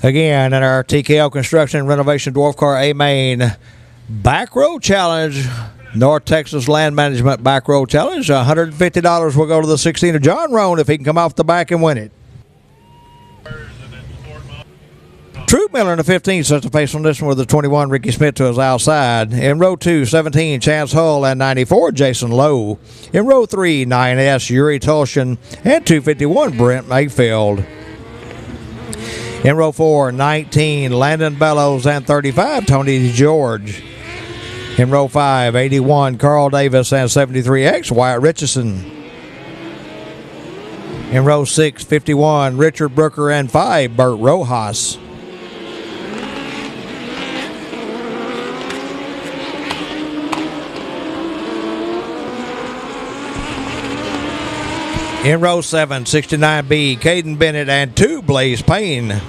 Again, in our TKO Construction and Renovation Dwarf Car A main Back Row Challenge, North Texas Land Management Back Row Challenge, $150 will go to the 16 of John Roan if he can come off the back and win it. Troop Miller in the 15 sets the pace on this one with the 21, Ricky Smith to his outside. In row 2, 17, Chance Hull, and 94, Jason Lowe. In row 3, 9S, Yuri Tolshin, and 251, Brent Mayfield. In row 4, 19, Landon Bellows, and 35, Tony George. In row 5, 81, Carl Davis, and 73X, Wyatt Richardson. In row 6, 51, Richard Brooker, and 5, Bert Rojas. In row 7, 69B, Caden Bennett and 2, Blaze Payne.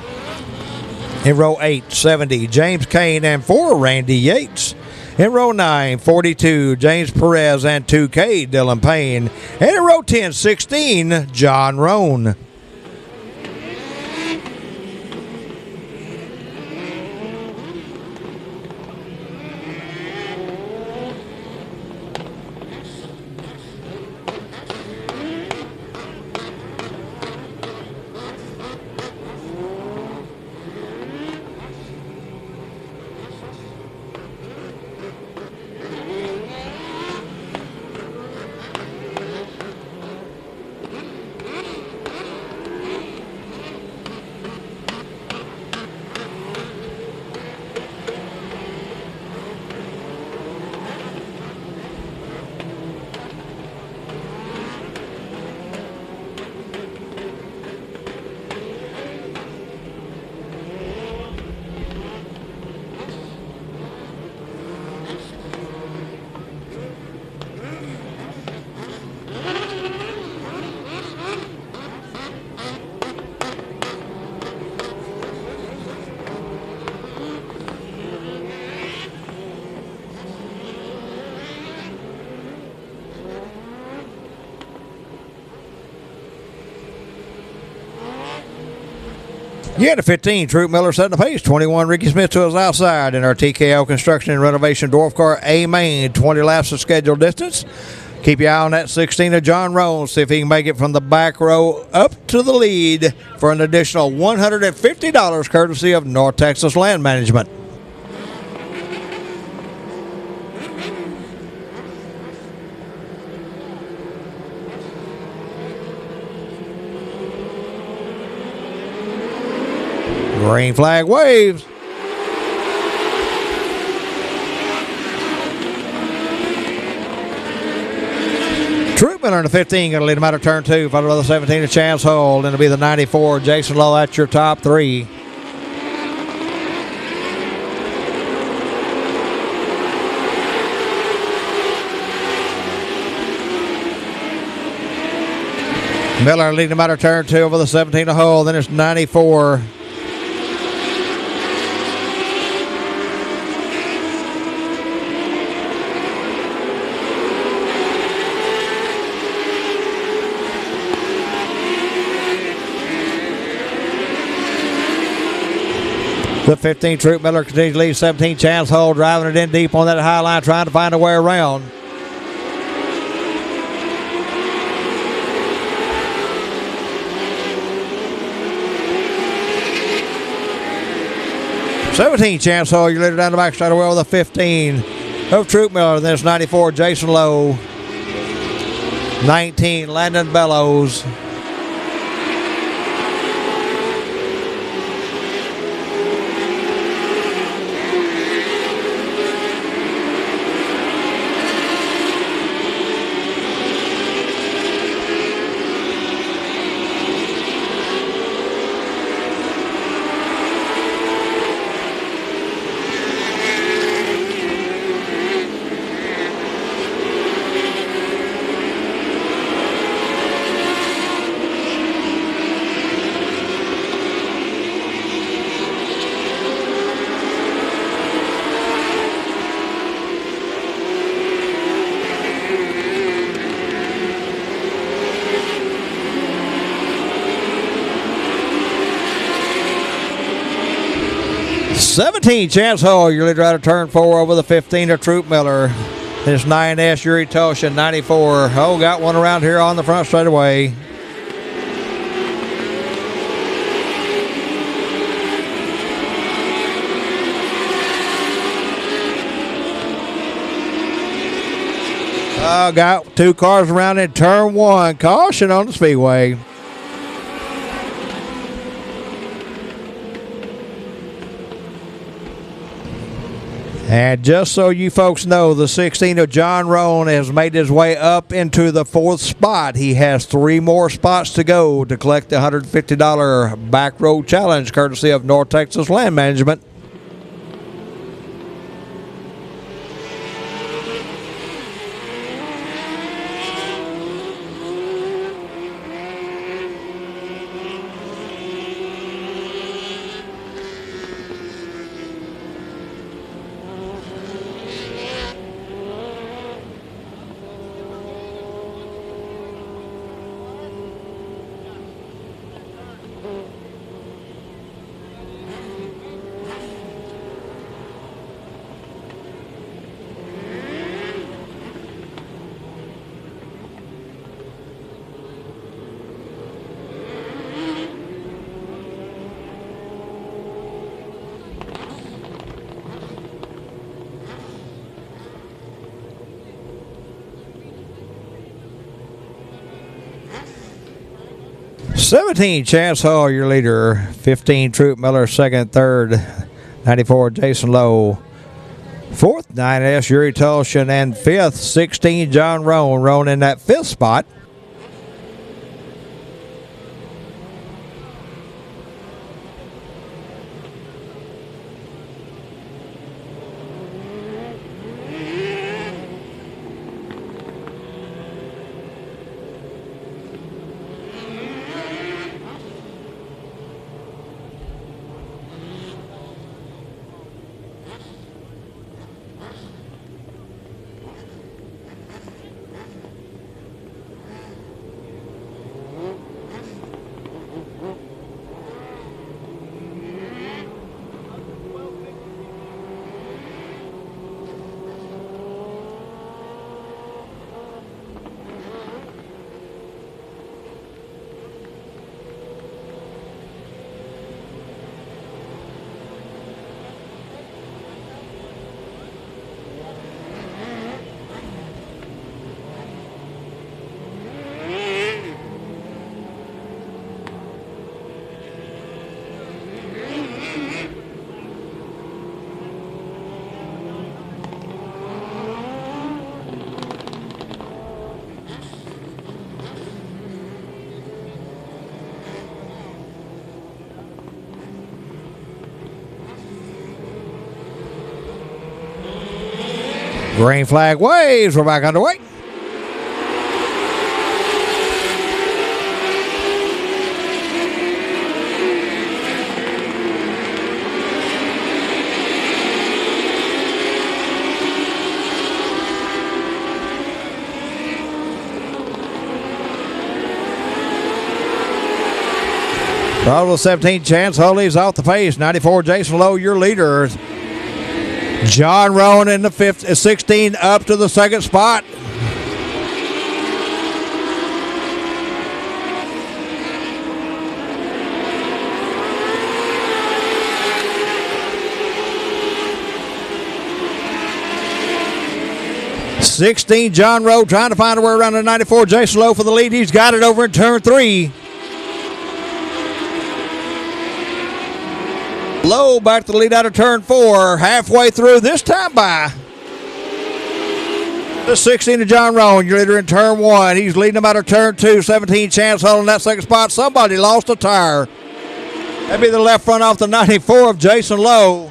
In row 8, 70, James Kane and 4, Randy Yates. In row 9, 42, James Perez and 2K, Dylan Payne. And in row 10, 16, John Roan. Yeah, to 15, Troop Miller setting the pace. 21, Ricky Smith to his outside. In our TKO Construction and Renovation Dwarf Car A main, 20 laps of scheduled distance. Keep your eye on that 16 of John Roan. See if he can make it from the back row up to the lead for an additional $150 courtesy of North Texas Land Management. Green flag waves. Troop Miller in the 15 going to lead him out of turn 2. Followed by the 17 of Chance Hull. Then it'll be the 94 Jason Lowe. That's your top 3. Miller leading him out of turn 2 over the 17 of Hull. Then it's 94. The 15 Troop Miller continues to lead 17 Chance Hull, driving it in deep on that high line, trying to find a way around. "17 Chance Hull, your leader down the back straight away with a 15 of Troop Miller. Then it's 94 Jason Lowe, 19 Landon Bellows. "17 Chance Hull, your leader out of turn 4 over the 15 of Troop Miller. This 9S Yuri Toshin, 94. Oh, got one around here on the front straightaway. Got 2 cars around in turn 1. Caution on the Speedway. And just so you folks know, the 16 of John Roan has made his way up into the 4th spot. He has 3 more spots to go to collect the $150 back road challenge, courtesy of North Texas Land Management. 17, Chance Hall, your leader. 15, Troop Miller, second, third. 94, Jason Lowe. Fourth, 9S, Yuri Tulshin. And fifth, 16, John Roan. Roan in that fifth spot. Green flag waves. We're back underway. Bravo 17, Chance Holley's off the pace. 94, Jason Lowe, your leader. John Roan in the 16 up to the second spot. '16, John Roan trying to find a way around the 94. Jason Lowe for the lead. He's got it over in turn 3. Lowe back to the lead out of turn 4. Halfway through, this time by the 16 of John Roan, your leader in turn 1. He's leading them out of turn 2. 17, Chance Hull in that second spot. Somebody lost a tire. That'd be the left front off the 94 of Jason Lowe.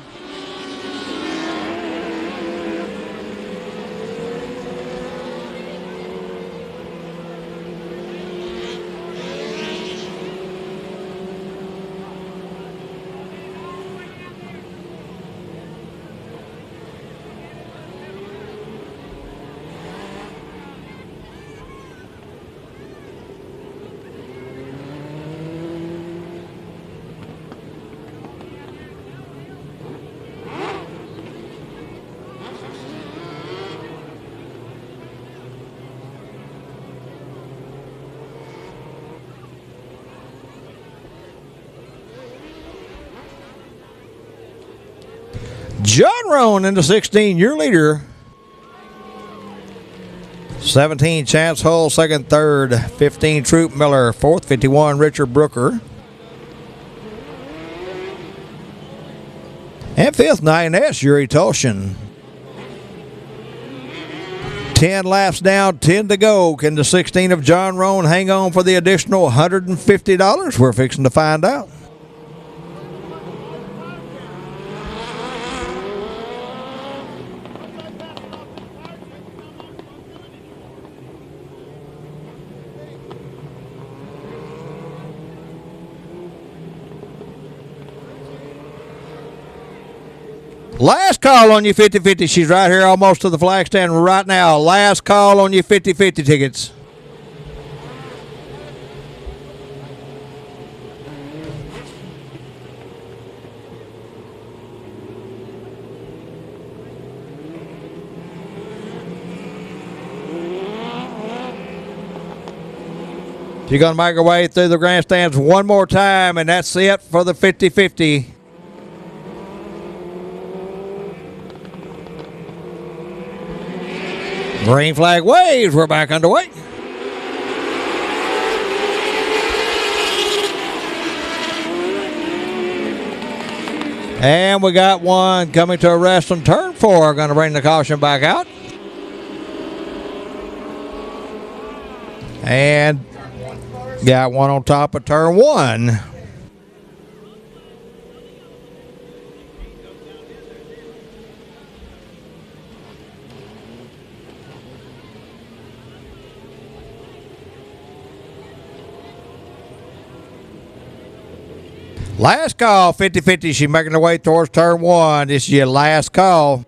John Roan into 16, your leader. 17, Chance Hull, second, third. 15, Troop Miller, fourth. 51, Richard Brooker. And fifth, 9S, Yuri Tulshin. 10 laps down, 10 to go. Can the 16 of John Roan hang on for the additional $150? We're fixing to find out. Last call on your 50-50. She's right here almost to the flag stand right now. Last call on your 50-50 tickets. She's going to make her way through the grandstands one more time, and that's it for the 50-50. Green flag waves. We're back underway. And we got one coming to a rest on turn 4. Going to bring the caution back out. And got one on top of turn 1. Last call, 50-50. She's making her way towards turn 1. This is your last call.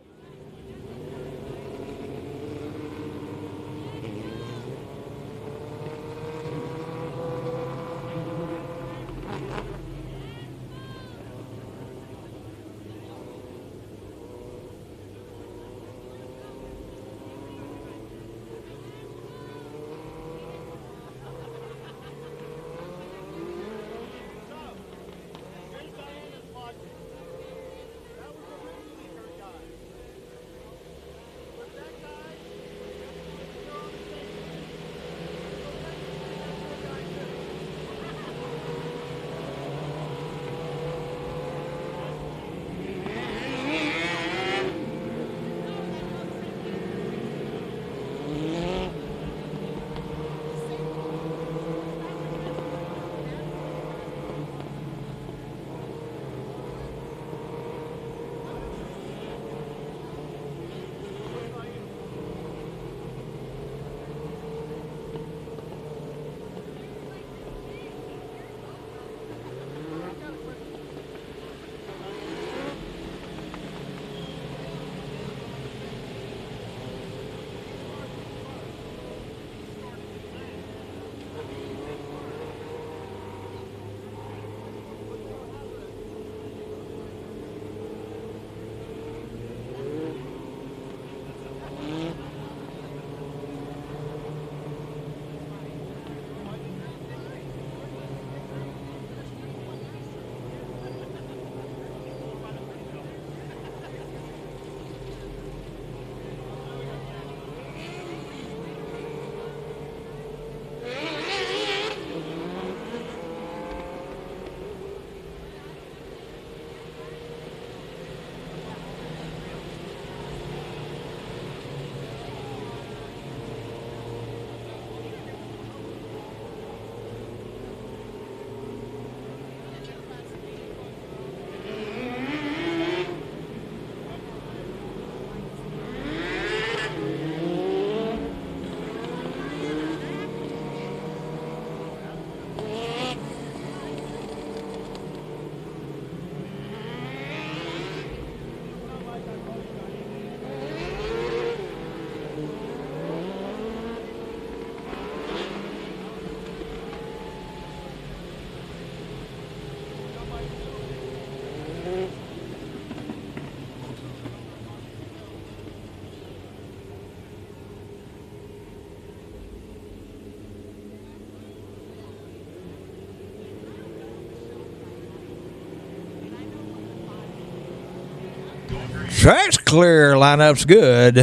Track's clear. Lineup's good.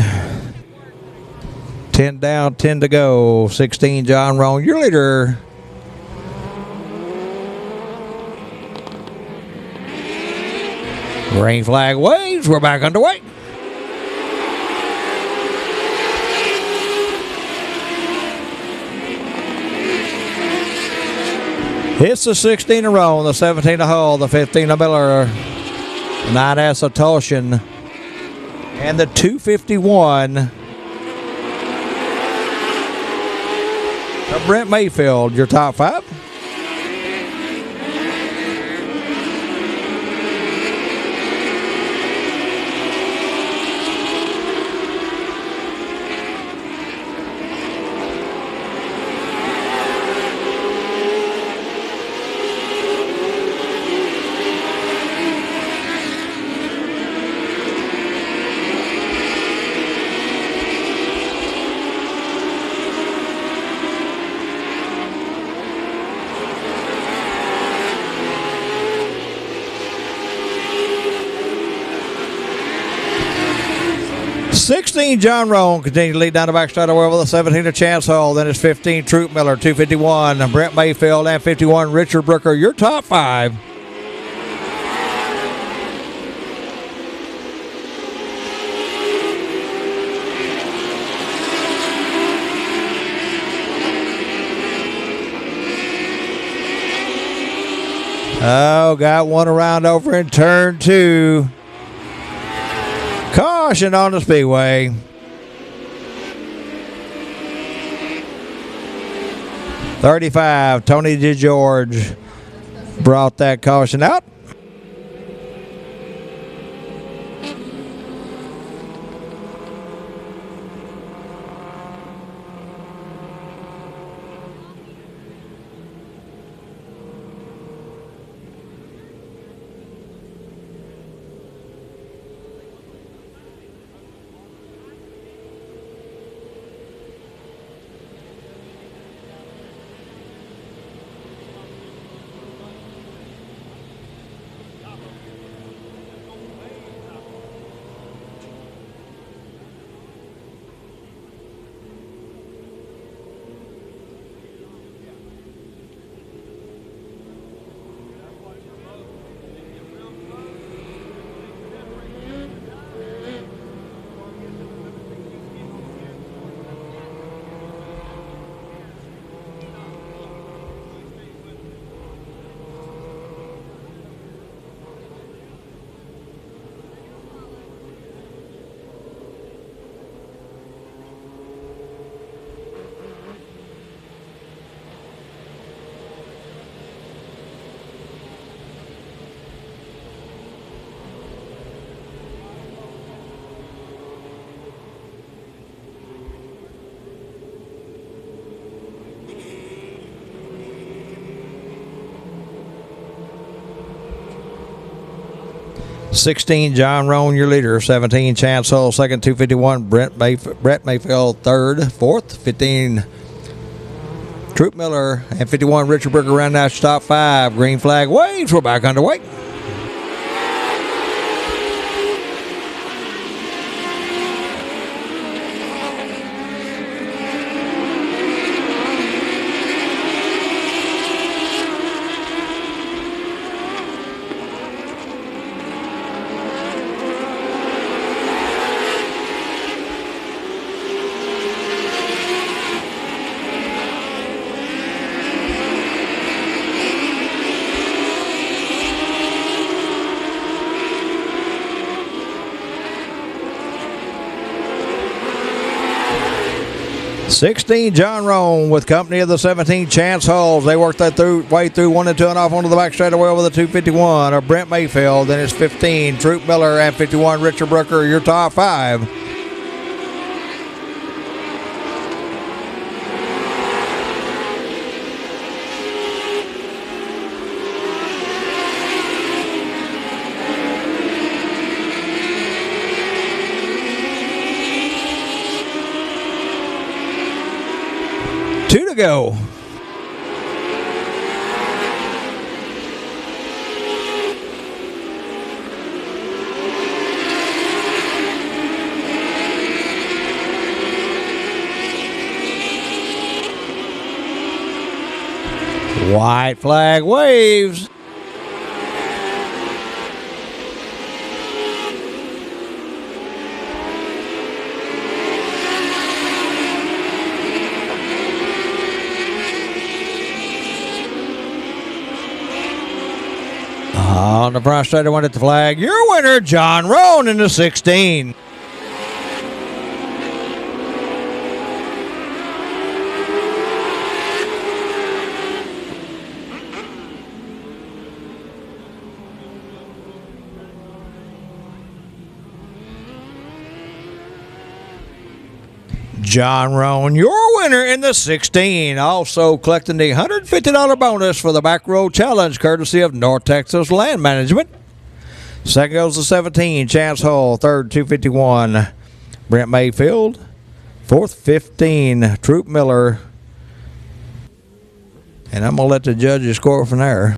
10 down, 10 to go. 16, John Roan, your leader. Green flag waves. We're back underway. It's the 16 of Roan, the 17 of Hull, the 15 of Miller, 9S of Toshin, and the 251 of Brent Mayfield, your top 5. John Roan continues to lead down the backstride of with a 17 of Chance Hall. Then it's 15 Troop Miller, 251 Brent Mayfield, and 51 Richard Brooker. Your top 5. Oh, got one around over in turn 2. Caution on the speedway. .35, Tony DeGeorge brought that caution out. .16, John Roan, your leader. 17, Chance Hull, second. 251, Brett Mayfield, third. Fourth, 15, Troop Miller, and 51, Richard Brooker round out your top 5. Green flag waves. We're back underway. .16, John Roan with company of the 17, Chance Hulls. They worked that way through 1 and 2 and off onto the back straightaway over the 251 of Brent Mayfield. Then it's 15, Troop Miller, and 51, Richard Brooker, your top 5. Two to go. White flag waves. On the front straight, I wanted the flag. Your winner, John Roan, in the 16. John Roan, your winner in the 16. Also collecting the $150 bonus for the Back Road Challenge, courtesy of North Texas Land Management. Second goes to 17, Chance Hull. Third, 251, Brent Mayfield. Fourth, 15, Troop Miller. And I'm going to let the judges score from there.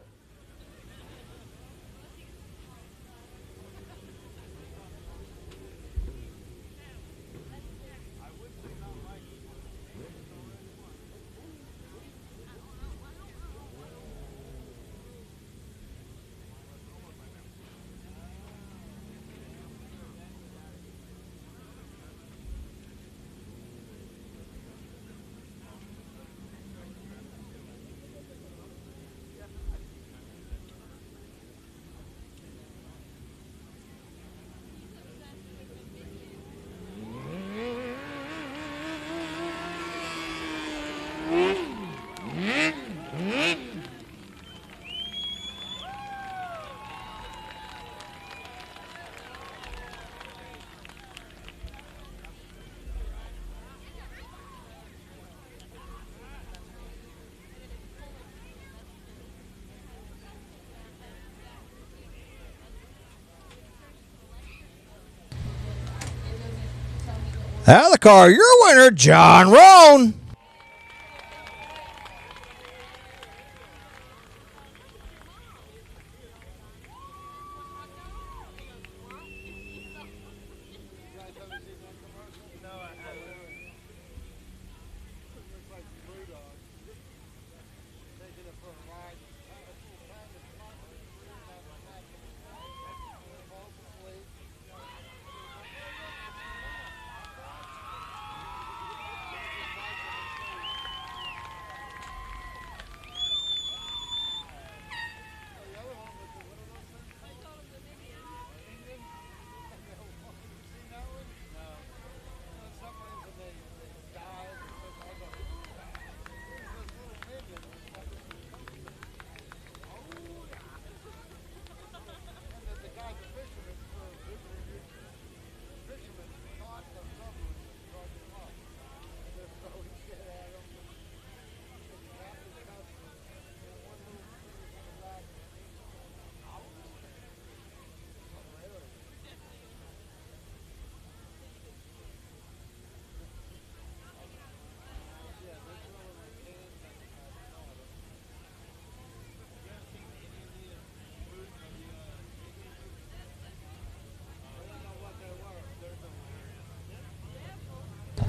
Out of the car, your winner, John Roan.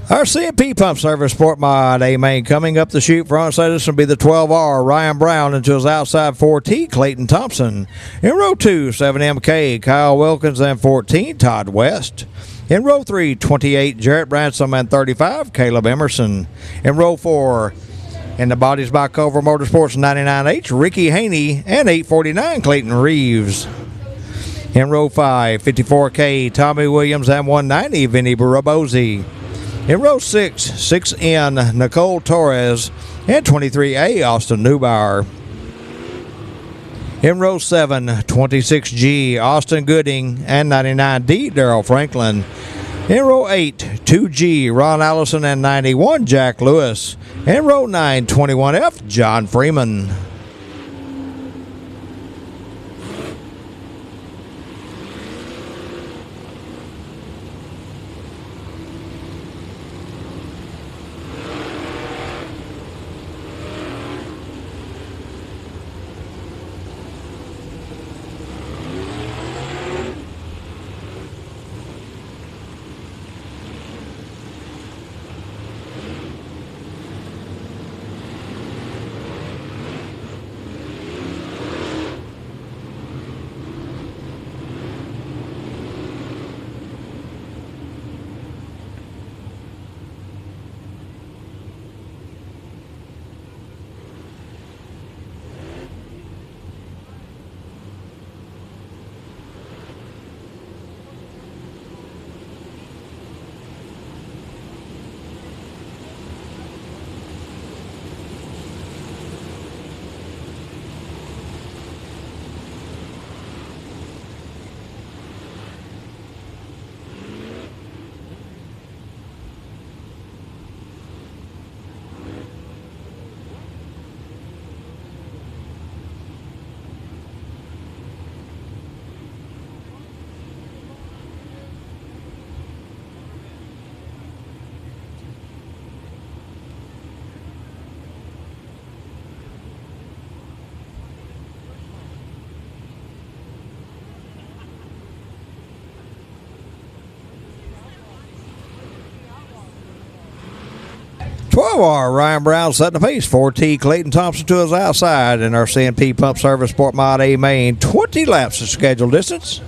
Our CMP Pump Service Sport Mod A main coming up the chute front side. This will be the 12R Ryan Brown into his outside 4T Clayton Thompson. In row 2, 7MK Kyle Wilkins and 14 Todd West. In row 3, 28 Jarrett Bransom and 35 Caleb Emerson. In row 4, in the bodies by Culver Motorsports 99H Ricky Haney and 849 Clayton Reeves. In row 5, 54K Tommy Williams and 190 Vinny Barabozzi. In row 6, 6N, Nicole Torres, and 23A, Austin Neubauer. In row 7, 26G, Austin Gooding, and 99D, Darrell Franklin. In row 8, 2G, Ron Allison, and 91, Jack Lewis. In row 9, 21F, John Freeman. Ryan Brown setting the pace. 4T Clayton Thompson to his outside in our CNP Pump Service Sport Mod A main. 20 laps of scheduled distance.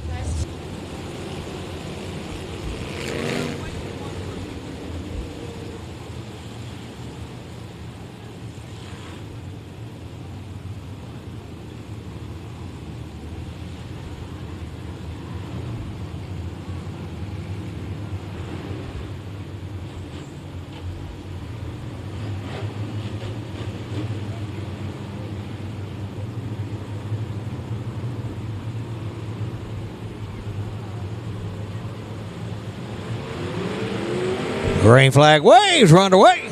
Green flag waves, we're underway.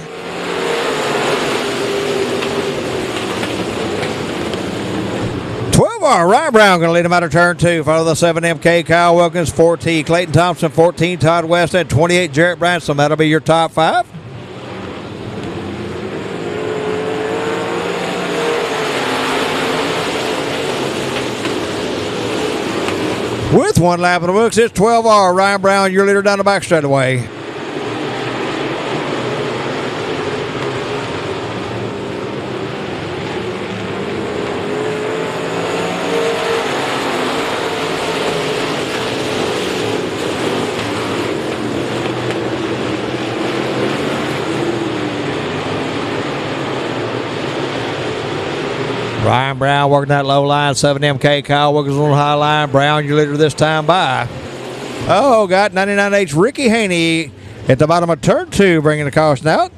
12R, Ryan Brown going to lead him out of turn 2. Follow the 7MK, Kyle Wilkins, 4T, Clayton Thompson, 14, Todd West, and 28, Jarrett Branson. That'll be your top 5. With 1 lap in the books, it's 12R, Ryan Brown, your leader down the back straightaway. Ryan Brown working that low line, 7MK, Kyle Wilkins on the high line. Brown, your leader this time by. Oh, got 99H Ricky Haney at the bottom of turn 2, bringing the caution out.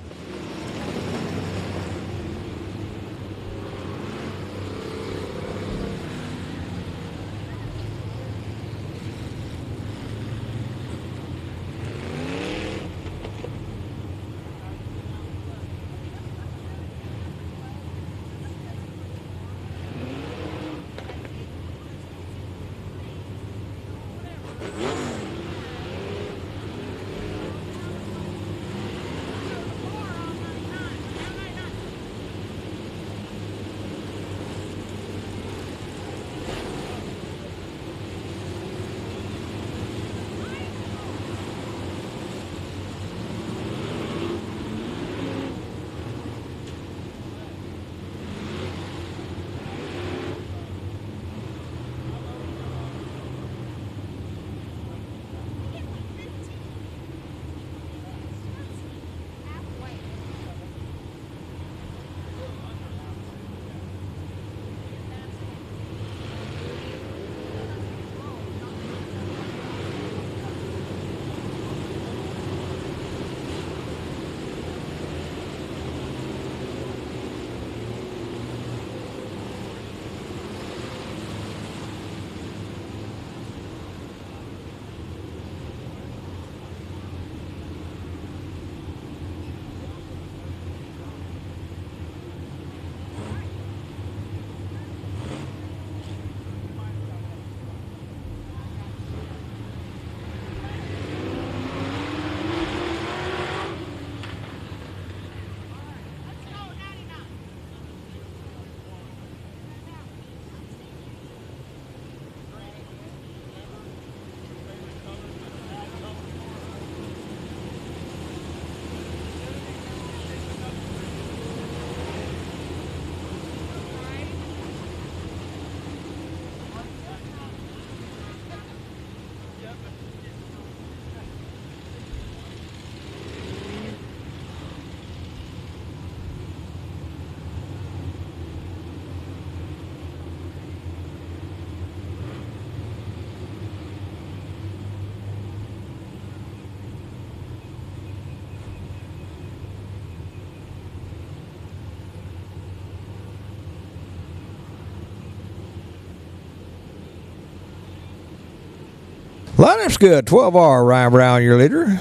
Lineup's good. 12R, Ryan Brown, your leader.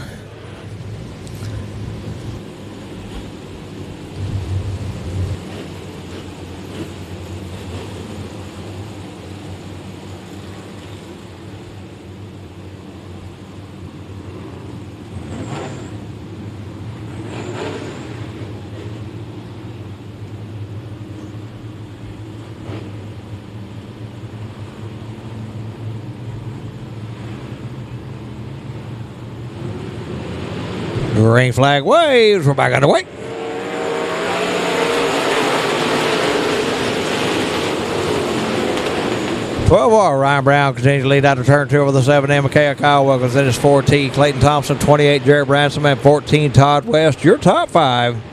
Green flag waves. We're back underway. R Ryan Brown continues to lead out of turn 2 over the 7M. Kyle Wilkins. Then is 4T. Clayton Thompson, 28. Jared Branson, and 14. Todd West. Your top 5.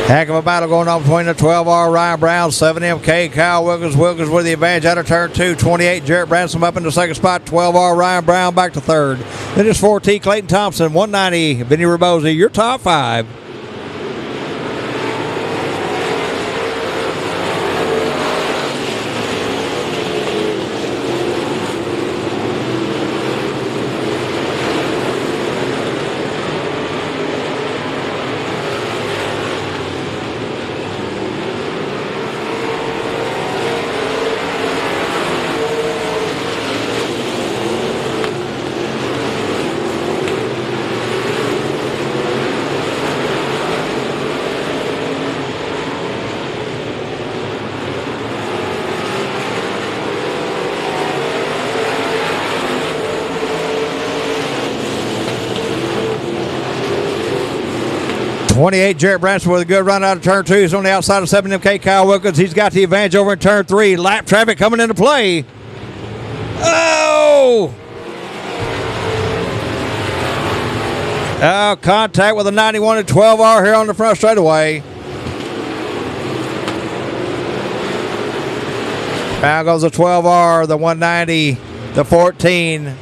Heck of a battle going on between the 12R Ryan Brown, 7MK Kyle Wilkins. Wilkins with the advantage out of turn 2. 28 Jarrett Branson up in the second spot. 12R Ryan Brown back to third. Then it's 4T Clayton Thompson, 190 Benny Rebosi. Your top 5. .28 Jarrett Branson with a good run out of turn 2. He's on the outside of 7MK Kyle Wilkins. He's got the advantage over in turn 3. Lap traffic coming into play. Oh! Oh, contact with a 91 and 12R here on the front straightaway. Now goes the 12R, the 190, the 14.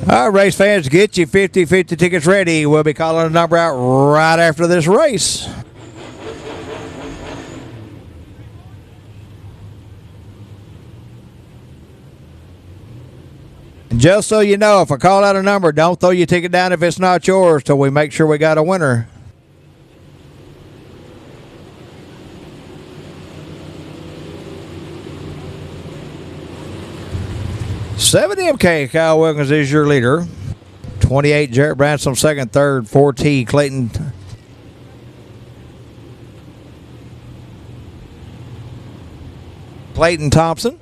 All right, race fans, get your 50-50 tickets ready. We'll be calling a number out right after this race. And just so you know, if I call out a number, don't throw your ticket down if it's not yours till we make sure we got a winner. .70 Kyle Wilkins is your leader. 28 Jarrett Branson second, third. 4T Clayton Thompson.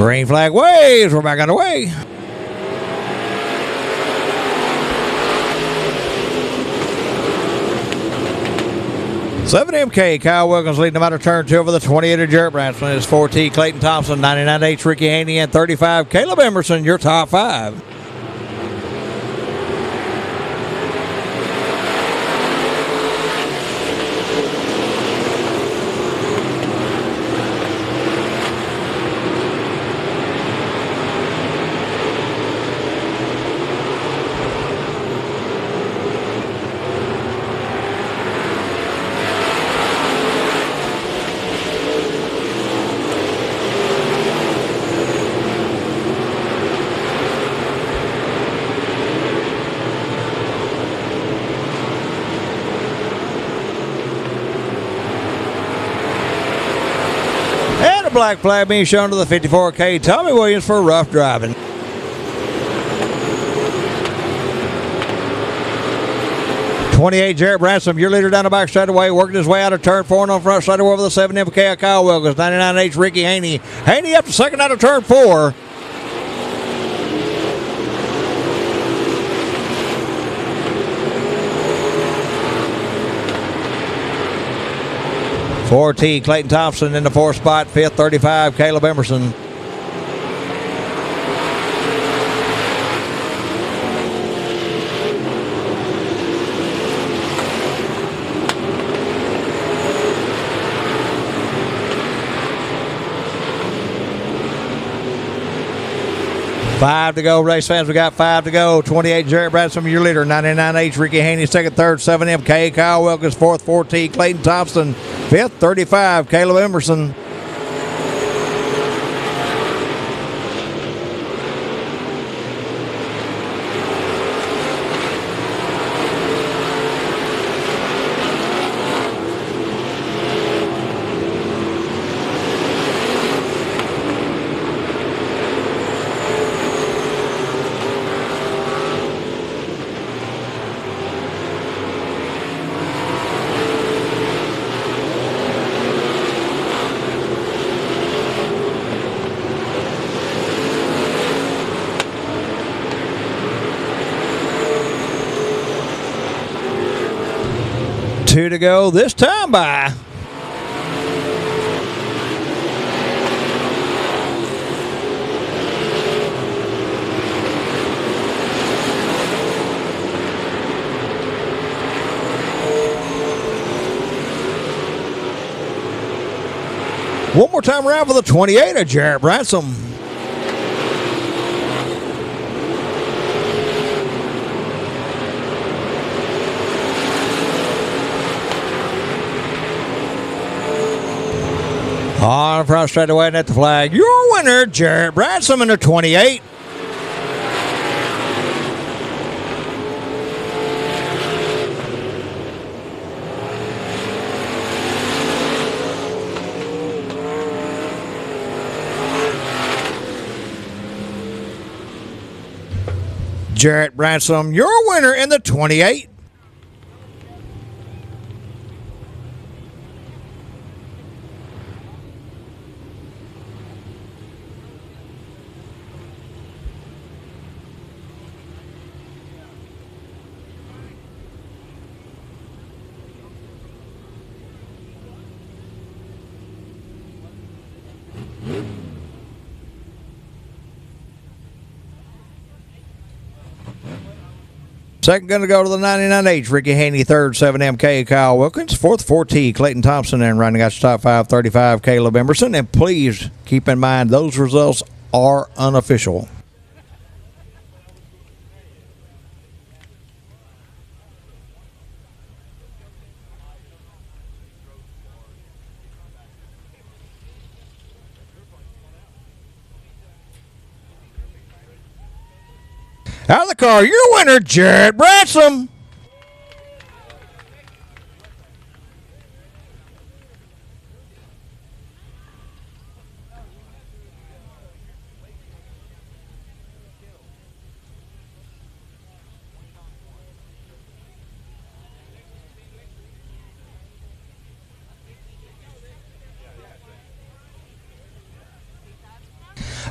Green flag waves. We're back underway. Seven MK, Kyle Wilkins leading them out of turn 2 over the 28 of Jarrett Branson. It's 4T, Clayton Thompson, 99H, Ricky Haney, and 35, Caleb Emerson, your top 5. Black flag being shown to the 54K. Tommy Williams for rough driving. '28 Jarrett Branson, your leader down the back straightaway, working his way out of turn 4 and on front straightaway over the 7 MK of Kyle Wilkins. 99H Ricky Haney. Haney up to second out of turn 4. T Clayton Thompson in the 4th spot, 5th 35 Caleb Emerson. Five to go, race fans. We got 5 to go. 28 Jarrett Branson, your leader. 99H Ricky Haney, 2nd, 3rd, 7 MK Kyle Wilkins, 4th 4T Clayton Thompson, 5th 35 Caleb Emerson. Two to go this time by. One more time around for the 28 of Jarrett Branson. On front straight away and at the flag, your winner, Jarrett Branson in the 28. Jarrett Branson, your winner in the 28. Second going to go to the 99H, Ricky Haney. 3rd, 7MK, Kyle Wilkins. 4th, 4T, Clayton Thompson. And running out your top 5, 35, Caleb Emerson. And please keep in mind, those results are unofficial. Out of the car, your winner, Jarrett Branson.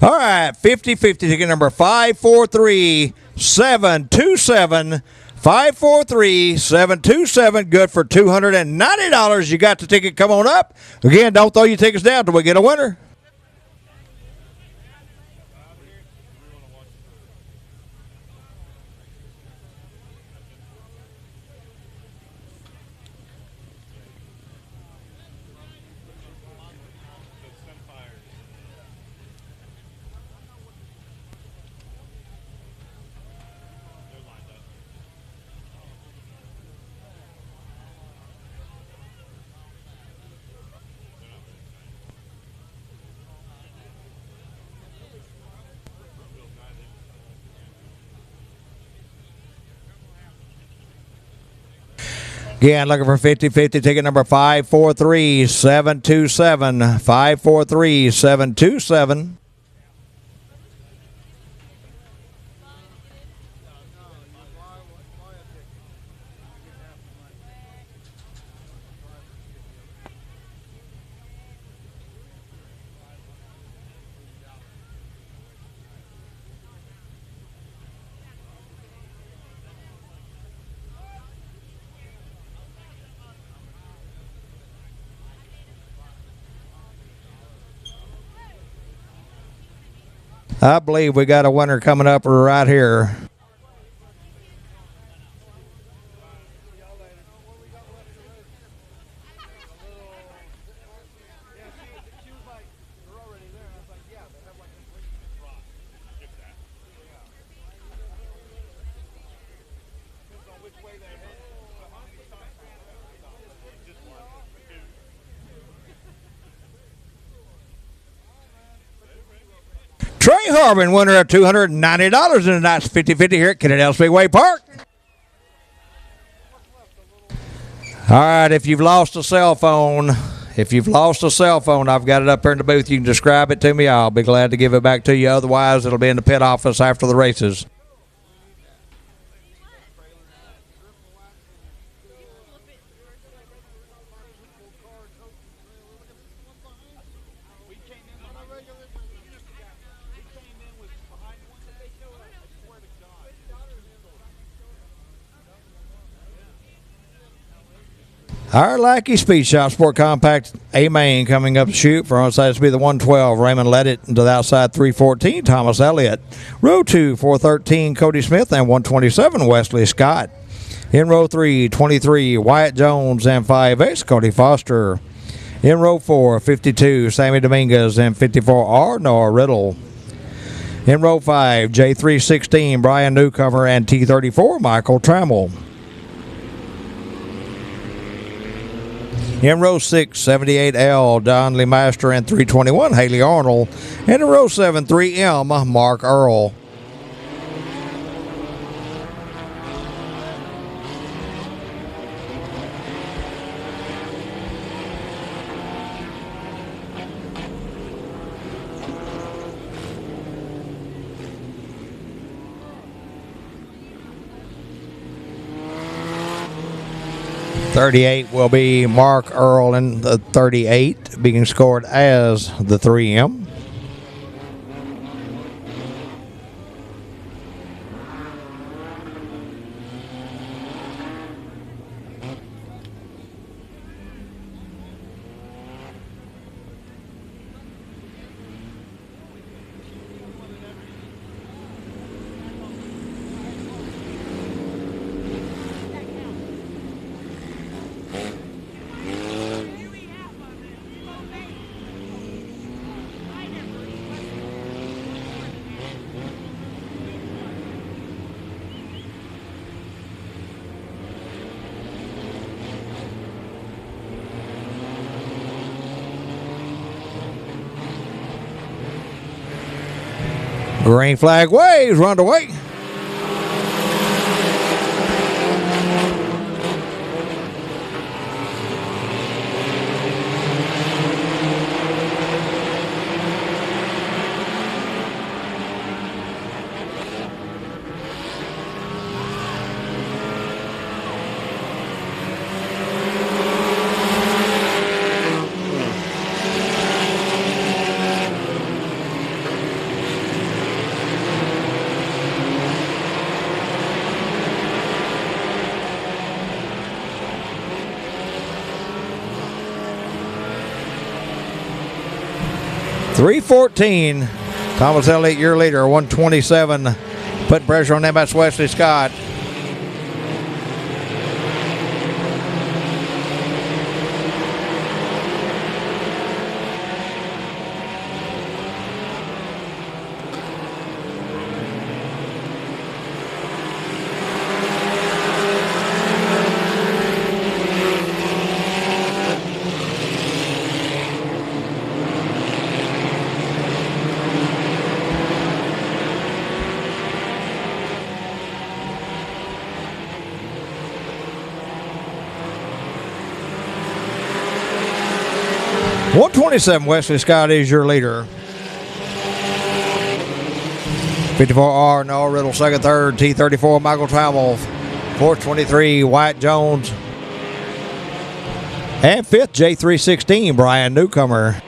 All right, 50-50 ticket number 543727. 543727, good for $290. You got the ticket. Come on up. Again, don't throw your tickets down till we get a winner. Again, looking for 50-50 ticket number 543727. 543727. I believe we got a winner coming up right here. Trey Harbin, winner of $290 in tonight's 50-50 here at Kennedale Speedway Park. All right, if you've lost a cell phone, I've got it up here in the booth. You can describe it to me. I'll be glad to give it back to you. Otherwise, it'll be in the pit office after the races. Our Lackey Speed Shop Sport Compact A-Main coming up to shoot. For onside to be the 112. Raymond led it into the outside 314. Thomas Elliott. Row 2, 413. Cody Smith and 127. Wesley Scott. In row 3, 23. Wyatt Jones and 5'8". Cody Foster. In row 4, 52. Sammy Dominguez and 54. Arnor Riddle. In row 5, J316. Brian Newcomer and T34. Michael Trammell. In row 6, 78L, Don Lee Master and 321, Haley Arnold. And in row 7, 3M, Mark Earl. .38 will be Mark Earl in the 38, being scored as the 3M. Green flag waves, run away. 3:14. Thomas Elliott, your leader. 127. Putting pressure on them. That's Wesley Scott. .127 Wesley Scott is your leader. 54R Noah Riddle second, third. T34 Michael Trammell. 423 Wyatt Jones. And fifth J316 Brian Newcomer.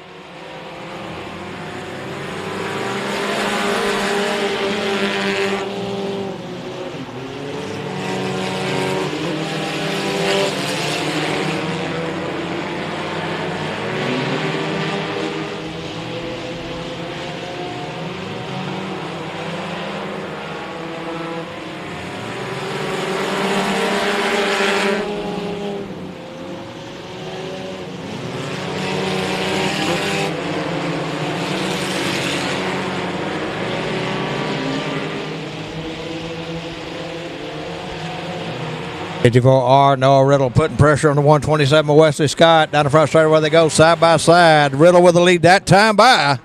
R Noah Riddle putting pressure on the 127 Wesley Scott. Down the front straight where they go side by side. Riddle with the lead that time by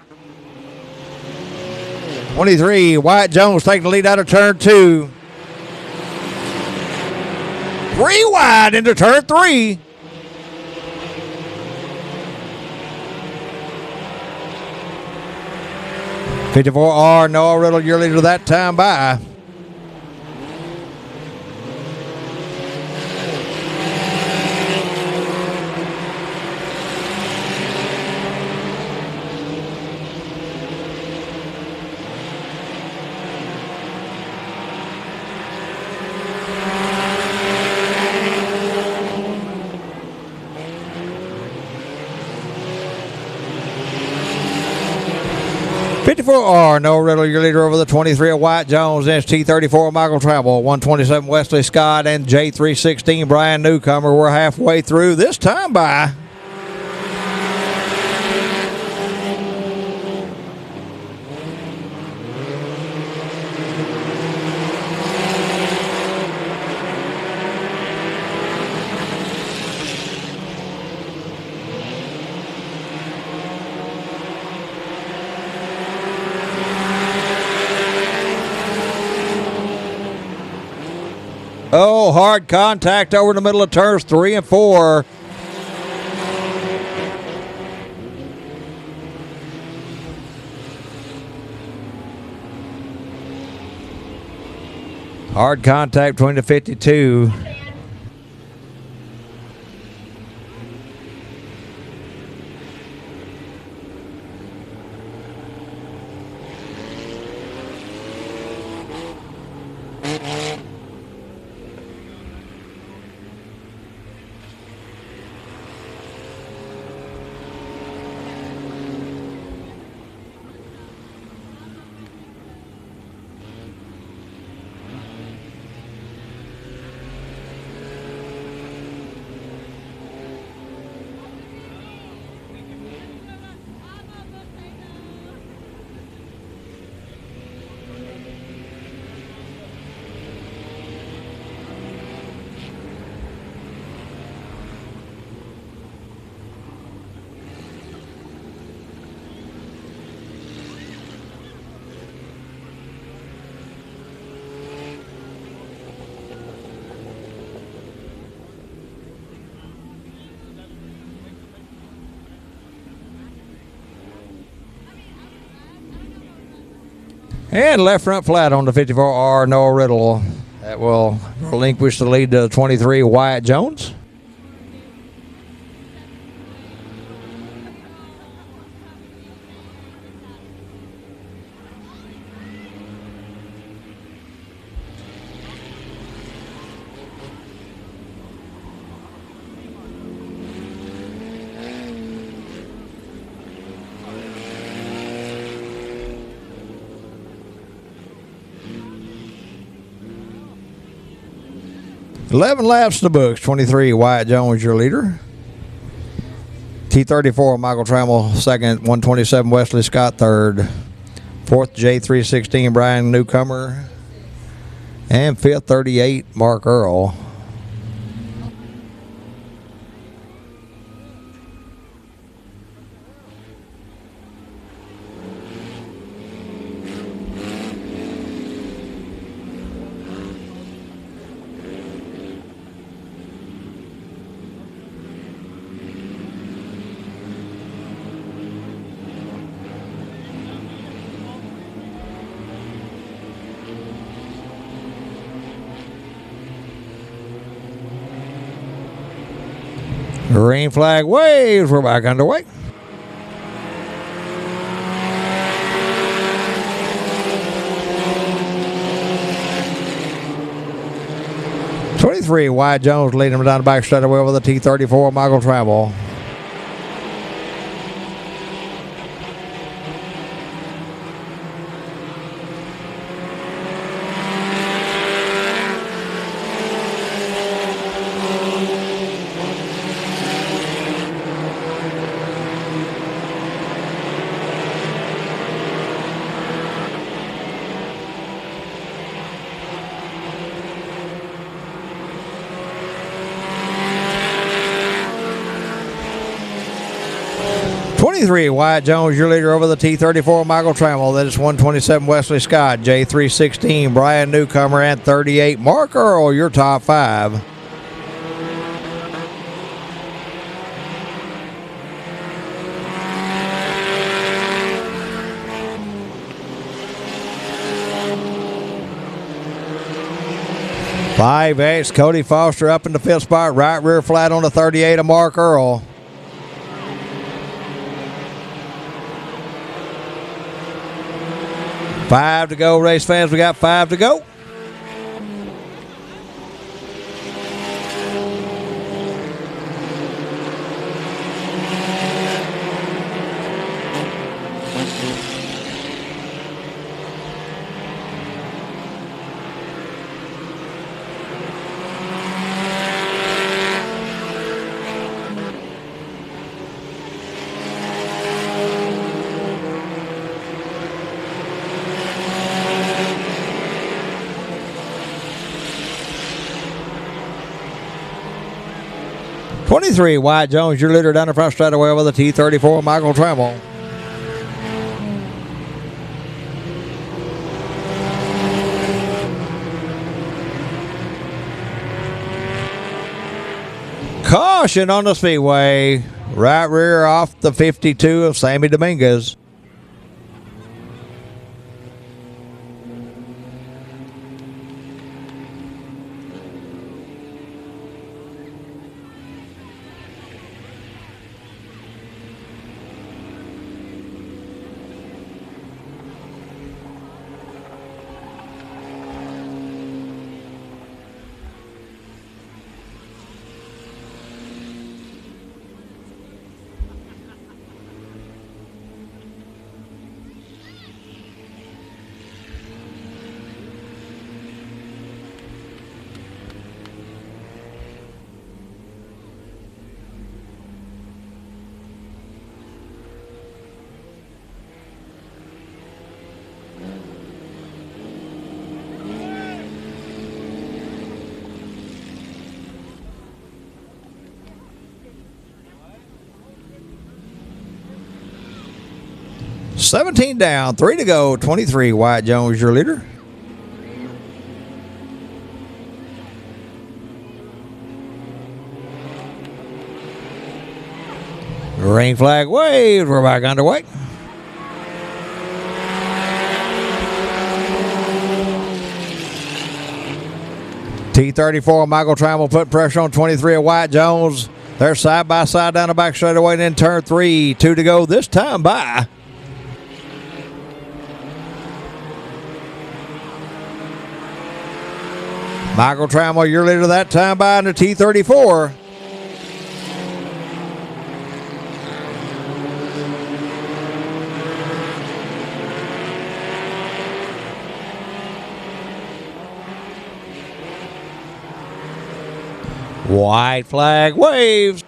23. Wyatt Jones taking the lead out of turn 2. 3 wide into turn 3. R Noah Riddle, your leader that time by 54R Noah Riddle, your leader over the 23 of Wyatt Jones. Then it's T34 Michael Trammell, 127 Wesley Scott, and J316 Brian Newcomer. We're halfway through this time by hard contact over the middle of turns 3 and 4. Hard contact between the 52. And left front flat on the 54R Noah Riddle. That will relinquish the lead to 23 Wyatt Jones. 11 laps in the books. 23, Wyatt Jones, your leader. T34, Michael Trammell, second. 127, Wesley Scott, third. Fourth, J316, Brian Newcomer. And fifth, 38, Mark Earl. Green flag waves. We're back underway. '23, Wyatt Jones leading him down the back straightaway with a T34, Michael Trammell. '23, Wyatt Jones, your leader over the T34, Michael Trammell. That is 127, Wesley Scott, J316, Brian Newcomer, and 38, Mark Earl, your top five. Five eighths, Cody Foster up in the fifth spot, right rear flat on the 38 of Mark Earl. Five to go, race fans. We got 5 to go. '23, Wyatt Jones, your leader down the front straightaway with a T34, Michael Trammell. Caution on the speedway. Right rear off the 52 of Sammy Dominguez. '17 down, 3 to go. '23, Wyatt Jones, your leader. Green flag waves. We're back underway. T34, Michael Trammell put pressure on 23 of Wyatt Jones. They're side by side down the back straightaway and then turn 3. 2 to go this time by. Michael Trammell, your leader that time by in the T34. White flag waves.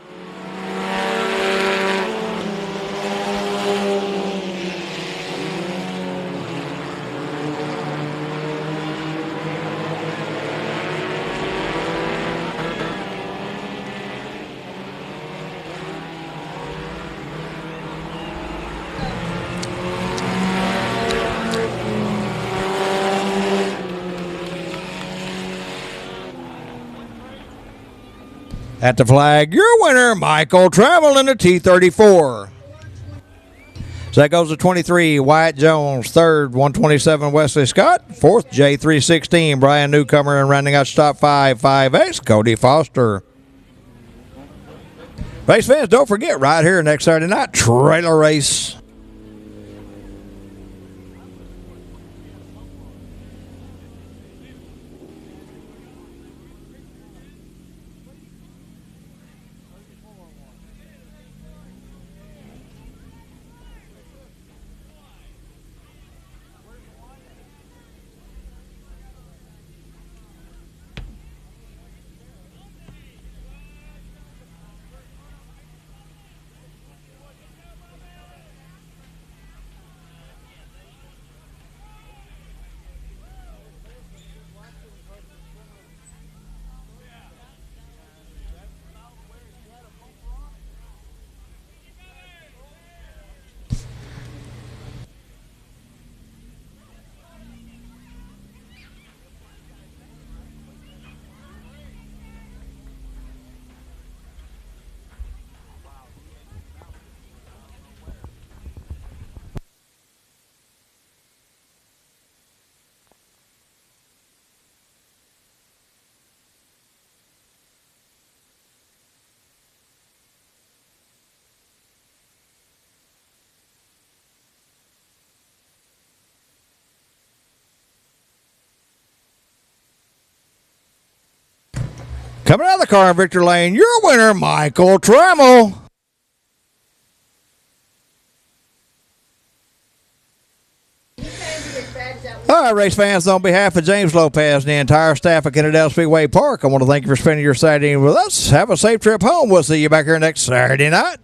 At the flag, your winner, Michael Trammell in the T34. So that goes to 23, Wyatt Jones. Third, 127, Wesley Scott. Fourth, J316, Brian Newcomer. And rounding out top 5, Cody Foster. Race fans, don't forget, right here next Saturday night, trailer race. Coming out of the car in Victor Lane, your winner, Michael Trammell. All right, race fans, on behalf of James Lopez and the entire staff at Kennedale Speedway Park, I want to thank you for spending your Saturday with us. Have a safe trip home. We'll see you back here next Saturday night.